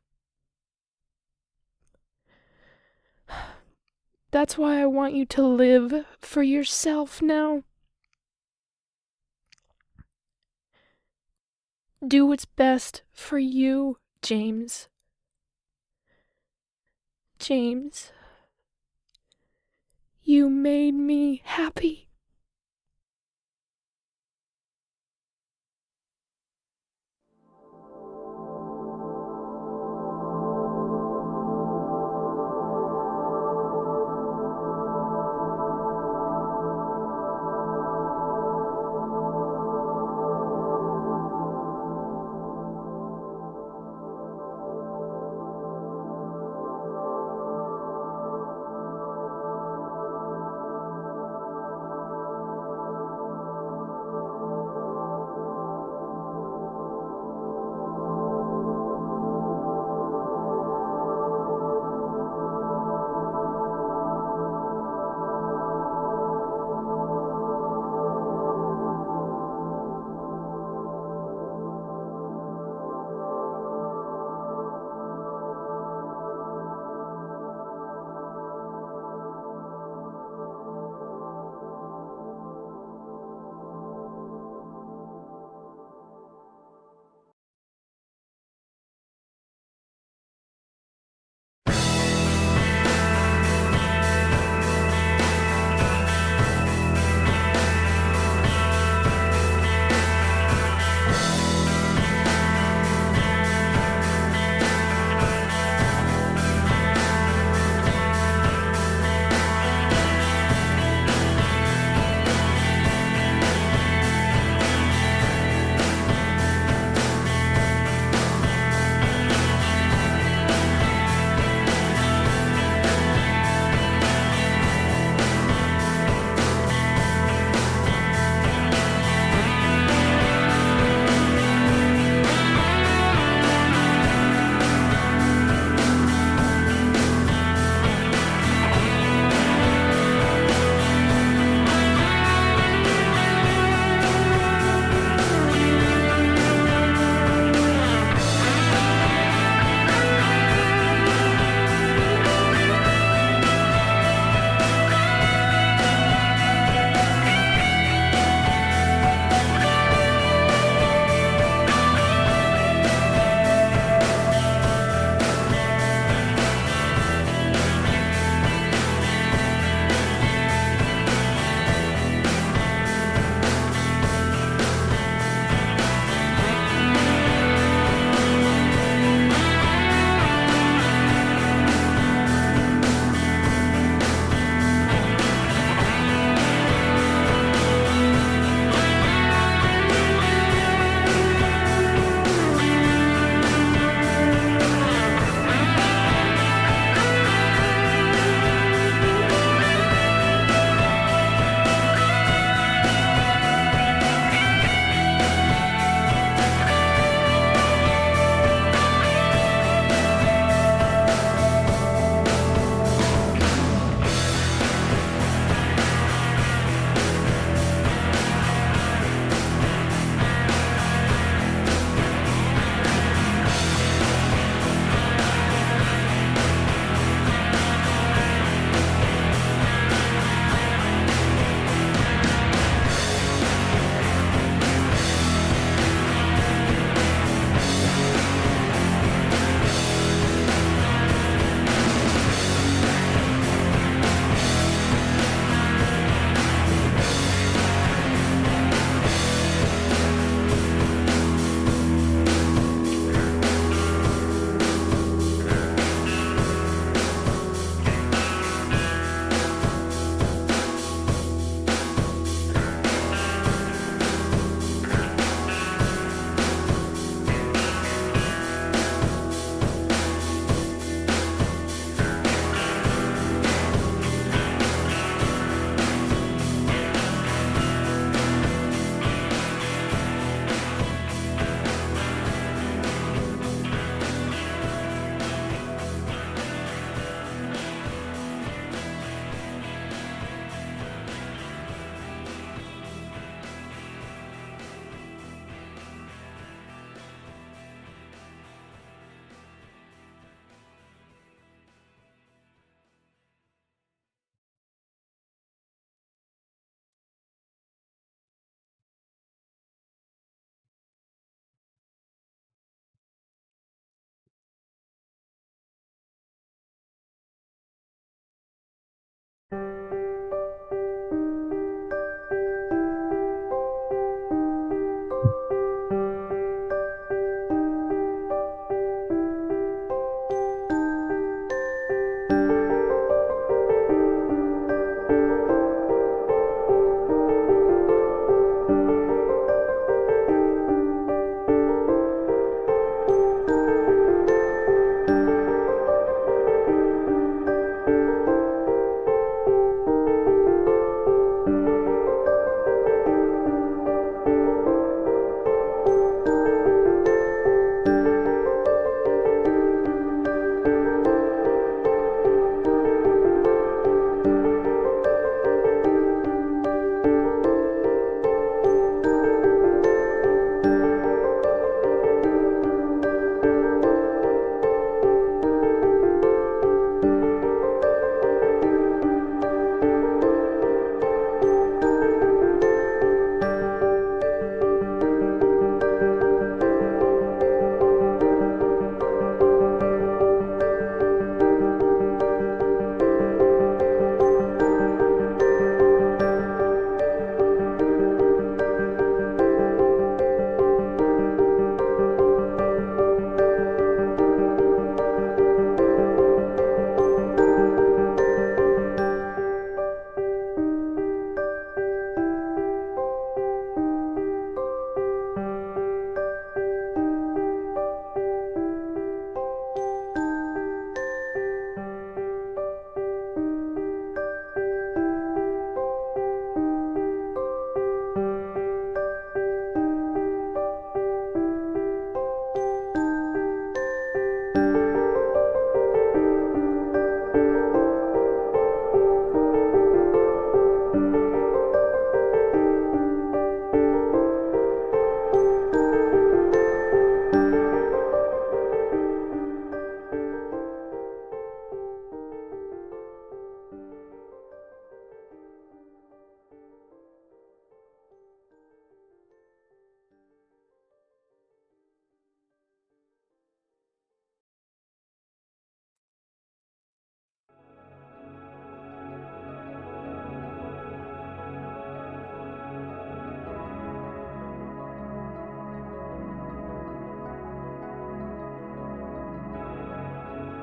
That's why I want you to live for yourself now. Do what's best for you, James. James, you made me happy.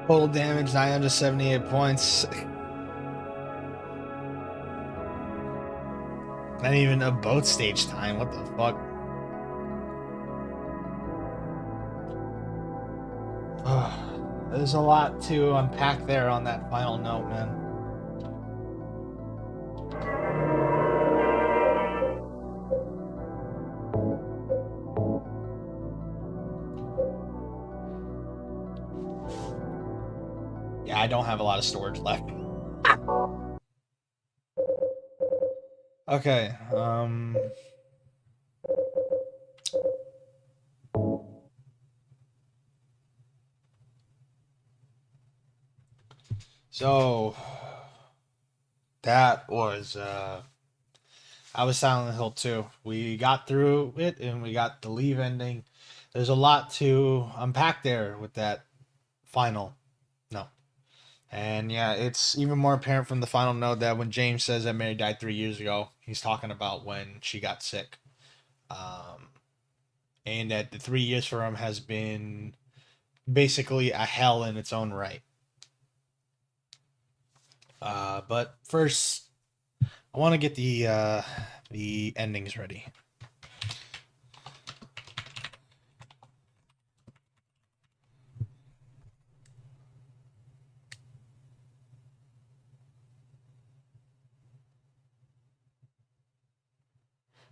Total damage 978 points. Not even a boat stage time. What the fuck? There's a lot to unpack there on that final note, man. Yeah, I don't have a lot of storage left. Okay, so that was Silent Hill 2. We got through it and we got the leave ending. There's a lot to unpack there with that final no. And yeah, it's even more apparent from the final note that when James says that Mary died 3 years ago, he's talking about when she got sick. And that the 3 years for him has been basically a hell in its own right. But first, I want to get the endings ready.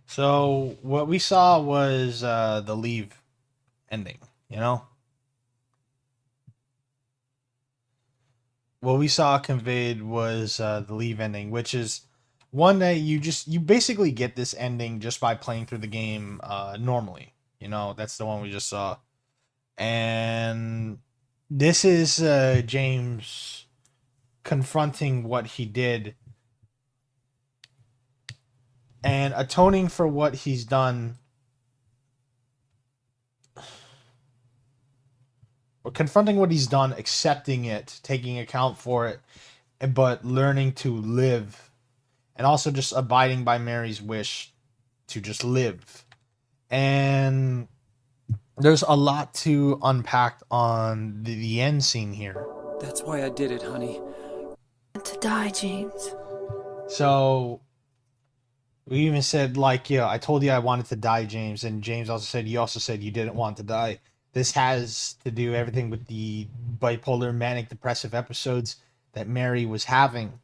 So what we saw was the leave ending. You know, what we saw conveyed was the leave ending, which is one that you basically get this ending just by playing through the game normally. You know, that's the one we just saw, and this is James confronting what he did and atoning for what he's done, or confronting what he's done, accepting it, taking account for it, but learning to live, and also just abiding by Mary's wish to just live. And there's a lot to unpack on the end scene here. That's why I did it, honey. To die, James. So we even said, like, yeah, I told you I wanted to die, James, and James also said you didn't want to die. This has to do everything with the bipolar manic depressive episodes that Mary was having.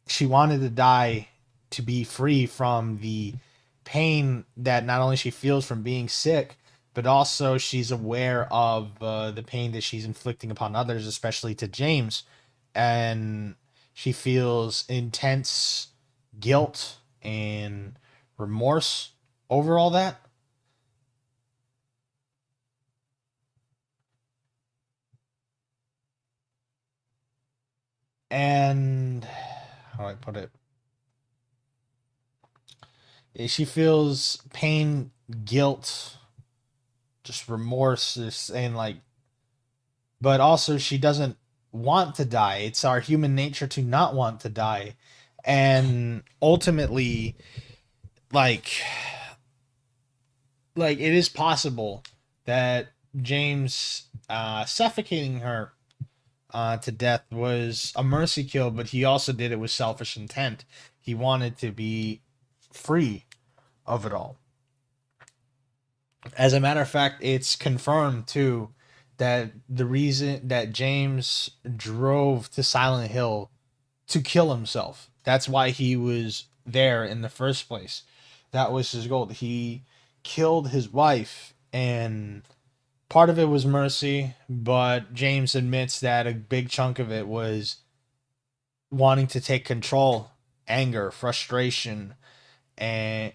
She wanted to die to be free from the pain that not only she feels from being sick, but also she's aware of the pain that she's inflicting upon others, especially to James. And she feels intense guilt and remorse over all that. And how do I put it? She feels pain, guilt, just remorse, and like, but also she doesn't want to die. It's our human nature to not want to die. And ultimately, like it is possible that James suffocating her to death was a mercy kill, but he also did it with selfish intent. He wanted to be free of it all. As a matter of fact, it's confirmed too that the reason that James drove to Silent Hill to kill himself. That's why he was there in the first place. That was his goal. He killed his wife, and part of it was mercy, but James admits that a big chunk of it was wanting to take control, anger, frustration, and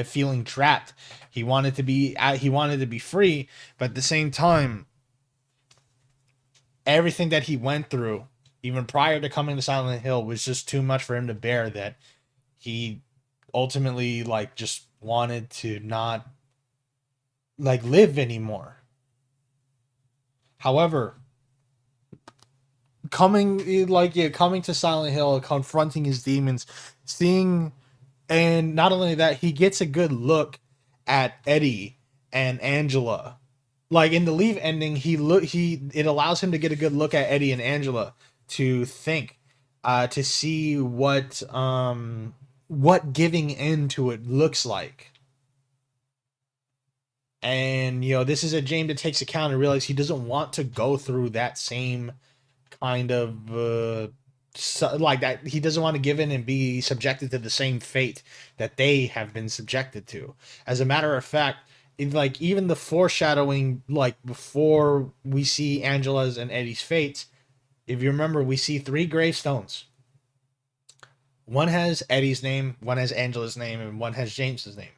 feeling trapped. He wanted to be free, but at the same time, everything that he went through, even prior to coming to Silent Hill, was just too much for him to bear, that he ultimately like just wanted to not like live anymore. However, coming to Silent Hill, confronting his demons, seeing, and not only that, he gets a good look at Eddie and Angela. Like in the Leave ending, it allows him to get a good look at Eddie and Angela, to think, to see what giving in to it looks like. And this is a James that takes account and realizes he doesn't want to go through that same kind of like that. He doesn't want to give in and be subjected to the same fate that they have been subjected to. As a matter of fact, like even the foreshadowing, like before we see Angela's and Eddie's fates, if you remember, we see 3 gravestones. One has Eddie's name, one has Angela's name, and one has James's name.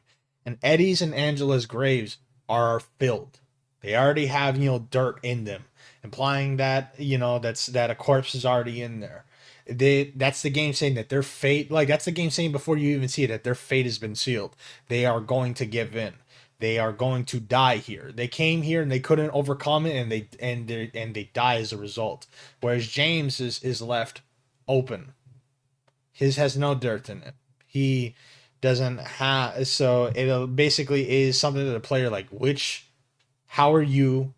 And Eddie's and Angela's graves are filled. They already have, dirt in them, implying that, that a corpse is already in there. That's the game saying that their fate, like that's the game saying before you even see it, that their fate has been sealed. They are going to give in. They are going to die here. They came here and they couldn't overcome it, and they die as a result. Whereas James is left open. His has no dirt in it. He doesn't have, so it basically is something to the player like, how are you,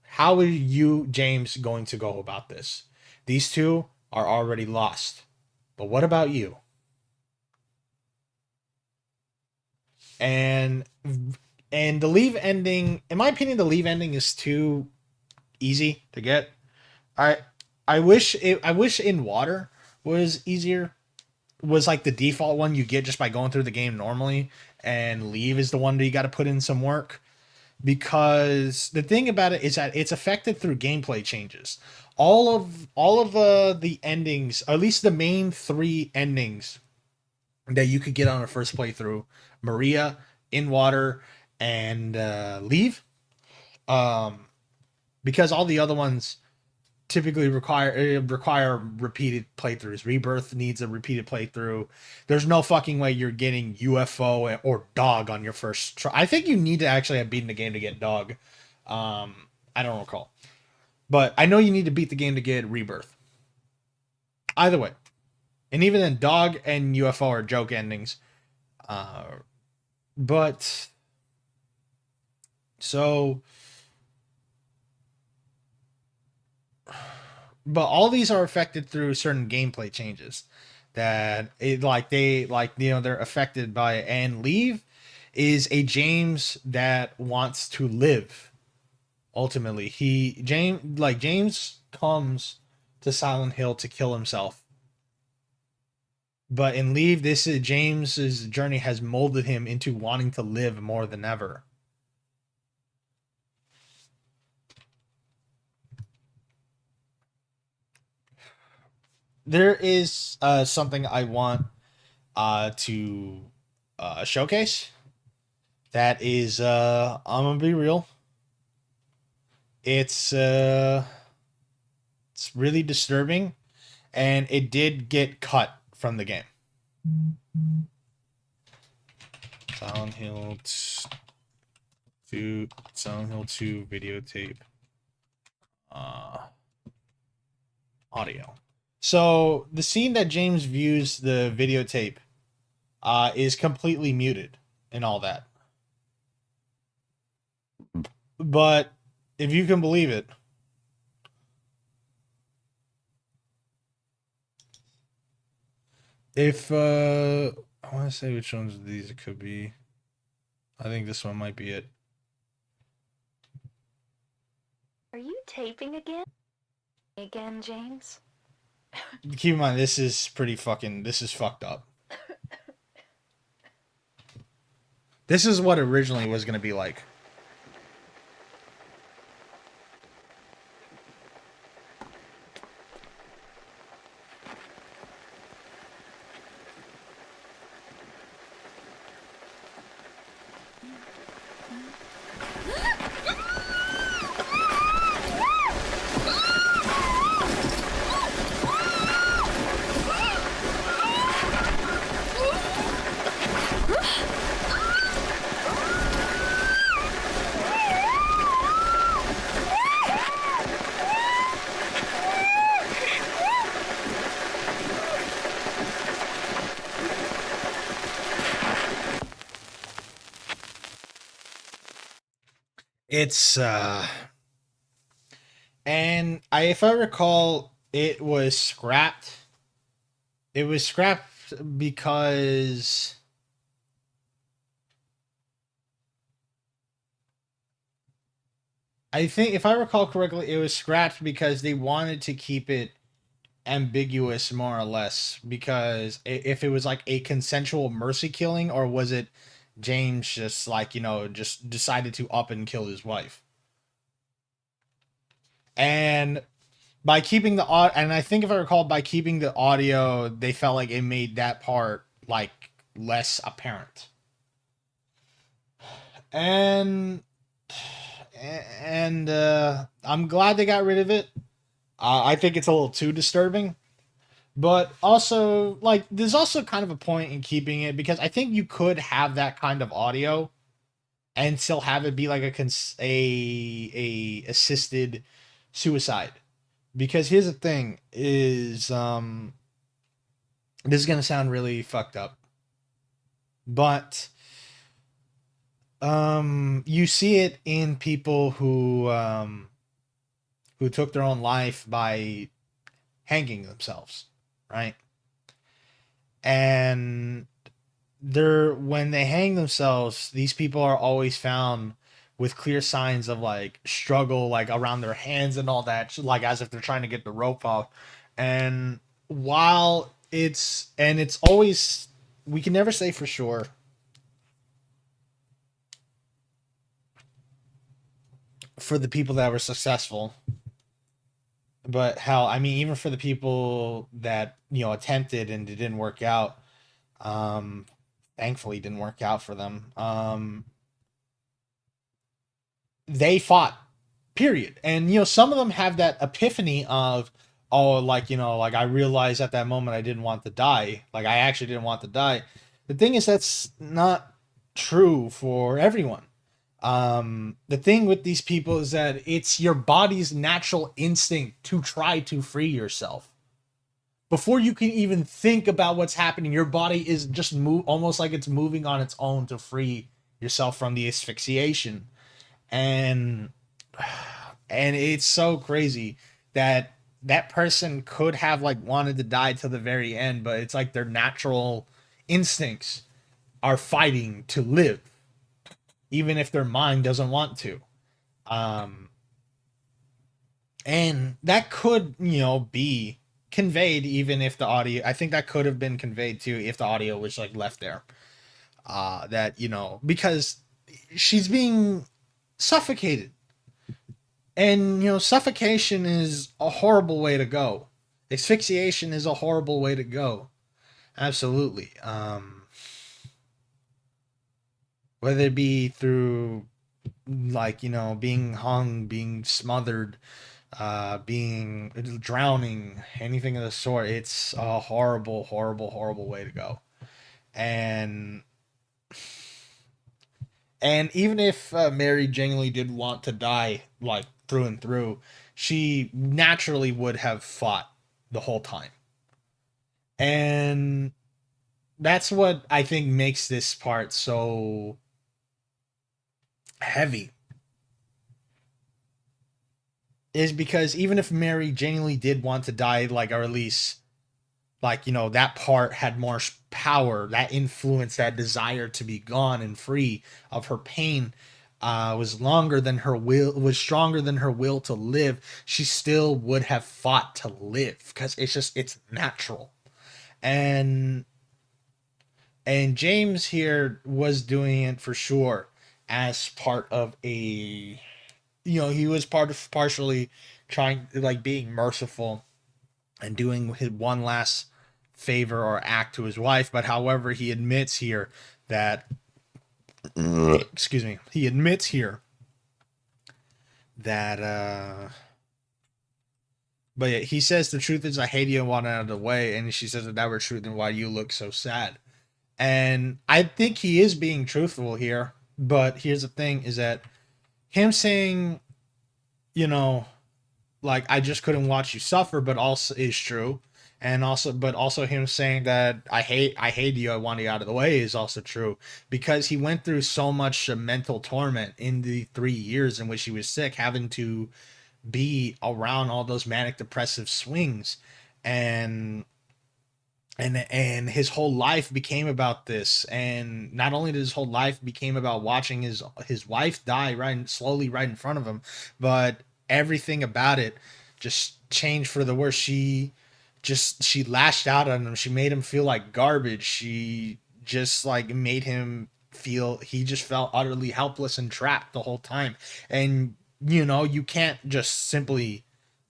James, going to go about this? These two are already lost. But what about you? And the Leave ending, in my opinion, the Leave ending is too easy to get. I wish In Water was easier. Was like the default one you get just by going through the game normally, and Leave is the one that you got to put in some work. Because the thing about it is that it's affected through gameplay changes. All of the endings, or at least the main 3 endings that you could get on a first playthrough, Maria, In Water, and Leave, because all the other ones typically require repeated playthroughs. Rebirth needs a repeated playthrough. There's no fucking way you're getting UFO or Dog on your first try. I think you need to actually have beaten the game to get Dog. I don't recall. But I know you need to beat the game to get Rebirth. Either way. And even then, Dog and UFO are joke endings. But so, but all these are affected through certain gameplay changes that it like they like they're affected by it. And Leave is a James that wants to live. Ultimately, James comes to Silent Hill to kill himself. But in Leave, this is James's journey has molded him into wanting to live more than ever. There is something I want to showcase. That is, I'm gonna be real. It's really disturbing, and it did get cut from the game. Silent Hill 2 videotape audio. So the scene that James views the videotape is completely muted and all that. But if you can believe it, if I want to say which ones of these it could be, I think this one might be it. Are you taping again? Again, James? Keep in mind, this is fucked up. This is what originally was going to be like. It's and if I recall, it was scrapped. It was scrapped because I think, if I recall correctly, it was scrapped because they wanted to keep it ambiguous, more or less. Because if it was like a consensual mercy killing, or was it James just just decided to up and kill his wife? And by keeping the and I think if I recall, by keeping the audio, they felt like it made that part like less apparent. And I'm glad they got rid of it. I think it's a little too disturbing, but also like there's also kind of a point in keeping it, because I think you could have that kind of audio and still have it be like a assisted suicide. Because here's the thing is this is going to sound really fucked up, but you see it in people who took their own life by hanging themselves, right? And when they hang themselves, these people are always found with clear signs of like struggle, like around their hands and all that, like as if they're trying to get the rope off. And while it's always, we can never say for sure. For the people that were successful, but hell, I mean, even for the people that attempted and it didn't work out, thankfully didn't work out for them. They fought, period. And some of them have that epiphany of, oh, like I realized at that moment I didn't want to die. Like I actually didn't want to die. The thing is, that's not true for everyone. The thing with these people is that it's your body's natural instinct to try to free yourself. Before you can even think about what's happening, your body is just almost like it's moving on its own to free yourself from the asphyxiation. And it's so crazy that that person could have like wanted to die till the very end, but it's like their natural instincts are fighting to live, even if their mind doesn't want to. Um, and that could, be conveyed even if the audio. I think that could have been conveyed too if the audio was like left there. That because she's being suffocated, and suffocation is a horrible way to go. Asphyxiation is a horrible way to go. Absolutely. Whether it be through like being hung, being smothered, being drowning, anything of the sort, it's a horrible, horrible, horrible way to go. And even if Mary genuinely did want to die, like through and through, she naturally would have fought the whole time. And that's what I think makes this part so heavy. Is because even if Mary genuinely did want to die, like, or at least, like, that part had more power, that influence, that desire to be gone and free of her pain, was longer than her will, was stronger than her will to live, she still would have fought to live because it's natural. And James here was doing it for sure as part of a, he was partially trying, like, being merciful and doing his one last favor or act to his wife. But however, he admits here that, excuse me, he admits here that, but yeah, he says the truth is I hate you and want out of the way. And she says if that were true, then why do you look so sad? And I think he is being truthful here. But here's the thing is that him saying, like, I just couldn't watch you suffer, but also is true. And but also him saying that I hate you, I want you out of the way is also true, because he went through so much mental torment in the 3 years in which he was sick, having to be around all those manic depressive swings. And his whole life became about this. And not only did his whole life became about watching his wife die slowly right in front of him, but everything about it just changed for the worse. She lashed out on him. She made him feel like garbage. She just like made him feel, he just felt utterly helpless and trapped the whole time. And you can't just simply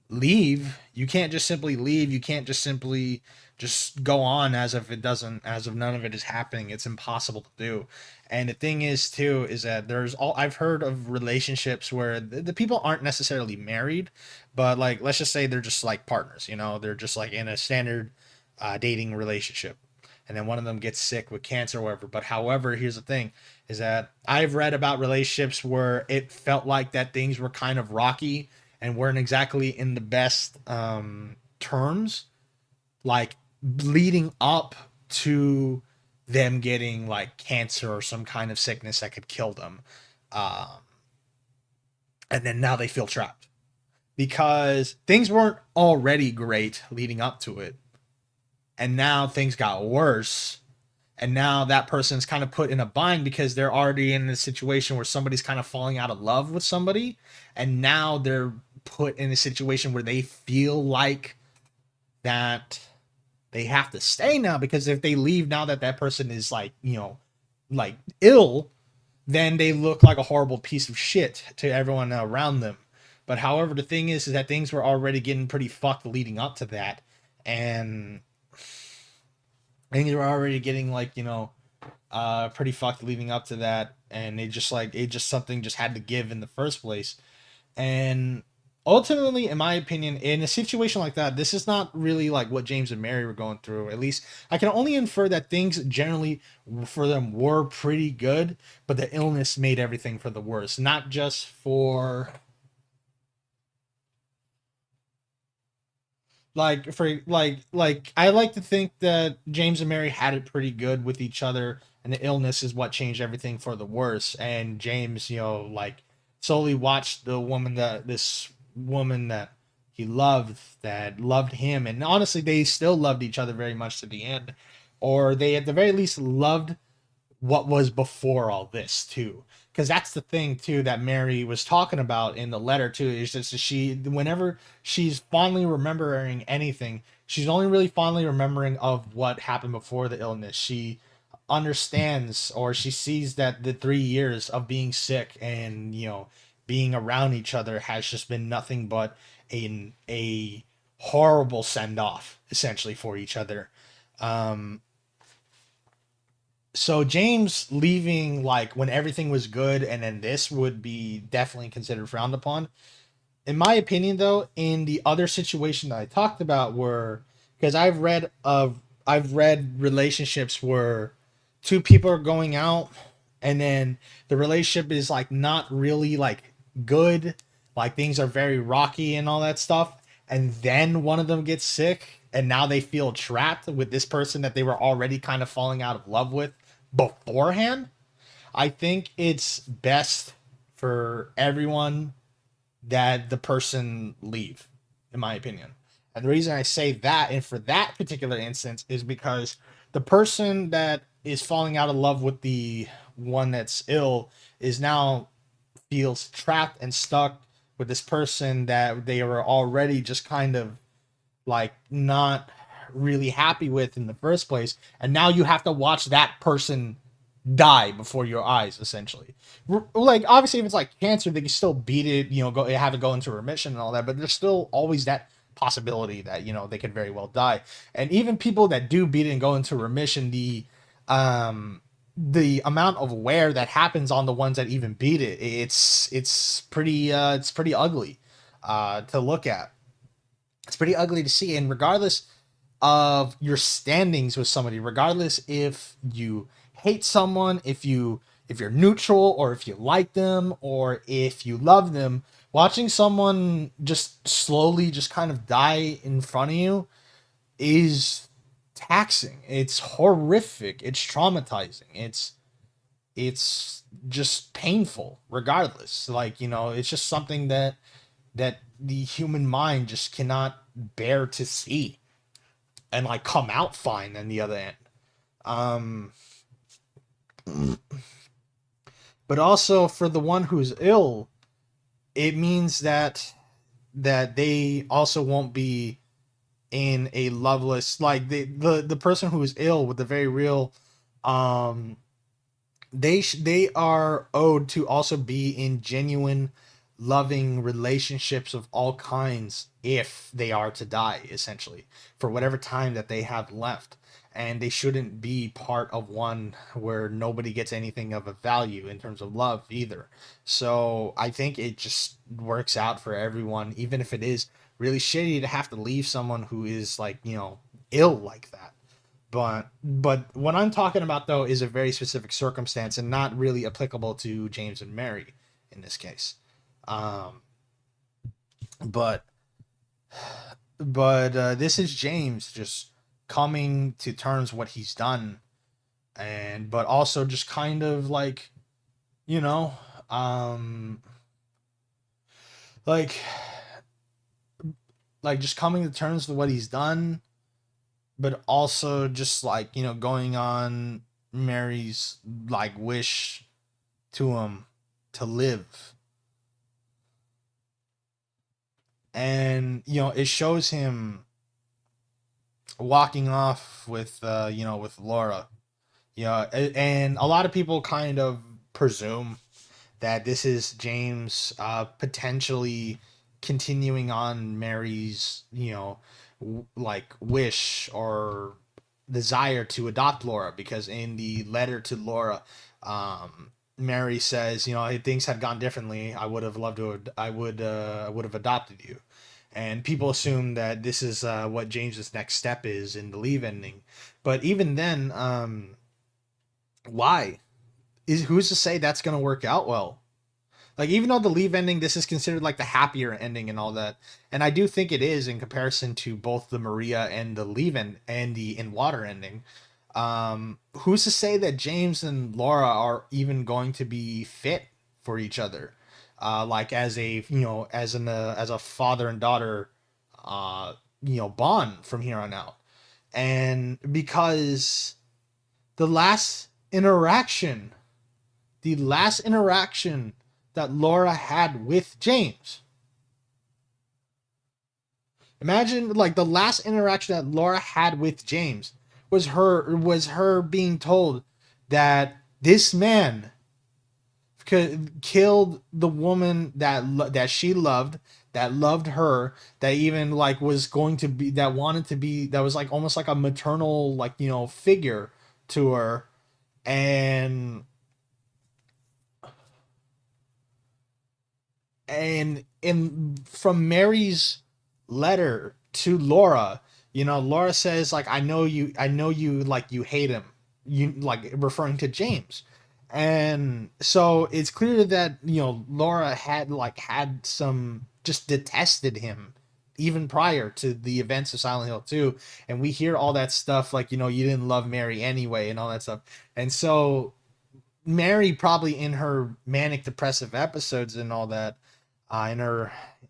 leave. You can't just simply leave. You can't just simply just go on as if none of it is happening. It's impossible to do. And the thing is too is that I've heard of relationships where the people aren't necessarily married, but like, let's just say they're just like partners, they're just like in a standard dating relationship, and then one of them gets sick with cancer or whatever. But however, here's the thing is that I've read about relationships where it felt like that things were kind of rocky and weren't exactly in the best terms, like leading up to them getting like cancer or some kind of sickness that could kill them. And then now they feel trapped because things weren't already great leading up to it. And now things got worse. And now that person's kind of put in a bind because they're already in a situation where somebody's kind of falling out of love with somebody. And now they're put in a situation where they feel like that they have to stay now, because if they leave now that that person is like, like ill, then they look like a horrible piece of shit to everyone around them. But however, the thing is that things were already getting pretty fucked leading up to that. And things were already getting like, pretty fucked leading up to that. And something just had to give in the first place. And ultimately, in my opinion, in a situation like that, this is not really like what James and Mary were going through. At least I can only infer that things generally for them were pretty good, but the illness made everything for the worse. Not just for like I like to think that James and Mary had it pretty good with each other, and the illness is what changed everything for the worse. And James, like slowly watched the woman that this woman that he loved that loved him, and honestly, they still loved each other very much to the end, or they at the very least loved what was before all this too, because that's the thing too that Mary was talking about in the letter too, is just that she, whenever she's fondly remembering anything, she's only really fondly remembering of what happened before the illness. She understands, or she sees that the 3 years of being sick and being around each other has just been nothing but a horrible send off essentially for each other. So James leaving like when everything was good, and then this would be definitely considered frowned upon. In my opinion, though, in the other situation that I talked about, were because I've read relationships where two people are going out, and then the relationship is like not really like good, like things are very rocky and all that stuff, and then one of them gets sick, and now they feel trapped with this person that they were already kind of falling out of love with beforehand. I think it's best for everyone that the person leave, in my opinion. And the reason I say that, and for that particular instance, is because the person that is falling out of love with the one that's ill is now feels trapped and stuck with this person that they were already just kind of like not really happy with in the first place, and now you have to watch that person die before your eyes essentially. Like obviously if it's like cancer, they can still beat it, go have it go into remission and all that, but there's still always that possibility that they could very well die. And even people that do beat it and go into remission, the amount of wear that happens on the ones that even beat it, it's pretty ugly to look at. It's pretty ugly to see. And regardless of your standings with somebody, regardless if you hate someone, if you're neutral, or if you like them, or if you love them, watching someone just slowly just kind of die in front of you is taxing. It's horrific. It's traumatizing. It's just painful regardless. Like, it's just something that the human mind just cannot bear to see and like come out fine on the other end. Um, but also for the one who's ill, it means that they also won't be in a loveless, like the person who is ill with the very real, um they are owed to also be in genuine loving relationships of all kinds if they are to die essentially for whatever time that they have left, and they shouldn't be part of one where nobody gets anything of a value in terms of love either. So I think it just works out for everyone, even if it is really shitty to have to leave someone who is like ill like that. But what I'm talking about though is a very specific circumstance and not really applicable to James and Mary in this case. Um, but this is James just coming to terms what he's done, and but also just kind of like you know um like just coming to terms with what he's done, but also just like going on Mary's like wish to him to live. And it shows him walking off with with Laura. And a lot of people kind of presume that this is James potentially continuing on Mary's like wish or desire to adopt Laura, because in the letter to Laura, Mary says, if things had gone differently, I would have loved to. I would have adopted you. And people assume that this is what James's next step is in the Leave ending. But even then, why is who's to say that's gonna work out well? Like, even though the Leave ending, this is considered like the happier ending and all that, and I do think it is in comparison to both the Maria and the Leave and the In Water ending. Who's to say that James and Laura are even going to be fit for each other? Like, as a as a father and daughter, uh, bond from here on out, and because the last interaction the last interaction that Laura had with James. Imagine, like, the last interaction that Laura had with James was her being told that this man killed the woman that she loved, that loved her, that even like was going to be, that wanted to be, that was like almost like a maternal, like, figure to her. And from Mary's letter to Laura, Laura says, like, I know you like, you hate him, you like, referring to James. And so it's clear that, Laura had some, just detested him even prior to the events of Silent Hill 2. And we hear all that stuff, like, you didn't love Mary anyway, and all that stuff. And so Mary, probably in her manic depressive episodes and all that,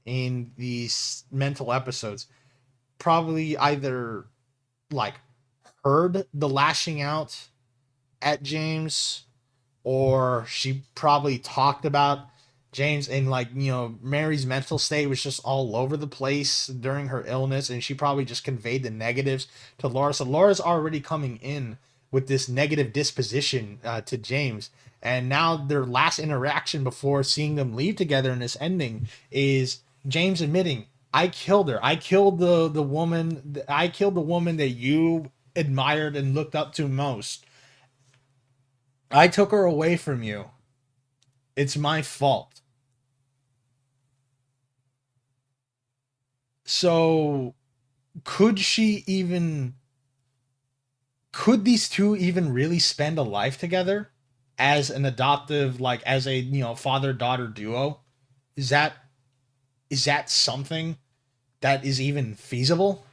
in these mental episodes, probably either like heard the lashing out at James, or she probably talked about James, and like, Mary's mental state was just all over the place during her illness, and she probably just conveyed the negatives to Laura. So Laura's already coming in with this negative disposition to James. And now their last interaction before seeing them leave together in this ending is James admitting, I killed her. I killed the woman. I killed the woman that you admired and looked up to most. I took her away from you. It's my fault. So could she even could these two even really spend a life together as an adoptive, like, as a, father daughter duo? Is that something that is even feasible?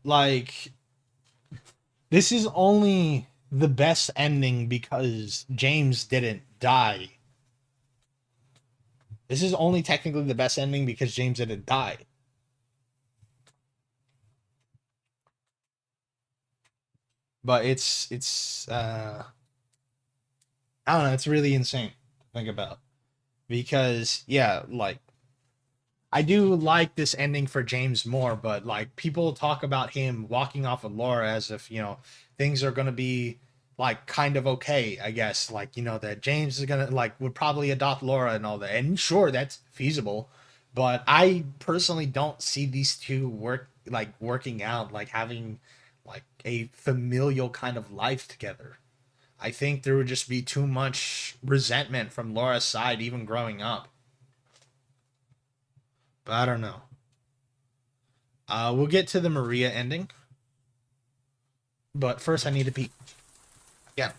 Like, this is only the best ending because James didn't die. This is only technically the best ending because James didn't die. But it's I don't know, it's really insane to think about. Because, yeah, like, I do like this ending for James more, but like, people talk about him walking off of Laura as if, things are gonna be like kind of okay, I guess. Like, that James is gonna, like, would probably adopt Laura and all that. And sure, that's feasible. But I personally don't see these two working out, like having like a familial kind of life together. I think there would just be too much resentment from Laura's side, even growing up. But I don't know. We'll get to the Maria ending, but first I need to pee. Yeah.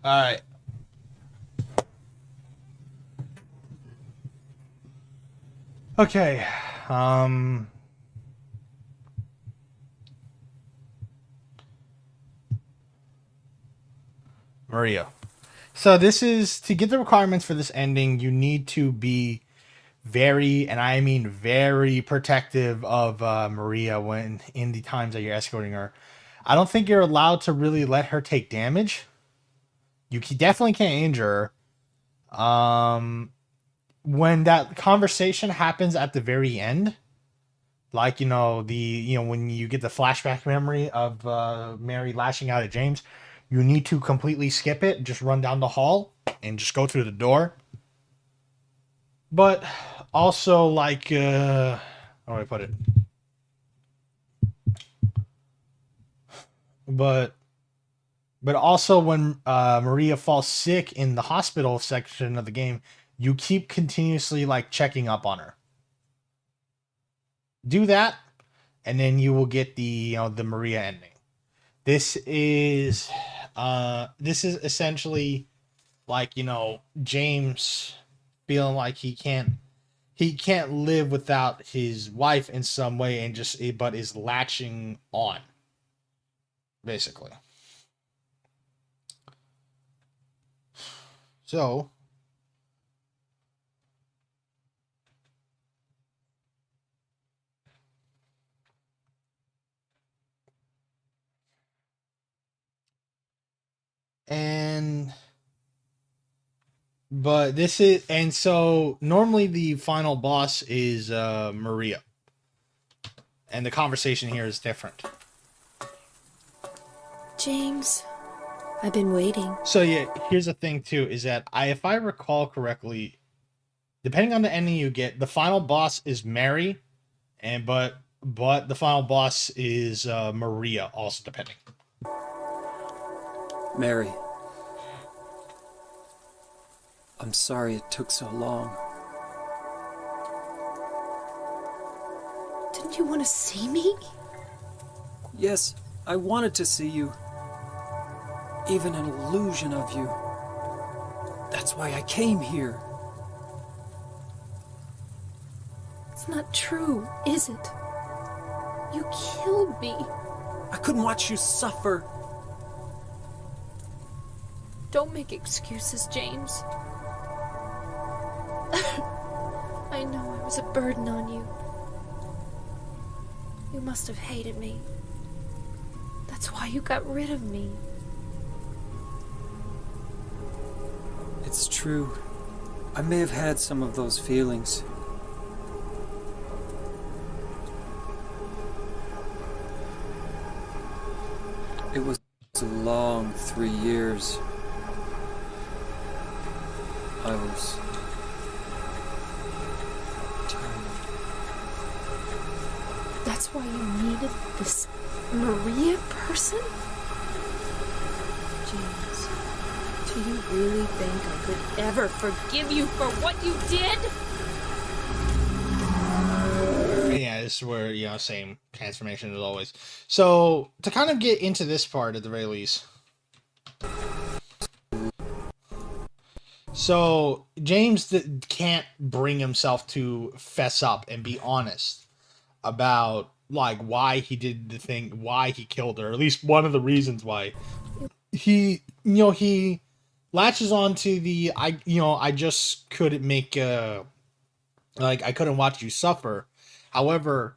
All right. Okay. Maria. So this is to get the requirements for this ending, you need to be very, and I mean very protective of Maria when in the times that you're escorting her. I don't think you're allowed to really let her take damage. Definitely can't injure her. When that conversation happens at the very end, like when you get the flashback memory of Mary lashing out at James, you need to completely skip it, just run down the hall and just go through the door. But also, like, how do I put it? But also when Maria falls sick in the hospital section of the game, you keep continuously like checking up on her. Do that, and then you will get the Maria ending. This is essentially like James feeling like he can't live without his wife in some way, and but is latching on, basically. So and but this is and so normally the final boss is Maria, and the conversation here is different. James, I've been waiting. So yeah, here's the thing too, is that if I recall correctly, depending on the ending you get, the final boss is Mary, but the final boss is Maria, also depending. Mary. I'm sorry it took so long. Didn't you want to see me? Yes, I wanted to see you. Even an illusion of you. That's why I came here. It's not true, is it? You killed me. I couldn't watch you suffer. Don't make excuses, James. I know I was a burden on you. You must have hated me. That's why you got rid of me. It's true. I may have had some of those feelings. It was a long 3 years. I was tired. That's why you needed this Maria person? James, do you really think I could ever forgive you for what you did? Yeah, this is where, same transformation as always. So, to kind of get into this part at the very least. So, James can't bring himself to fess up and be honest about, like, why he did the thing, why he killed her. At least one of the reasons why. He latches on to I just couldn't make, I couldn't watch you suffer. However,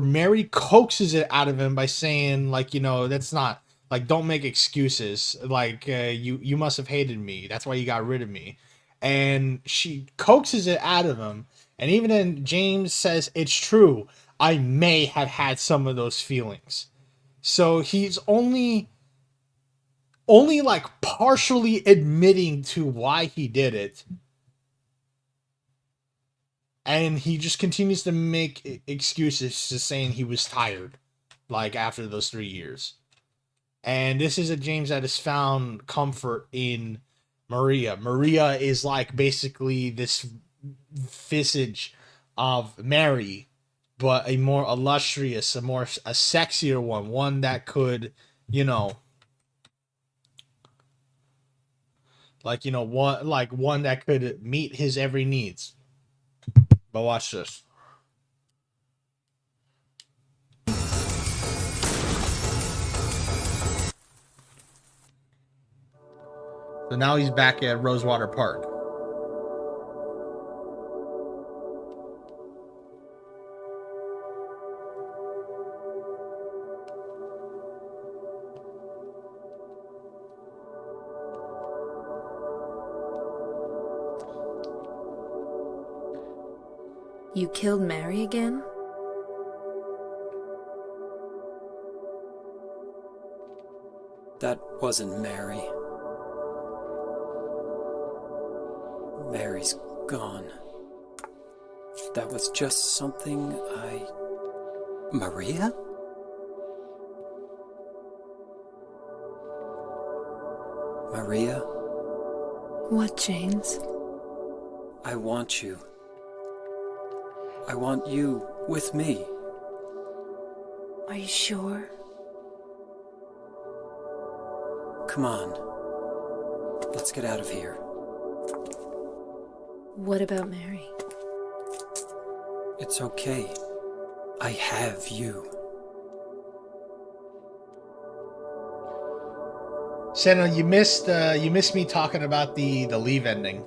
Mary coaxes it out of him by saying, that's not, don't make excuses. You must have hated me. That's why you got rid of me. And she coaxes it out of him. And even then, James says, it's true. I may have had some of those feelings. So he's only partially admitting to why he did it. And he just continues to make excuses to saying he was tired, after those 3 years. And this is a James that has found comfort in Maria. Maria is basically this visage of Mary, but a more illustrious, a sexier one that could, Like, one that could meet his every needs. But watch this. So now he's back at Rosewater Park. You killed Mary again? That wasn't Mary. Mary's gone. That was just something Maria? Maria? What, James? I want you. I want you with me. Are you sure? Come on. Let's get out of here. What about Mary? It's okay. I have you. Senna, you missed me talking about the Leave ending.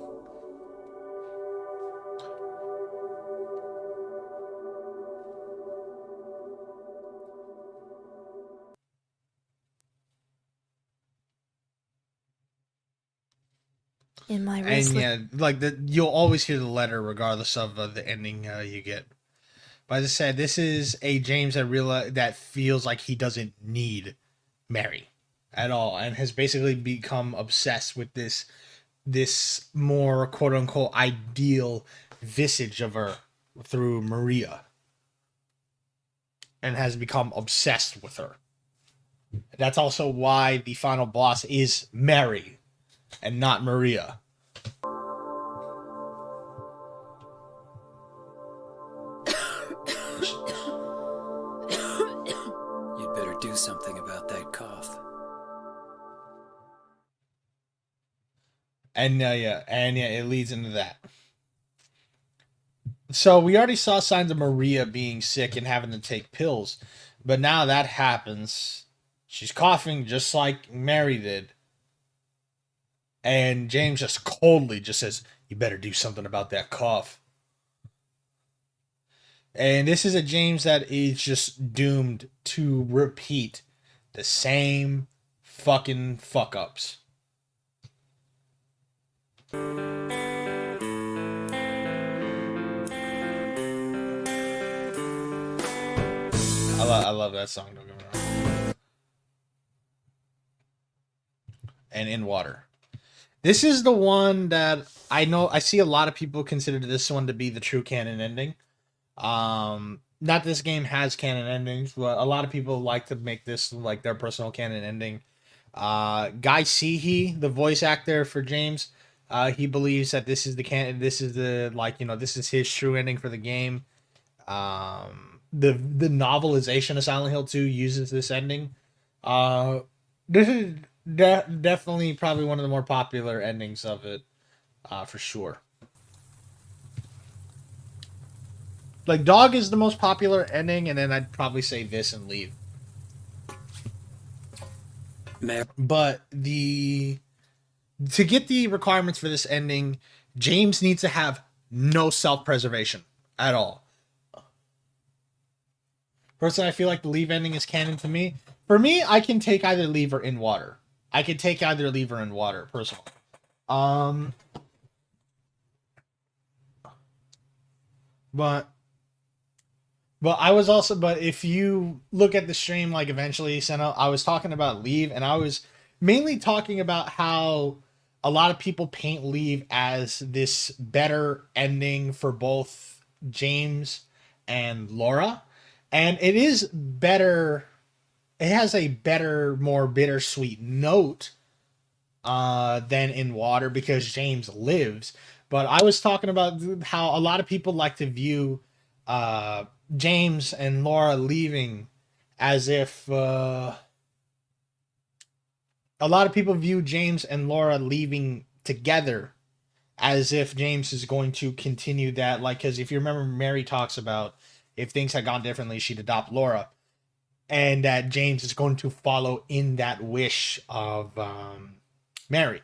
In my And restless... yeah, like you'll always hear the letter regardless of the ending you get. But as I said, this is a James that feels like he doesn't need Mary at all, and has basically become obsessed with this more quote unquote ideal visage of her through Maria, and has become obsessed with her. That's also why the final boss is Mary and not Maria. You'd better do something about that cough. And it leads into that. So we already saw signs of Maria being sick and having to take pills, but now that happens. She's coughing just like Mary did. And James just coldly just says, "You better do something about that cough." And this is a James that is just doomed to repeat the same fucking fuck ups. I love that song, don't get me wrong. And In Water. This is the one that I see a lot of people consider this one to be the true canon ending. Not this game has canon endings, but a lot of people like to make this like their personal canon ending. Guy Seehee, the voice actor for James, he believes that this is the canon. This is this is his true ending for the game. The novelization of Silent Hill 2 uses this ending. This is definitely probably one of the more popular endings of it, for sure. Like, Dog is the most popular ending, and then I'd probably say this and Leave. But to get the requirements for this ending, James needs to have no self-preservation at all. Personally, I feel like the Leave ending is canon to me. For me, I can take either Leave or In Water. I could take either Leave or In Water, personally. But if you look at the stream, like eventually, Senna, I was talking about Leave, and I was mainly talking about how a lot of people paint Leave as this better ending for both James and Laura. And it is better. It has a better, more bittersweet note than In Water because James lives. But I was talking about how a lot of people like to view James and Laura leaving as if a lot of people view James and Laura leaving together, as if James is going to continue that. Like, because if you remember, Mary talks about if things had gone differently, she'd adopt Laura, and that James is going to follow in that wish of Mary.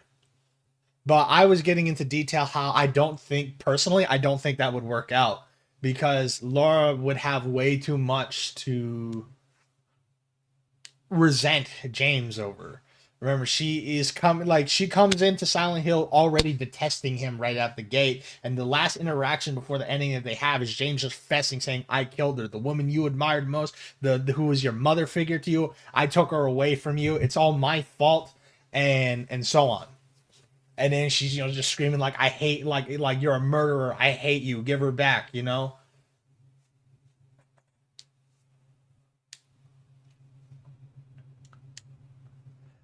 But I was getting into detail how I don't think that would work out, because Laura would have way too much to resent James over. Remember, she comes into Silent Hill already detesting him right out the gate, and the last interaction before the ending that they have is James just fessing, saying, "I killed her, the woman you admired most, who was your mother figure to you. I took her away from you. It's all my fault," and so on. And then she's just screaming like, "I hate, like you're a murderer. I hate you. Give her back."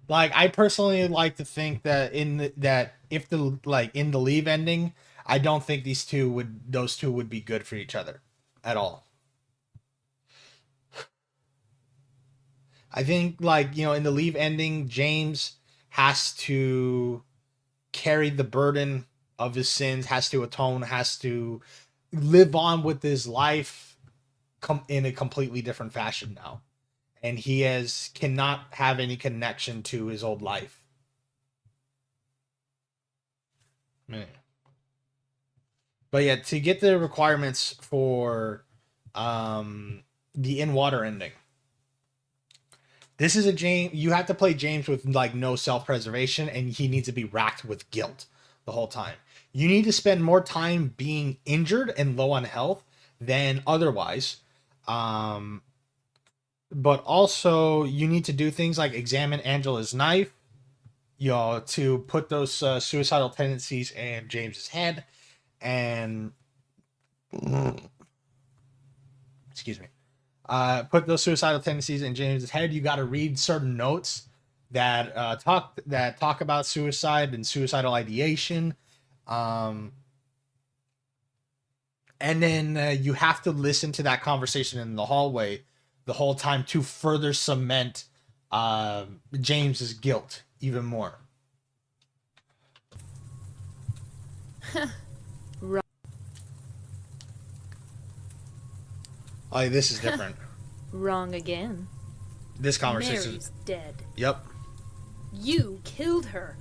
Like, I personally like to think that if in the Leave ending, I don't think those two would be good for each other at all. I think, in the Leave ending, James has to carry the burden of his sins, has to atone, has to live on with his life in a completely different fashion now. And he cannot have any connection to his old life. Man. But yeah, to get the requirements for the in water ending, this is a James. You have to play James with no self-preservation, and he needs to be racked with guilt the whole time. You need to spend more time being injured and low on health than otherwise. But also, you need to do things like examine Angela's knife, to put those suicidal tendencies in James's head, and excuse me, put those suicidal tendencies in James's head. You got to read certain notes that talk about suicide and suicidal ideation, and then you have to listen to that conversation in the hallway the whole time to further cement James's guilt even more. Oh, this is different. Wrong again. This conversation. Mary's dead. Yep. You killed her.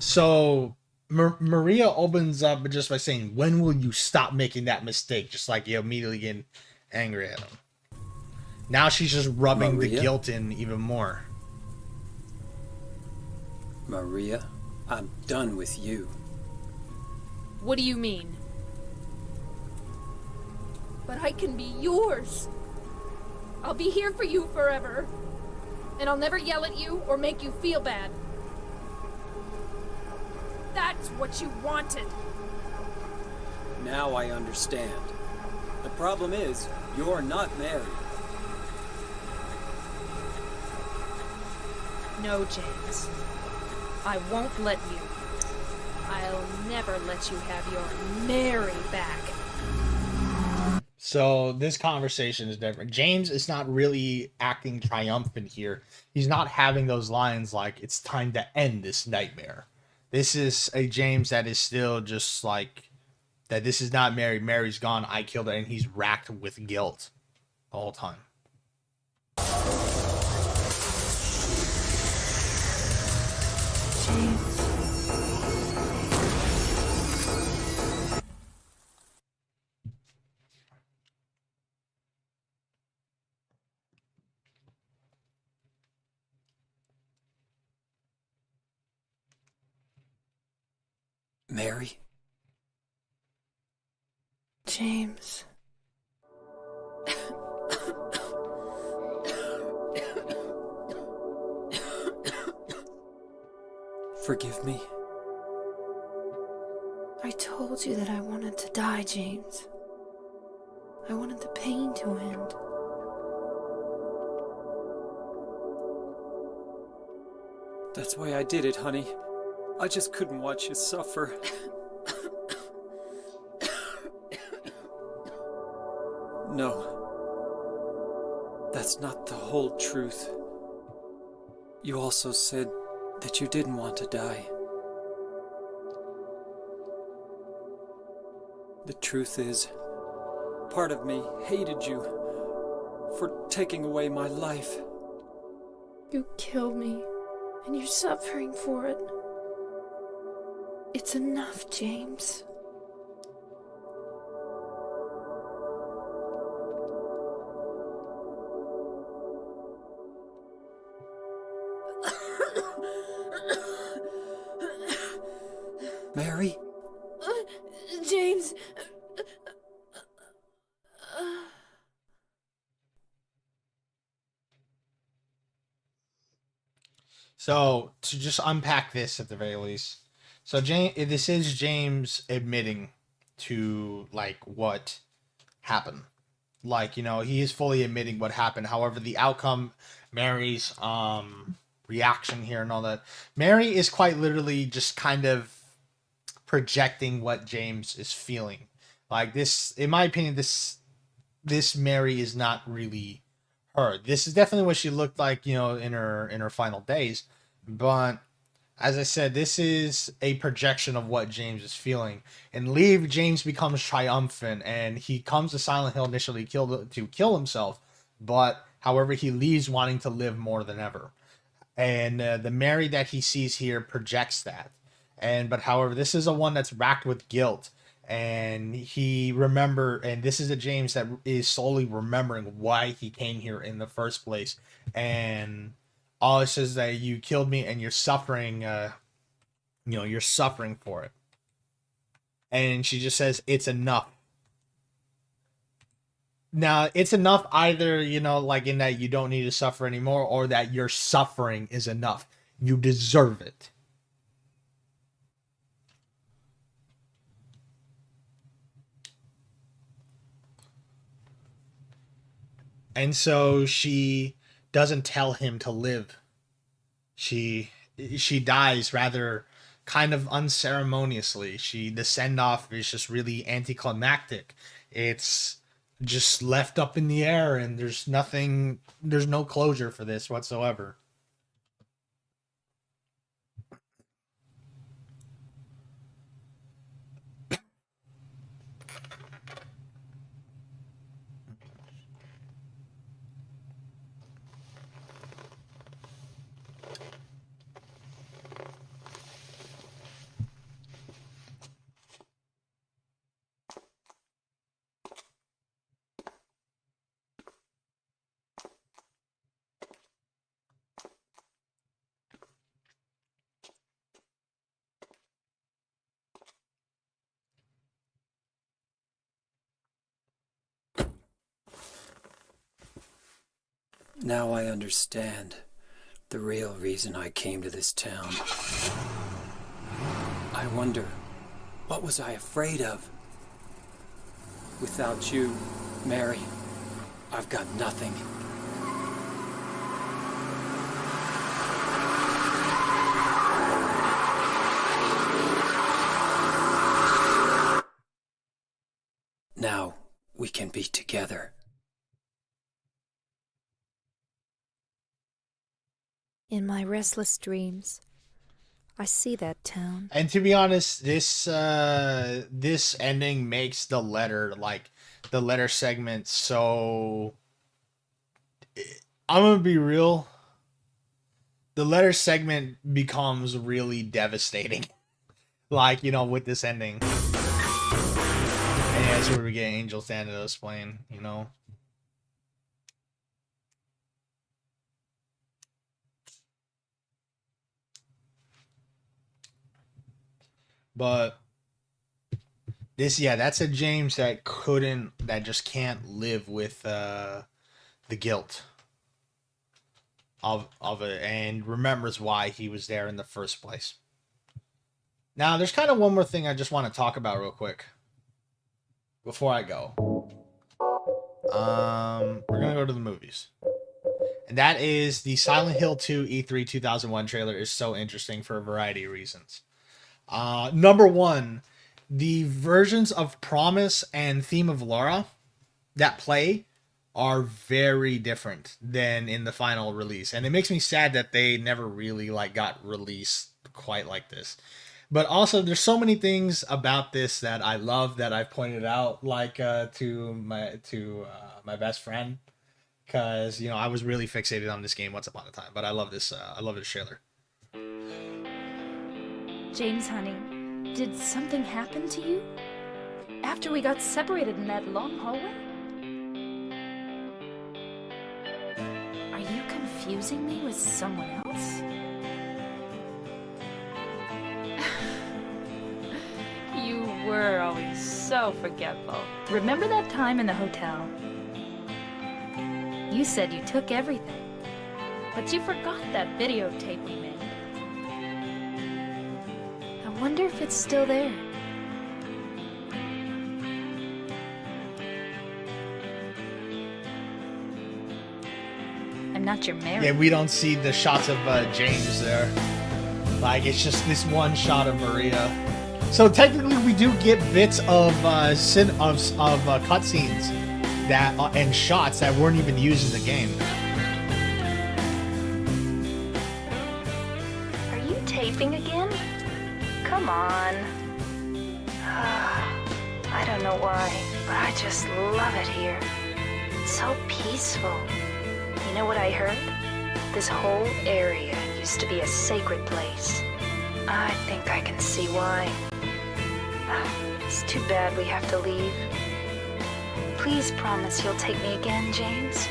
So Maria opens up just by saying, "When will you stop making that mistake?" Just like you immediately getting angry at him. Now she's just rubbing the guilt in even more. Maria, I'm done with you. What do you mean? But I can be yours. I'll be here for you forever. And I'll never yell at you or make you feel bad. That's what you wanted. Now I understand. The problem is, you're not married. No, James. I won't let you. I'll never let you have your Mary back. So this conversation is different. James is not really acting triumphant here. He's not having those lines like, "It's time to end this nightmare." This is a James that is still just like, that this is not Mary. Mary's gone. I killed her. And he's racked with guilt the whole time. James. Mary? James. Forgive me. I told you that I wanted to die, James. I wanted the pain to end. That's why I did it, honey. I just couldn't watch you suffer. No. That's not the whole truth. You also said that you didn't want to die. The truth is, part of me hated you for taking away my life. You killed me, and you're suffering for it. It's enough, James. Mary? James. So to just unpack this at the very least, so this is James admitting to like what happened. Like, you know, he is fully admitting what happened. However, the outcome, Mary's reaction here and all that, Mary is quite literally just kind of projecting what James is feeling. Like this, in my opinion, this Mary is not really her. This is definitely what she looked like, you know, in her final days. But as I said, this is a projection of what James is feeling. And Leave, James becomes triumphant, and he comes to Silent Hill initially to kill himself, but however, he leaves wanting to live more than ever. And the Mary that he sees here projects that. But however, this is a one that's racked with guilt, and and this is a James that is solely remembering why he came here in the first place. And all it says that you killed me and you're suffering, you're suffering for it. And she just says, it's enough. Now, it's enough either, like in that you don't need to suffer anymore, or that your suffering is enough. You deserve it. And so she doesn't tell him to live. She dies rather kind of unceremoniously. The send off is just really anticlimactic. It's just left up in the air, and there's no closure for this whatsoever. Now I understand the real reason I came to this town. I wonder, what was I afraid of? Without you, Mary, I've got nothing. Now we can be together. In my restless dreams, I see that town. And to be honest, this ending makes the letter segment so. I'm gonna be real. The letter segment becomes really devastating, with this ending. And yeah, that's where we get Angel Thanatos playing, But that's a James that just can't live with the guilt of it, and remembers why he was there in the first place. Now, there's kind of one more thing I just want to talk about real quick before I go. We're gonna go to the movies, and that is the Silent Hill 2 E3 2001 trailer is so interesting for a variety of reasons. Number one, the versions of Promise and Theme of Laura that play are very different than in the final release. And it makes me sad that they never really got released quite like this. But also, there's so many things about this that I love that I've pointed out, like to my best friend, because I was really fixated on this game once upon a time. But I love this. I love this trailer. James, honey, did something happen to you? After we got separated in that long hallway? Are you confusing me with someone else? You were always so forgetful. Remember that time in the hotel? You said you took everything, but you forgot that videotape we made. I wonder if it's still there. I'm not your Mary. Yeah, we don't see the shots of James there. Like, it's just this one shot of Maria. So technically, we do get bits of cutscenes that and shots that weren't even used in the game. Are you taping again? Come on. I don't know why, but I just love it here. It's so peaceful. You know what I heard? This whole area used to be a sacred place. I think I can see why. It's too bad we have to leave. Please promise you'll take me again, James.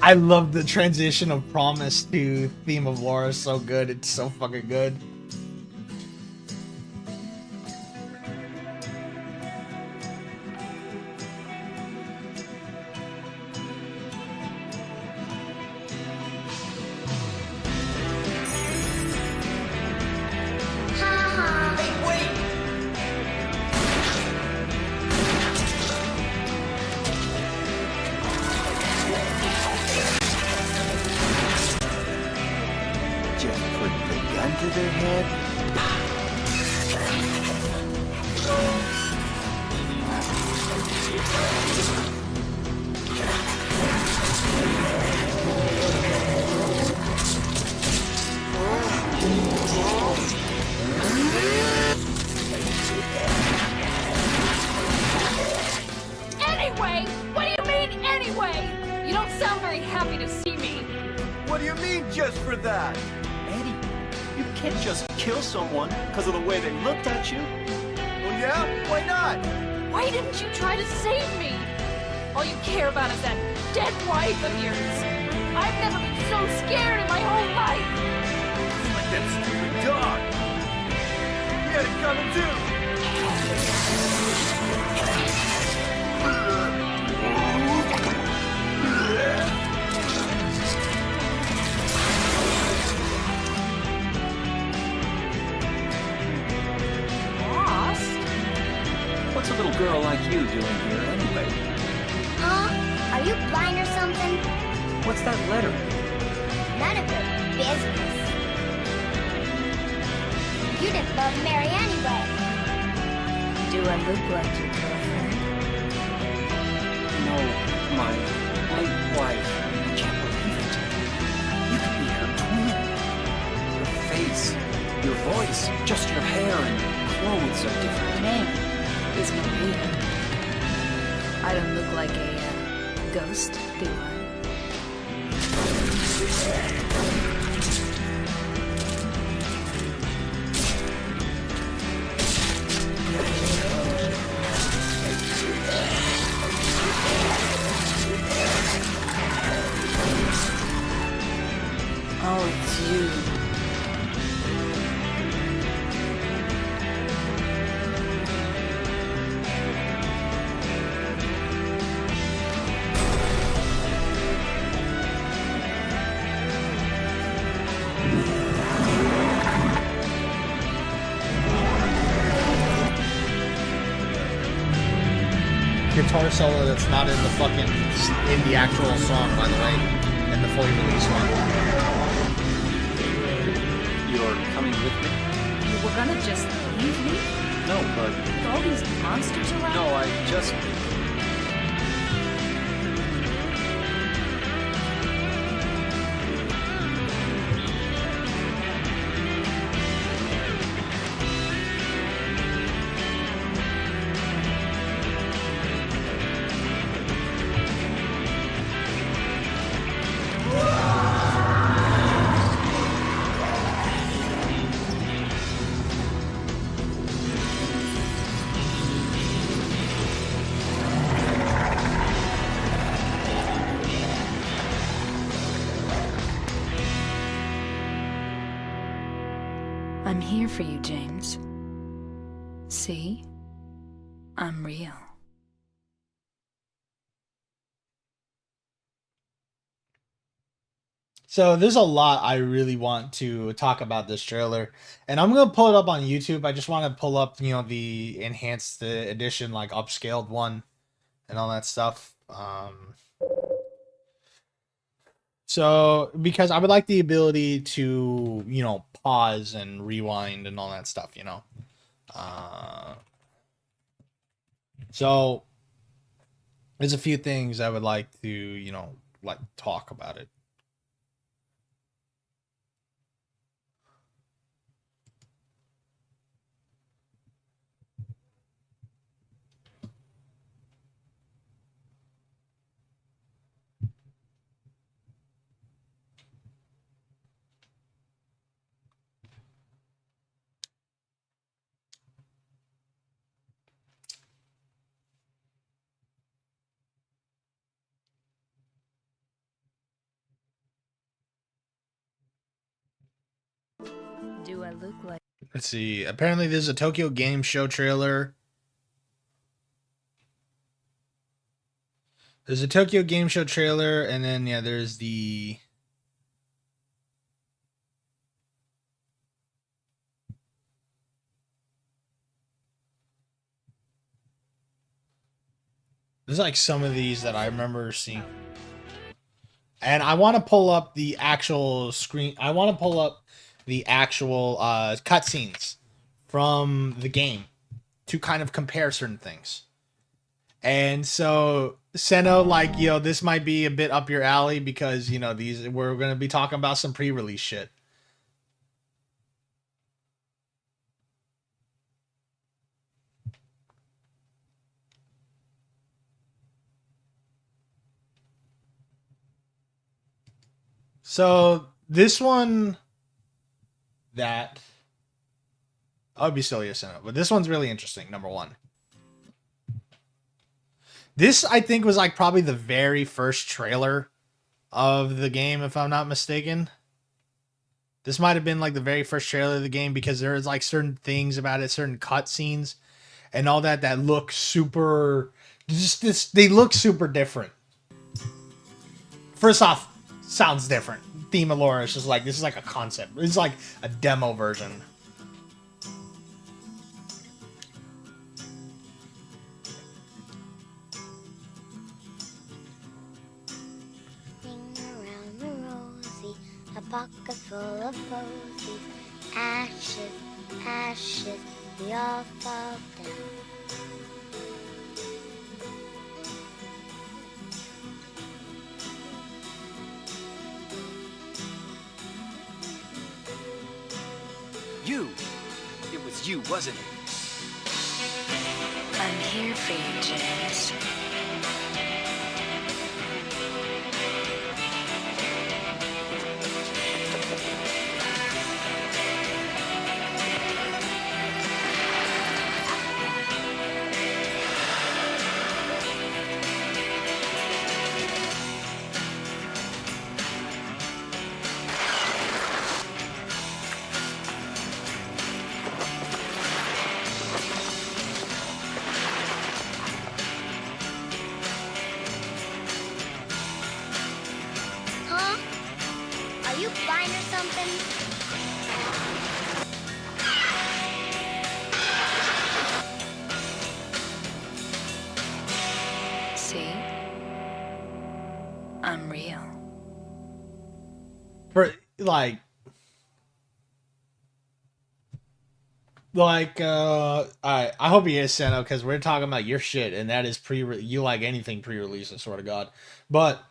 I love the transition of Promise to Theme of Laura. So good. It's so fucking good. Just put the gun to their head. Anyway! What do you mean, anyway? You don't sound very happy to see me. What do you mean, just for that? Eddie, you can't just kill someone because of the way they looked at you. Well, yeah? Why not? Why didn't you try to save me? All you care about is that dead wife of yours. I've never been so scared in my whole life. Like that stupid dog. You got it coming too. Lost? What's a little girl like you doing here anyway? Huh? Are you blind or something? What's that letter? None of your business. You didn't love Mary anyway. Do I look like your girlfriend? No, my late wife. I can't believe it. You could be her twin. Your face, your voice, just your hair and clothes are different. My name is Maria. I don't look like a ghost, do I? Oh, it's you. Guitar solo that's not in the actual song, by the way, in the fully released one. You're coming with me? You were gonna just leave me? No, but With all these monsters around? no, I just. here for you, James. See? I'm real. So there's a lot I really want to talk about this trailer, and I'm gonna pull it up on YouTube. I just want to pull up, the enhanced edition, like upscaled one, and all that stuff. So because I would like the ability to, pause and rewind and all that stuff. So there's a few things I would like to, like talk about it. Do I look like... Let's see. Apparently, there's a Tokyo Game Show trailer. There's a Tokyo Game Show trailer, and then there's the... There's like some of these that I remember seeing. And I want to pull up the actual screen. I want to pull up the actual cutscenes from the game to kind of compare certain things. And so, Seno, like, this might be a bit up your alley because, we're going to be talking about some pre-release shit. So, this one that I'll be silly as Seno, but this one's really interesting, number one. This, I think, was like probably the very first trailer of the game, if I'm not mistaken. This might have been like the very first trailer of the game because there is like certain things about it, certain cutscenes and all that look super, they look super different. First off, sounds different. Theme of lore is just like, this is like a concept. It's like a demo version. Around the rosy, a pocket full of posies. Ashes, ashes, we all fall down. You! It was you, wasn't it? I'm here for you, James. Huh? Are you blind or something? See? I'm real. For I hope he is, Seno, because we're talking about your shit, and that is you like anything pre-release, I swear to God. But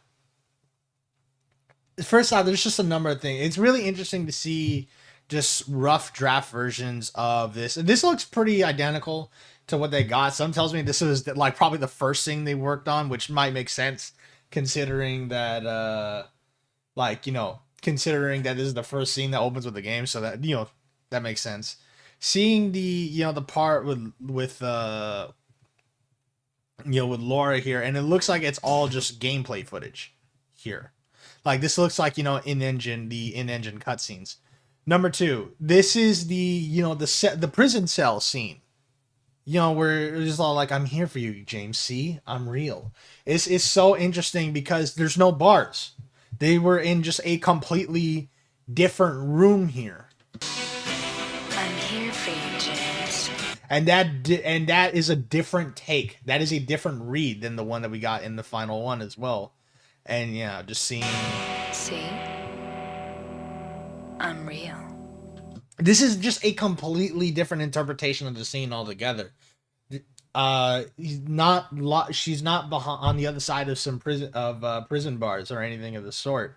first off, there's just a number of things. It's really interesting to see just rough draft versions of this. And this looks pretty identical to what they got. Some tells me this is like probably the first thing they worked on, which might make sense considering that considering that this is the first scene that opens with the game, so that that makes sense. Seeing the part with Laura here, and it looks like it's all just gameplay footage here. Like this looks like the in-engine cutscenes. Number 2, this is the prison cell scene. Where it's just all like, I'm here for you, James. See, I'm real. It's so interesting because there's no bars. They were in just a completely different room here. I'm here for you, James. And that is a different take. That is a different read than the one that we got in the final one as well. And yeah, just seeing. See? I'm real. This is just a completely different interpretation of the scene altogether. She's not on the other side of some prison bars or anything of the sort.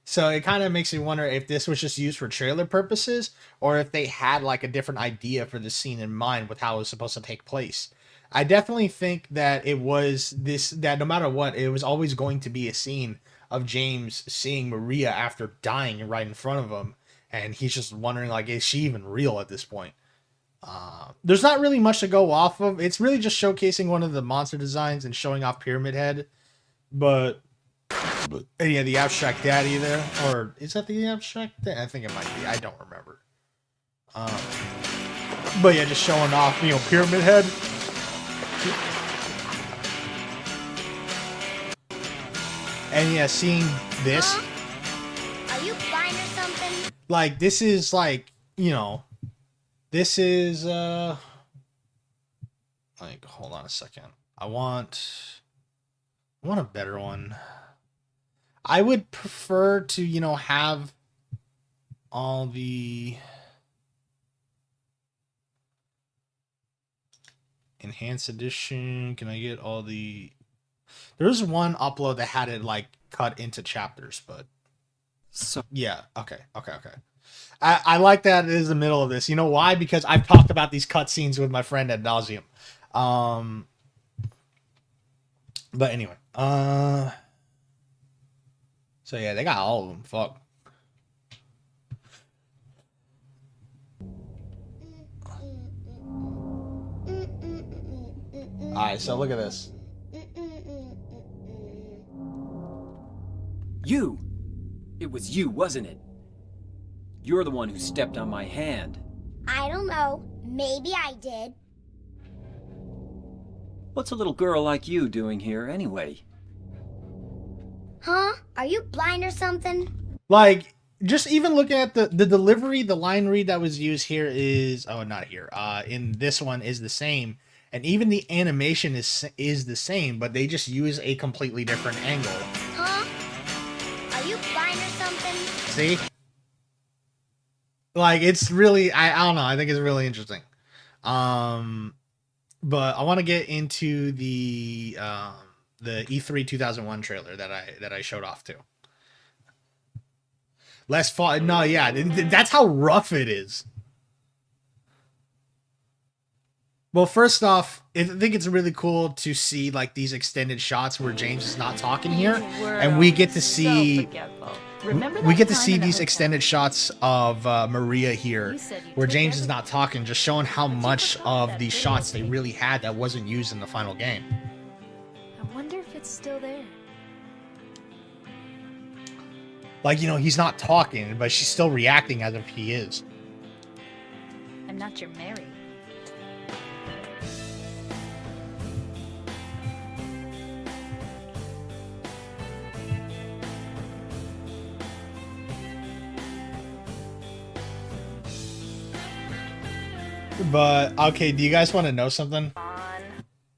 So it kind of makes me wonder if this was just used for trailer purposes, or if they had like a different idea for the scene in mind with how it was supposed to take place. I definitely think that that no matter what, it was always going to be a scene of James seeing Maria after dying right in front of him, and he's just wondering, like, is she even real at this point? There's not really much to go off of. It's really just showcasing one of the monster designs and showing off Pyramid Head. But yeah, the abstract daddy there. Or is that the abstract daddy? I think it might be. I don't remember. But yeah, just showing off, Pyramid Head. And yeah, seeing this. Are you blind or something? Like, this is like, this is like, hold on a second. I want a better one. I would prefer to, have all the enhanced edition. Can I get all the... There's one upload that had it like cut into chapters, but So yeah, okay. I like that it is the middle of this. You know why? Because I've talked about these cutscenes with my friend ad nauseum. But anyway, so yeah, they got all of them. Fuck. All right, so look at this. you. It was you, wasn't it? You're the one who stepped on my hand. I don't know. Maybe I did. What's a little girl like you doing here anyway? Huh? Are you blind or something? Like, just even looking at the delivery, the line read that was used here is, oh, not here. In this one is the same, and even the animation is the same, but they just use a completely different angle. Huh? Are you blind or something? See? Like, it's really, I don't know. I think it's really interesting. But I want to get into the E3 2001 trailer that I showed off to. Less fall. No, yeah, that's how rough it is. Well, first off, I think it's really cool to see like these extended shots where James is not talking here, and we get to see these extended shots of Maria here, where James is not talking, just showing how much of these shots they really had that wasn't used in the final game. I wonder if it's still there. Like, he's not talking, but she's still reacting as if he is. I'm not your Mary. But okay, do you guys want to know something?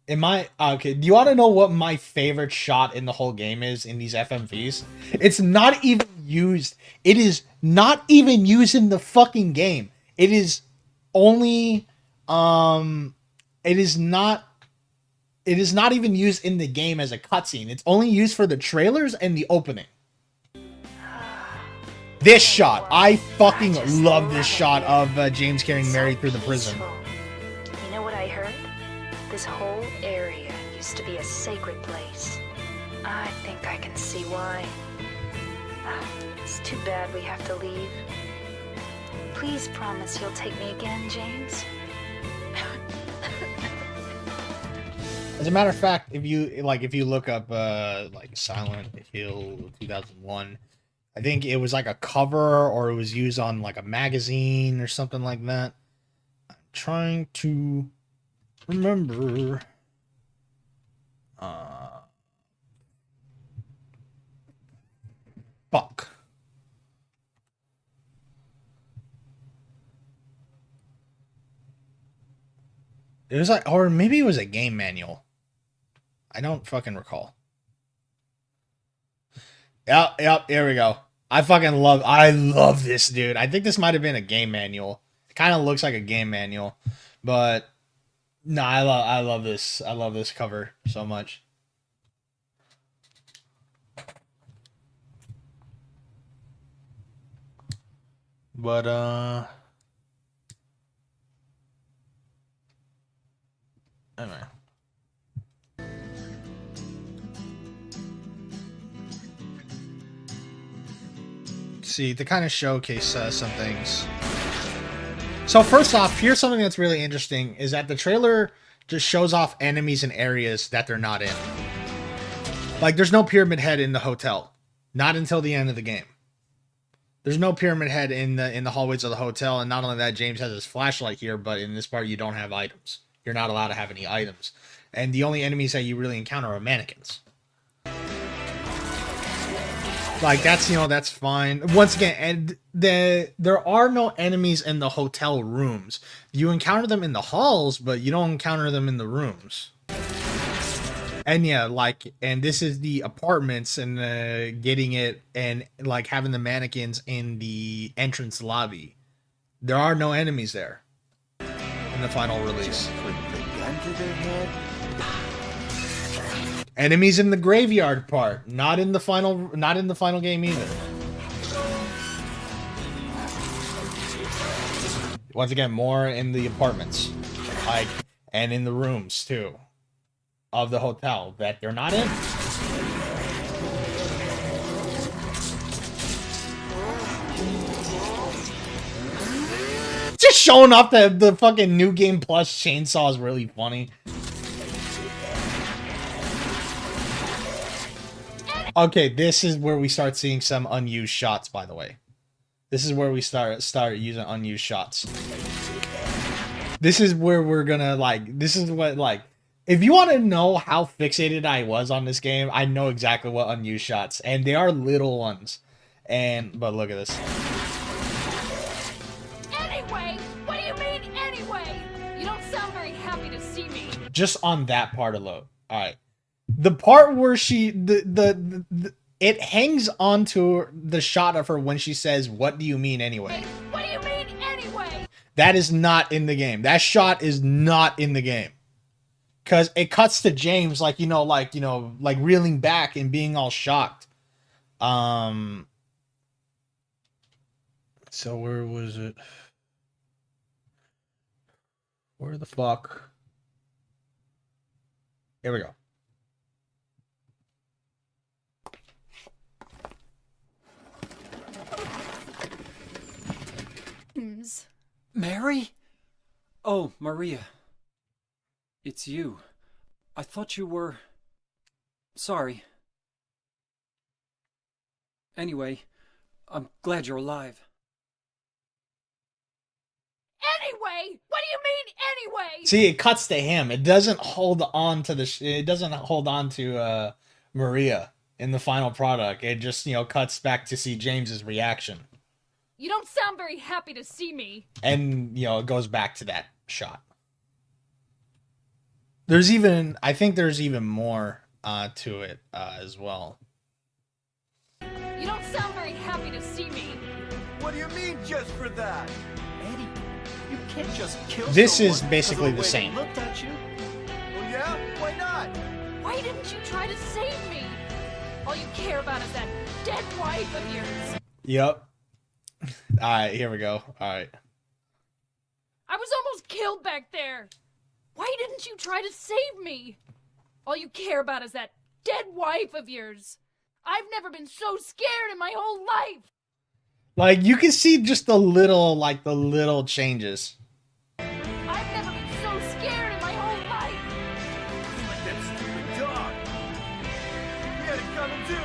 Okay, do you want to know what my favorite shot in the whole game is in these FMVs? It's not even used. It is not even used in the fucking game. It is only it is not even used in the game as a cutscene. It's only used for the trailers and the opening. This shot, I fucking love this shot of James carrying Mary through the prison. You know what I heard? This whole area used to be a sacred place. I think I can see why. It's too bad we have to leave. Please promise you'll take me again, James. As a matter of fact, if you look up like Silent Hill 2001, I think it was like a cover or it was used on like a magazine or something like that. I'm trying to remember. Fuck. It was like, or maybe it was a game manual. I don't fucking recall. Yep, here we go. I love this, dude. I think this might have been a game manual. It kind of looks like a game manual, but no, I love this. I love this cover so much. But anyway. See, to kind of showcase some things. So first off, here's something that's really interesting, is that the trailer just shows off enemies and areas that they're not in. Like, there's no Pyramid Head in the hotel. Not until the end of the game. There's no Pyramid Head in the hallways of the hotel, and not only that, James has his flashlight here, but in this part you don't have items. You're not allowed to have any items. And the only enemies that you really encounter are mannequins. Like, that's, you know, that's fine. Once again, and there are no enemies in the hotel rooms. You encounter them in the halls, but you don't encounter them in the rooms. And yeah, like, and this is the apartments and getting it and like having the mannequins in the entrance lobby. There are no enemies there in the final release. Put the gun to their head. Enemies in the graveyard part, not in the final game either. Once again, more in the apartments, like, and in the rooms too, of the hotel that they're not in. Just showing off the fucking New Game Plus chainsaw is really funny. Okay, this is where we start seeing some unused shots, by the way. This is where we start using unused shots. This is where we're gonna, like, this is what, like, if you want to know how fixated I was on this game, I know exactly what unused shots, and they are little ones. But look at this. Anyway, what do you mean anyway? You don't sound very happy to see me. Just on that part alone. All right. The part where it hangs onto the shot of her when she says, "What do you mean anyway?" What do you mean anyway? That is not in the game. That shot is not in the game. Cause it cuts to James like reeling back and being all shocked. So where was it? Where the fuck? Here we go. Mary? Oh, Maria. It's you. I thought you were... Sorry. Anyway, I'm glad you're alive. Anyway? What do you mean anyway? See, it cuts to him. It doesn't hold on to it doesn't hold on to Maria in the final product. It just, cuts back to see James's reaction. You don't sound very happy to see me. And, it goes back to that shot. I think there's even more to it as well. You don't sound very happy to see me. What do you mean just for that? Eddie, you can't just kill This someone is basically the because of way same. they looked at you. Well, yeah? Why not? Why didn't you try to save me? All you care about is that dead wife of yours. Yep. Alright, here we go. Alright. I was almost killed back there. Why didn't you try to save me? All you care about is that dead wife of yours. I've never been so scared in my whole life. Like, you can see just the little changes. I've never been so scared in my whole life. Like that stupid dog. He had it coming too.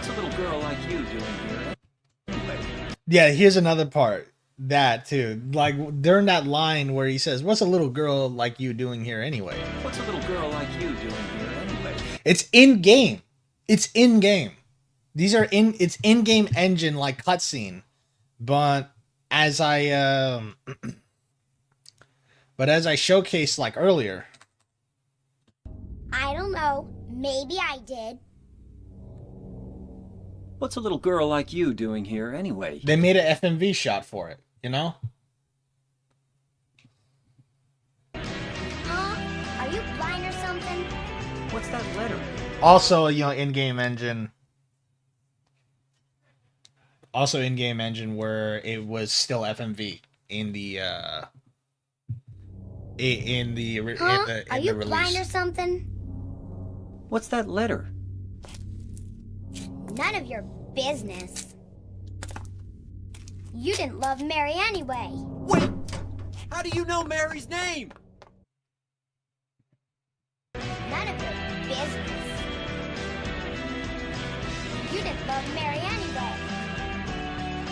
What's a little girl like you doing here? Anyway. Yeah, here's another part. That too. Like during that line where he says, "What's a little girl like you doing here anyway?" What's a little girl like you doing here anyway? It's in game. It's in game. These are it's in game engine like cutscene. But as I showcased like earlier. I don't know. Maybe I did. What's a little girl like you doing here anyway? They made an FMV shot for it, you know? Are you blind or something? What's that letter? Also, you know, in-game engine. Also in-game engine where it was still FMV in the in the Are you release. blind or something? What's that letter? None of your business. You didn't love Mary anyway. Wait! How do you know Mary's name? None of your business. You didn't love Mary anyway.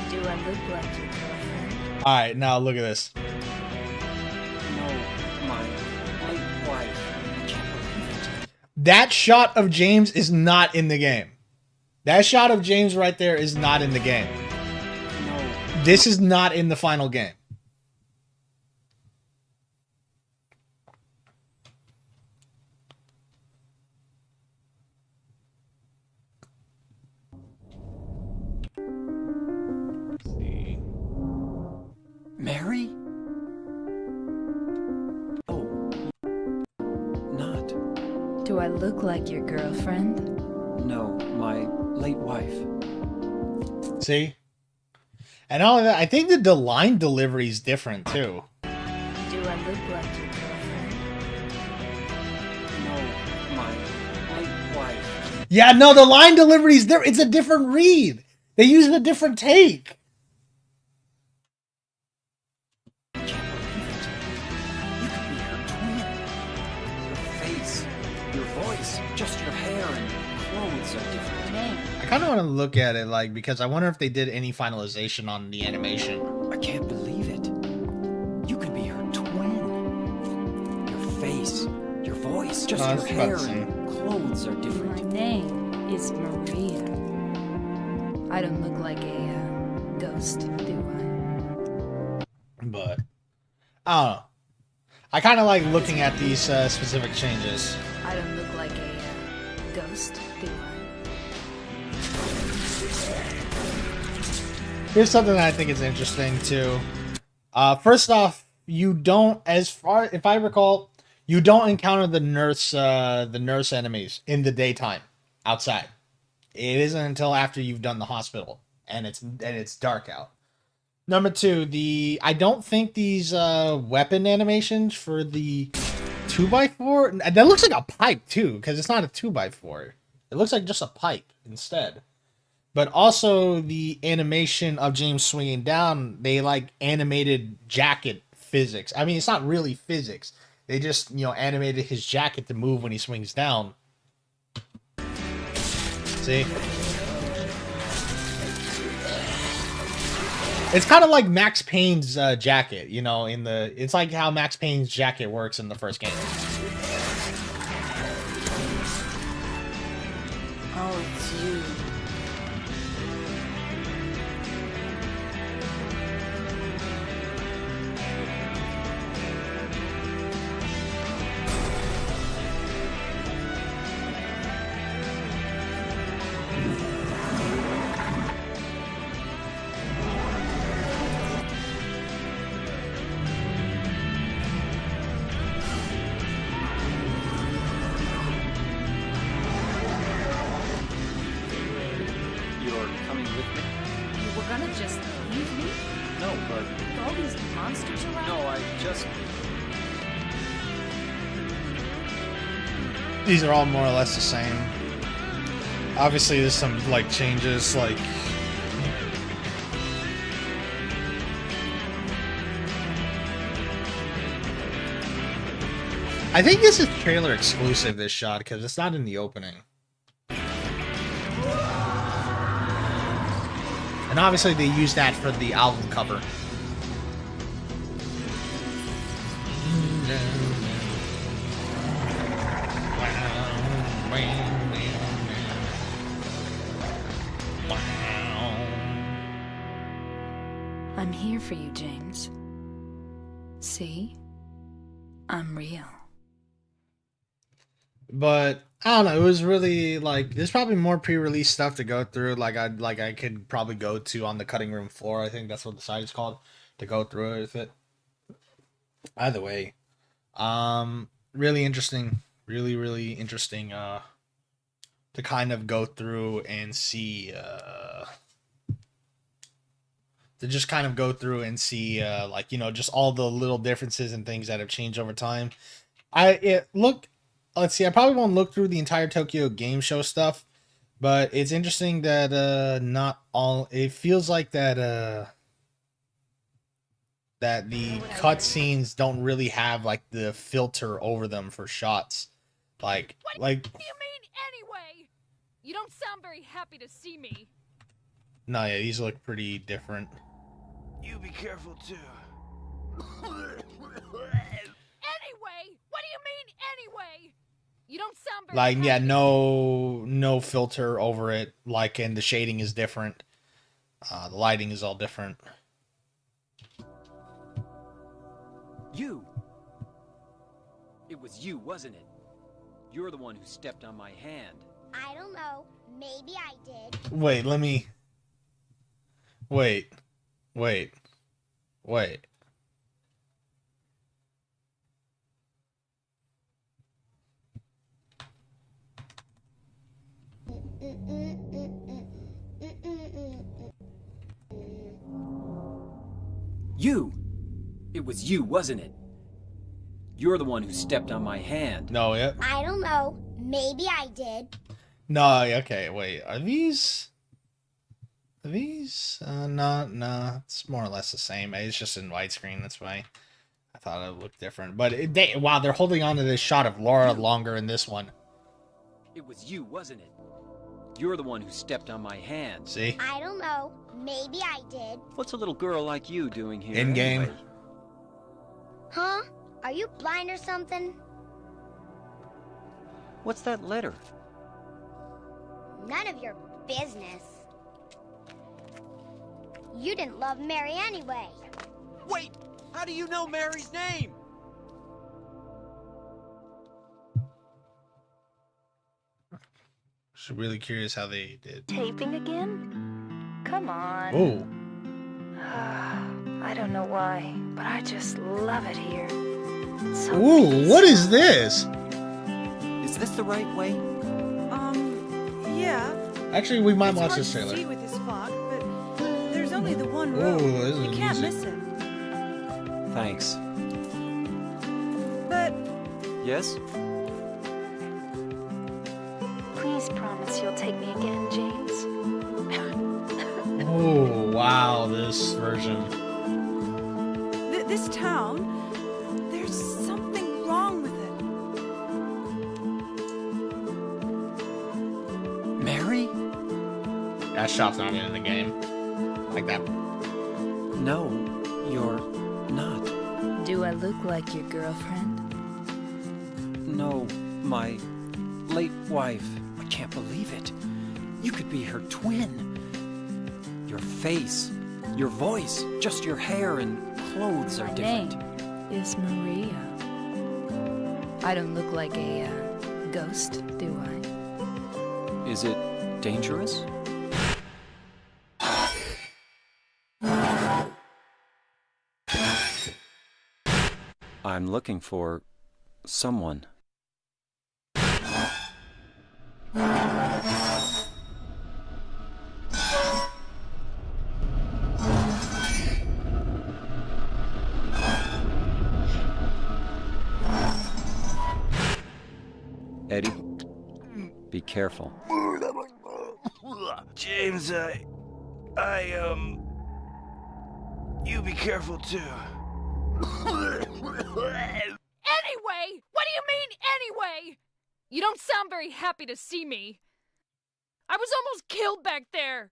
Do I look like your girlfriend? All right, now look at this. No, my late wife. I can't believe it. That shot of James is not in the game. That shot of James right there is not in the game. No. This is not in the final game. Let's see. Mary? Oh. Not. Do I look like your girlfriend? No, my late wife. See? And all of that, I think the line delivery is different too. Do I look like your girlfriend? No, my late wife. Yeah, no, the line delivery is there. It's a different read. They use a different take. I can't believe it. You could be her twin. Your face, your voice, just your hair and clothes are different. I kind of want to look at it like because I wonder if they did any finalization on the animation. I can't believe it. You could be her twin. Your face, your voice, just Oh, your that's hair about the and clothes are My different. name is Maria. I don't look like a ghost, do I? But I don't know. I kind of like looking at these specific changes. I don't look like a ghost, do I? Here's something that I think is interesting too. First off, you don't, as far if I recall, you don't encounter the nurse enemies in the daytime outside. It isn't until after you've done the hospital and it's dark out. Number two, I don't think these weapon animations for the 2x4 that looks like a pipe too, because it's not a 2x4. It looks like just a pipe instead. But also the animation of James swinging down, they like animated jacket physics. I mean, it's not really physics. They just, you know, animated his jacket to move when he swings down. See? It's kind of like Max Payne's jacket, you know, it's like how Max Payne's jacket works in the first game. Oh, it's you. You're coming with me? You were gonna just leave me? No, but With all these monsters around? no, I just. These are all more or less the same. Obviously, there's some like changes, like I think this is trailer exclusive. This shot because it's not in the opening. And obviously they used that for the album cover. I'm here for you, James. See? I'm real. But I don't know, it was really like there's probably more pre-release stuff to go through. I could probably go to on the cutting room floor. I think that's what the site is called, to go through it with it. Either way, really interesting, really interesting. To kind of go through and see. To just kind of go through and see, like, you know, just all the little differences and things that have changed over time. Let's see, I probably won't look through the entire Tokyo Game Show stuff, but it's interesting that not all, it feels like that that the cutscenes don't really have like the filter over them for shots. What do you mean anyway? You don't sound very happy to see me. No, yeah, these look pretty different. You be careful too. Anyway? What do you mean anyway? You don't sound very Like, happy yeah, to no filter over it. Like, and the shading is different. The lighting is all different. You! It was you, wasn't it? You're the one who stepped on my hand. I don't know. Maybe I did. Wait, let me... Wait. You! It was you, wasn't it? You're the one who stepped on my hand. No, yeah. I don't know. Maybe I did. No, okay, wait. Are these... No, it's more or less the same. It's just in widescreen, that's why I thought it would look different. But wow, they're holding on to this shot of Laura longer in this one. It was you, wasn't it? You're the one who stepped on my hand. See? I don't know. Maybe I did. What's a little girl like you doing here? In-game. Anyway? Huh? Are you blind or something? What's that letter? None of your business. You didn't love Mary anyway. Wait! How do you know Mary's name? Just really curious how they did. Taping again? Come on. Oh. I don't know why, but I just love it here. It's so Ooh, what is this? Is this the right way? Yeah. Actually, we might It's watch hard this to trailer. see with this fog, but there's only the one Ooh, road. this is You can't music. miss it. Thanks. But Yes? Please promise you'll take me again, James. Oh, wow, this version. this town, there's something wrong with it. Mary? That shot's not in the game. Like that. No, you're not. Do I look like your girlfriend? No, my late wife. I can't believe it. You could be her twin. Your face, your voice, just your hair and clothes are My different. name is Maria. I don't look like a ghost, do I? Is it dangerous? I'm looking for someone. Eddie, be careful. James, you be careful too. Anyway? What do you mean, anyway? You don't sound very happy to see me. I was almost killed back there.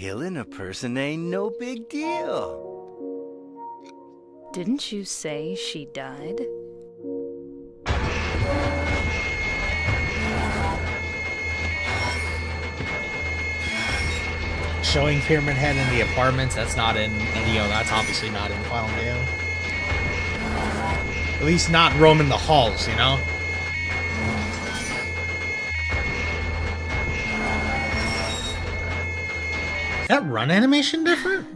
Killing a person ain't no big deal. Didn't you say she died? Showing Pyramid Head in the apartments, that's not in, that's obviously not in Final Game. At least not roaming the halls, you know? Is that run animation different?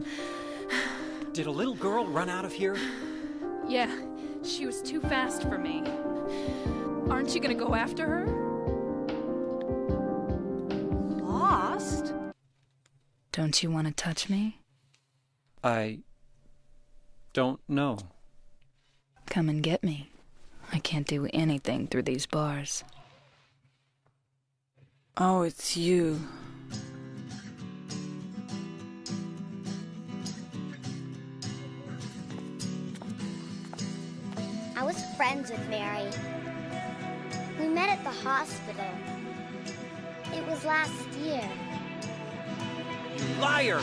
Did a little girl run out of here? Yeah, she was too fast for me. Aren't you gonna go after her? Lost? Don't you want to touch me? I don't know. Come and get me. I can't do anything through these bars. Oh, it's you. I was friends with Mary. We met at the hospital. It was last year. You liar!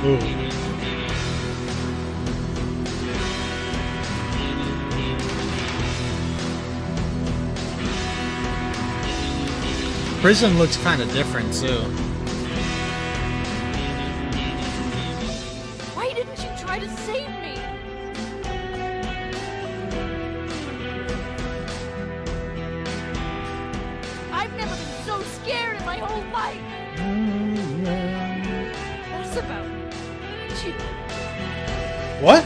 Ooh. Prison looks kind of different too. Why didn't you try to save me? I've never been so scared in my whole life. What's about you? What?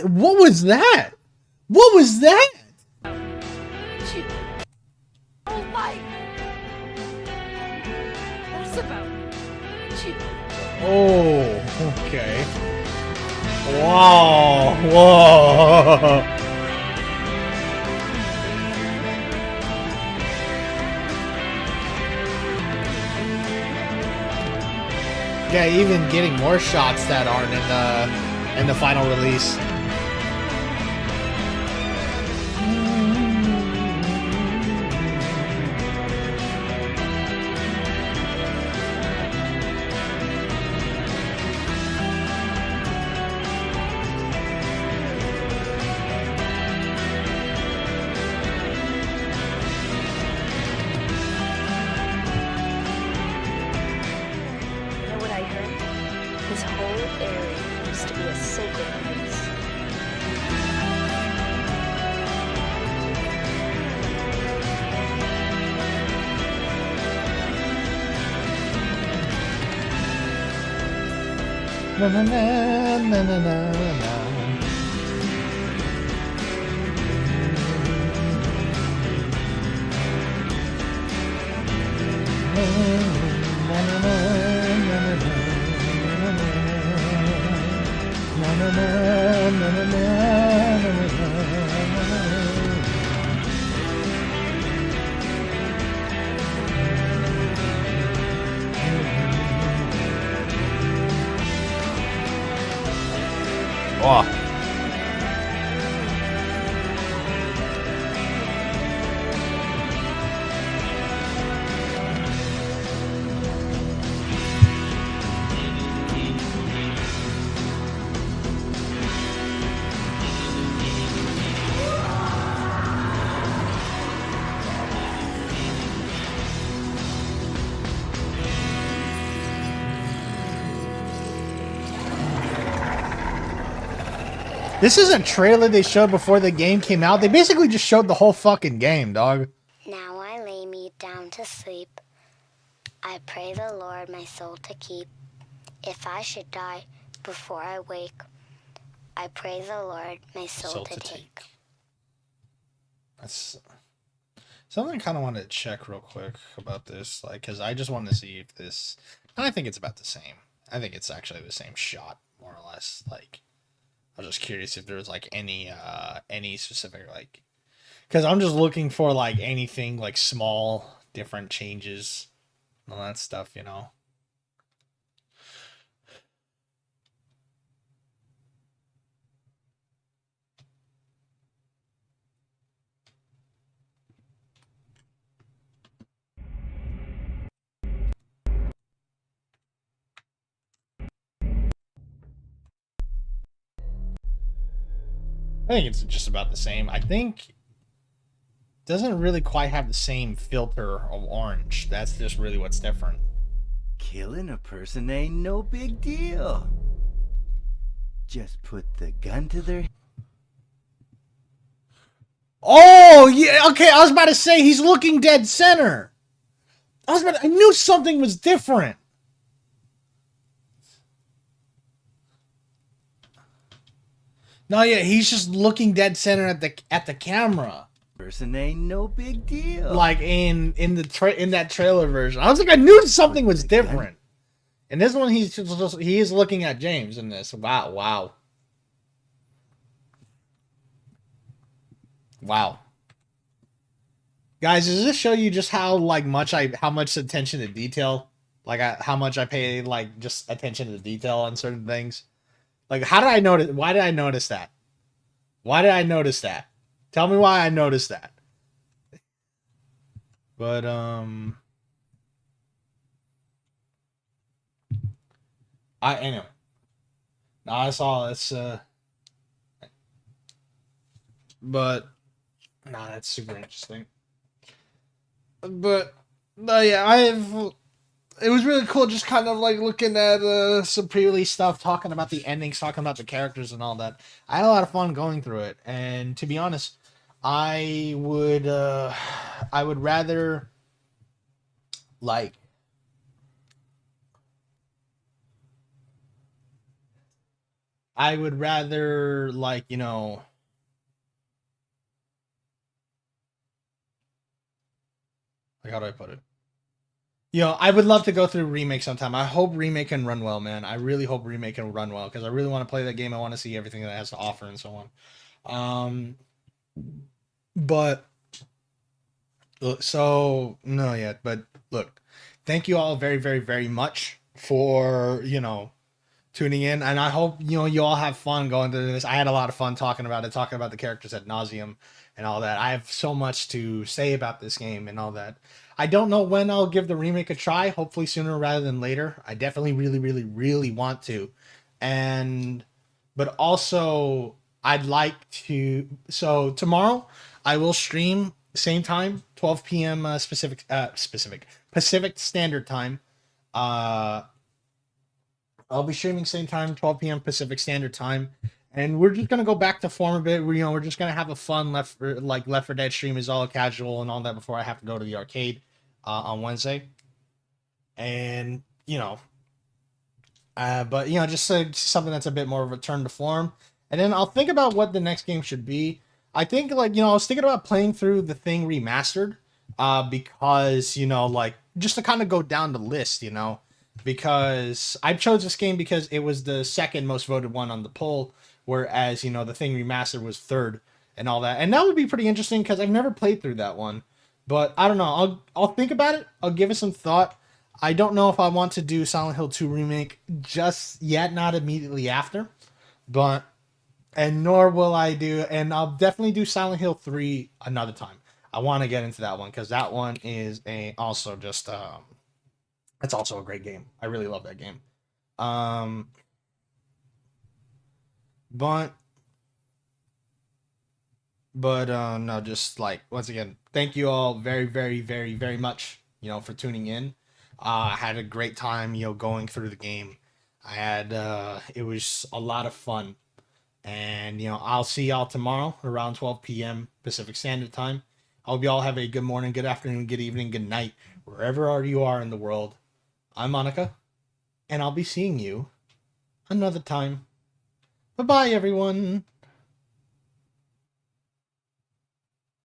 What was that? What was that? You. Whole life. What's about you? Oh, okay. Wow. Whoa. Yeah, even getting more shots that aren't in the final release. You know what I heard? This whole area used to be a sacred place. Na na na na na na na. Wow. This is a trailer they showed before the game came out. They basically just showed the whole fucking game, dog. Now I lay me down to sleep. I pray the Lord my soul to keep. If I should die before I wake, I pray the Lord my soul to take. That's something I kind of wanted to check real quick about this, like, because I just wanted to see if this. I think it's about the same. I think it's actually the same shot, more or less. Like, I was just curious if there was like any specific like, because I'm just looking for like anything like small different changes, all that stuff, you know. I think it's just about the same. I think doesn't really quite have the same filter of orange. That's just really what's different. Killing a person ain't no big deal. Just put the gun to their... Oh, yeah, okay, I was about to say he's looking dead center. I knew something was different. No, yeah, he's just looking dead center at the camera. Person ain't no big deal. Like in that trailer version. I was like, I knew something was different. In this one, he is looking at James in this. Wow. Guys, does this show you just how much attention to detail, how much I pay like just attention to detail on certain things? Like, how did I notice? Why did I notice that? Tell me why I noticed that. But anyway. No, I saw it's but nah, that's super interesting. But yeah, it was really cool just kind of like looking at some pre-release stuff, talking about the endings, talking about the characters and all that. I had a lot of fun going through it, and to be honest, I would rather like you know, like, how do I put it? You know, I would love to go through Remake sometime. I hope Remake can run well, man. I really hope Remake can run well because I really want to play that game. I want to see everything that it has to offer and so on. But so no, yet. But look, thank you all very, very, very much for tuning in, and I hope you all have fun going through this. I had a lot of fun talking about the characters ad nauseum and all that. I have so much to say about this game and all that. I don't know when I'll give the remake a try. Hopefully sooner rather than later. I definitely really, really, really want to. But also I'd like to. So tomorrow I will stream same time, 12 p.m. Pacific Standard Time. I'll be streaming same time, 12 p.m. Pacific Standard Time. And we're just gonna go back to form a bit. We're just gonna have a fun Left 4 Dead stream, is all casual and all that before I have to go to the arcade on Wednesday. And but just something that's a bit more of a return to form. And then I'll think about what the next game should be. I think I was thinking about playing through The Thing Remastered, because just to kind of go down the list, because I chose this game because it was the second most voted one on the poll. Whereas, The Thing Remastered was third and all that. And that would be pretty interesting because I've never played through that one. But I don't know. I'll think about it. I'll give it some thought. I don't know if I want to do Silent Hill 2 Remake just yet, not immediately after. And nor will I and I'll definitely do Silent Hill 3 another time. I want to get into that one because that one is it's also a great game. I really love that game. But no, just once again, thank you all very, very, very, very much, for tuning in. I had a great time, going through the game. It was a lot of fun. And, I'll see y'all tomorrow around 12 p.m. Pacific Standard Time. I hope y'all have a good morning, good afternoon, good evening, good night, wherever you are in the world. I'm Monica, and I'll be seeing you another time. Bye-bye, everyone.